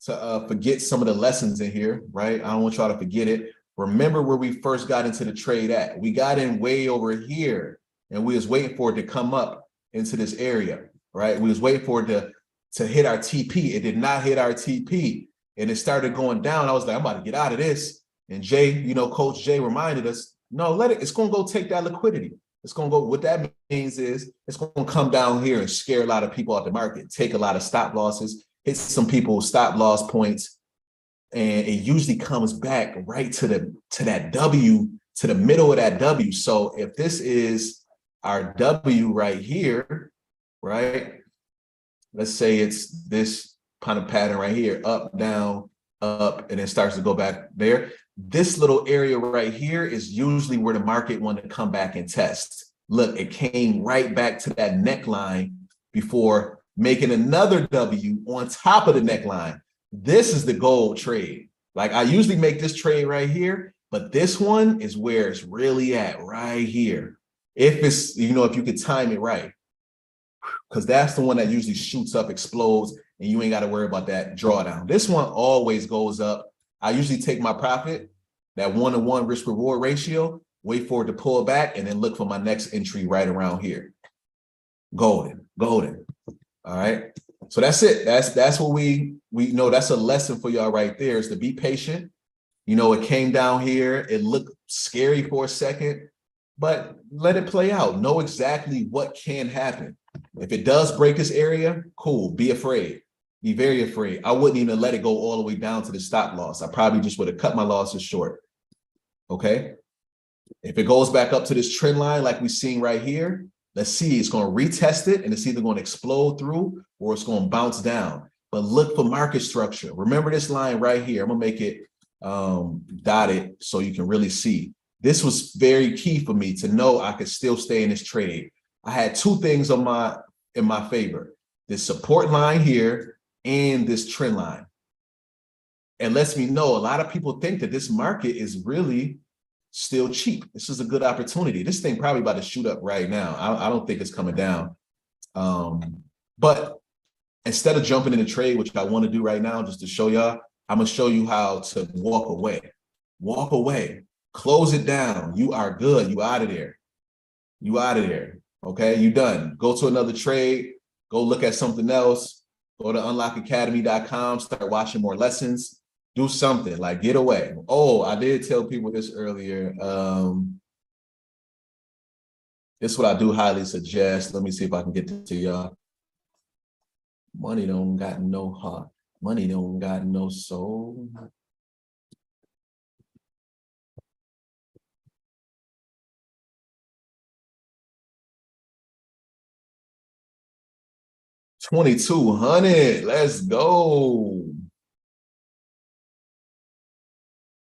to forget some of the lessons in here, right? I don't want y'all to forget it. Remember where we first got into the trade at. We got in way over here and we was waiting for it to come up into this area, right? We was waiting for it to hit our TP. It did not hit our TP and it started going down. I was like, I'm about to get out of this. And Jay, you know, Coach Jay reminded us, no, let it, it's going to go take that liquidity. It's going to go, what that means is it's going to come down here and scare a lot of people out the market, take a lot of stop losses, hit some people's stop loss points, and it usually comes back right to that W, to the middle of that W. So if this is our W right here, right? Let's say it's this kind of pattern right here, up, down, up, and it starts to go back there. This little area right here is usually where the market wanted to come back and test. Look, it came right back to that neckline before making another W on top of the neckline. This is the gold trade. Like I usually make this trade right here, but this one is where it's really at right here. If it's, you know, if you could time it right, because that's the one that usually shoots up, explodes, and you ain't got to worry about that drawdown. This one always goes up. I usually take my profit, that 1-to-1 risk reward ratio, wait for it to pull back, and then look for my next entry right around here. Golden, golden. All right. So that's it. That's what we know. That's a lesson for y'all right there, is to be patient. You know, it came down here. It looked scary for a second, but let it play out. Know exactly what can happen. If it does break this area, cool. Be afraid. Be very afraid. I wouldn't even let it go all the way down to the stop loss. I probably just would have cut my losses short. Okay. If it goes back up to this trend line like we're seeing right here, let's see, it's going to retest it and it's either going to explode through or it's going to bounce down. But look for market structure. Remember this line right here. I'm going to make it dotted so you can really see. This was very key for me to know I could still stay in this trade. I had two things in my favor. This support line here and this trend line. It lets me know a lot of people think that this market is really still cheap. This is a good opportunity. This thing probably about to shoot up right now. I don't think it's coming down. But instead of jumping in the trade, which I want to do right now, just to show y'all, I'm gonna show you how to walk away. Walk away. Close it down. You are good. You out of there. You out of there. Okay, you done. Go to another trade. Go look at something else. Go to unlockacademy.com. Start watching more lessons. Do something, like get away. Oh, I did tell people this earlier. This is what I do highly suggest. Let me see if I can get to y'all. Money don't got no heart. Money don't got no soul. $2,200. Let's go.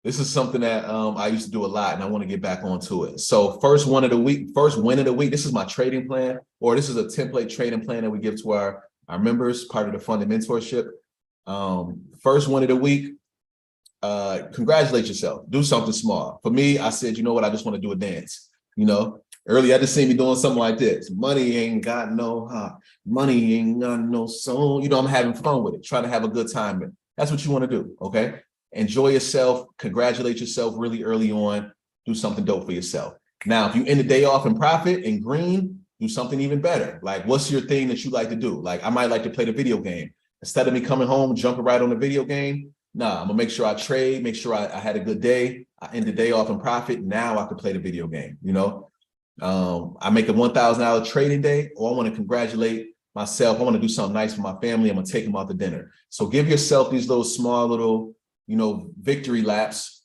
This is something that I used to do a lot, and I want to get back onto it. So first win of the week. This is my trading plan, or this is a template trading plan that we give to our members, part of the funded mentorship. First win of the week. Congratulate yourself. Do something small. For me, I said, you know what? I just want to do a dance. You know, earlier I just seen me doing something like this. Money ain't got no heart. Money ain't got no soul. You know, I'm having fun with it. Try to have a good time. That's what you want to do. Okay. Enjoy yourself. Congratulate yourself really early on. Do something dope for yourself. Now, if you end the day off in profit and green, do something even better. Like, what's your thing that you like to do? Like, I might like to play the video game. Instead of me coming home, jumping right on the video game, nah, I'm gonna make sure I trade, make sure I had a good day. I end the day off in profit. Now I can play the video game, you know? I make a $1,000 trading day, or I want to congratulate myself. I want to do something nice for my family. I'm gonna take them out to dinner. So give yourself these little small little, you know, victory laps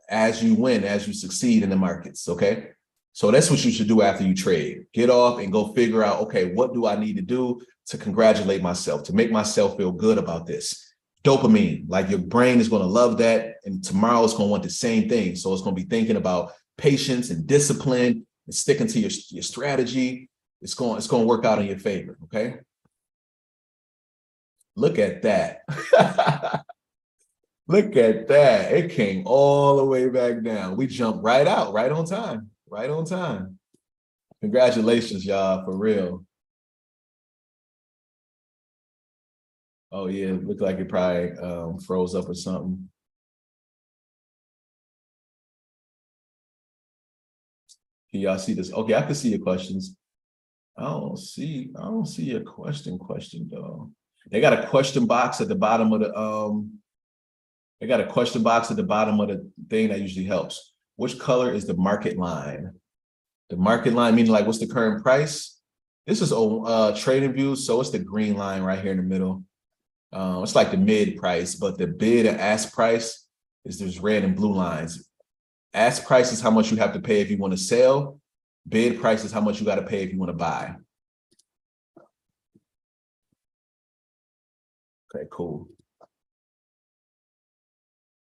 as you win, as you succeed in the markets, okay? So that's what you should do after you trade. Get off and go figure out, okay, what do I need to do to congratulate myself, to make myself feel good about this? Dopamine, like your brain is going to love that, and tomorrow it's going to want the same thing. So it's going to be thinking about patience and discipline and sticking to your strategy. It's going to work out in your favor, okay? Look at that. Look at that. It came all the way back down. We jumped right out, right on time, right on time. Congratulations, y'all, for real. Oh, yeah, it looked like it probably froze up or something. Can y'all see this? Okay, I can see your questions. I don't see your question though. They got a question box at the bottom of the they got a question box at the bottom of the thing that usually helps. Which color is the market line? The market line meaning like what's the current price? This is trading views, so it's the green line right here in the middle. It's like the mid price, but the bid and ask price is there's red and blue lines. Ask price is how much you have to pay if you want to sell. Bid price is how much you got to pay if you want to buy. Okay, cool.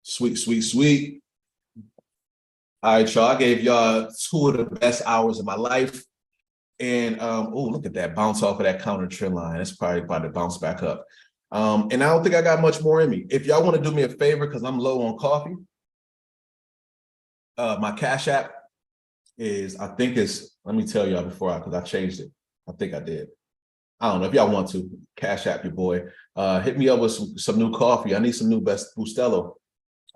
Sweet, sweet, sweet. All right, y'all. I gave y'all 2 of the best hours of my life. And oh, look at that bounce off of that counter trend line. That's probably about to bounce back up. And I don't think I got much more in me. If y'all want to do me a favor, because I'm low on coffee, my Cash App is, I think it's, let me tell y'all because I changed it. I think I did. I don't know if y'all want to Cash App your boy. Hit me up with some new coffee. I need some new Best Bustelo.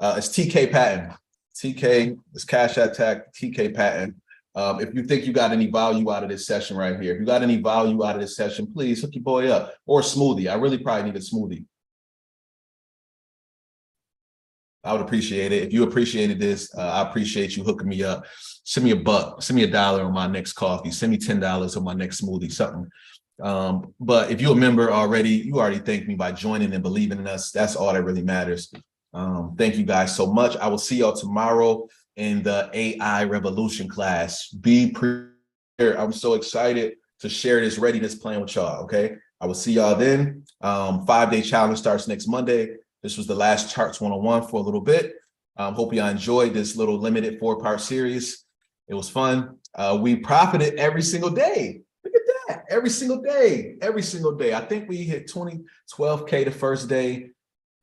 It's TK Patton. TK, it's Cash App tag TK Patton. If you think you got any value out of this session right here, if you got any value out of this session, please hook your boy up, or a smoothie. I really probably need a smoothie. I would appreciate it. If you appreciated this, I appreciate you hooking me up. Send me a buck, send me $1 on my next coffee, send me $10 on my next smoothie, something. But if you're a member already, you already thanked me by joining and believing in us. That's all that really matters. Thank you guys so much. I will see y'all tomorrow in the AI Revolution class. Be prepared. I'm so excited to share this readiness plan with y'all, okay? I will see y'all then. 5-day challenge starts next Monday. This was the last Charts 101 for a little bit. Hope y'all enjoyed this little limited 4-part series. It was fun. We profited every single day. Look at that. Every single day. Every single day. I think we hit 12K the first day,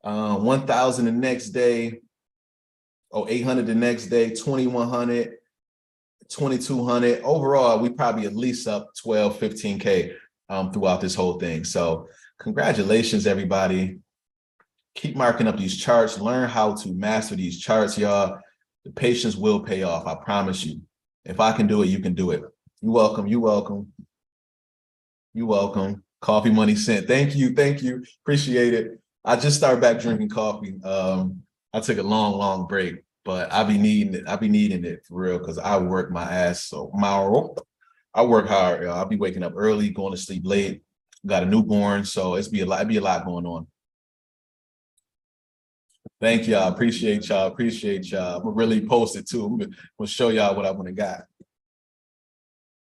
1,000 the next day, 800 the next day, 2,100, 2,200. Overall, we probably at least up 12, 15K throughout this whole thing. So congratulations, everybody. Keep marking up these charts. Learn how to master these charts, y'all. The patience will pay off. I promise you. If I can do it, you can do it. You're welcome. You're welcome. You're welcome. Coffee money sent. Thank you. Thank you. Appreciate it. I just started back drinking coffee. I took a long break, but I be needing it. I be needing it for real because I work my ass so I work hard. I'll be waking up early, going to sleep late. Got a newborn, so it'd be a lot going on. Thank y'all. Appreciate y'all. Appreciate y'all. I'm gonna really post it too. I'm gonna show y'all what I want to got.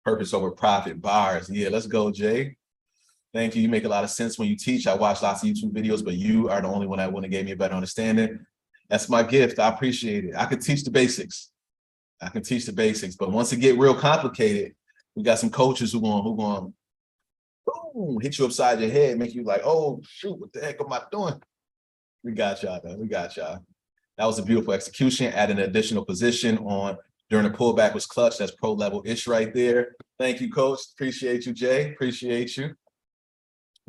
Purpose over profit bars. Yeah, let's go, Jay. Thank you. You make a lot of sense when you teach. I watch lots of YouTube videos, but you are the only one that gave me a better understanding. That's my gift. I appreciate it. I can teach the basics. I can teach the basics, but once it get real complicated, we got some coaches who going boom, hit you upside your head, make you like, oh shoot, what the heck am I doing? We got y'all, man. We got y'all. That was a beautiful execution. Add an additional position on during the pullback was clutch. That's pro level ish right there. Thank you, coach. Appreciate you, Jay. Appreciate you.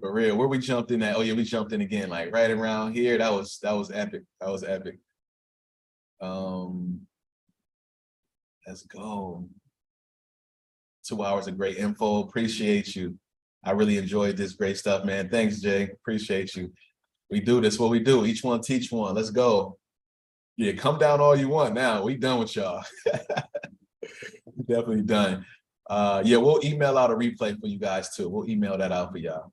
For real, where we jumped in at? Oh yeah, we jumped in again, like right around here. That was epic. That was epic. Let's go. 2 hours of great info. Appreciate you. I really enjoyed this great stuff, man. Thanks, Jay. Appreciate you. We do this, what we do. Each one teach one. Let's go. Yeah, come down all you want now. We done with y'all. Definitely done. Yeah, we'll email out a replay for you guys too. We'll email that out for y'all.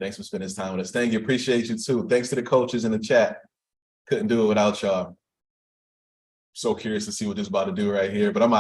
Thanks for spending this time with us. Thank you. Appreciate you too. Thanks to the coaches in the chat. Couldn't do it without y'all. So curious to see what this is about to do right here, but I'm out.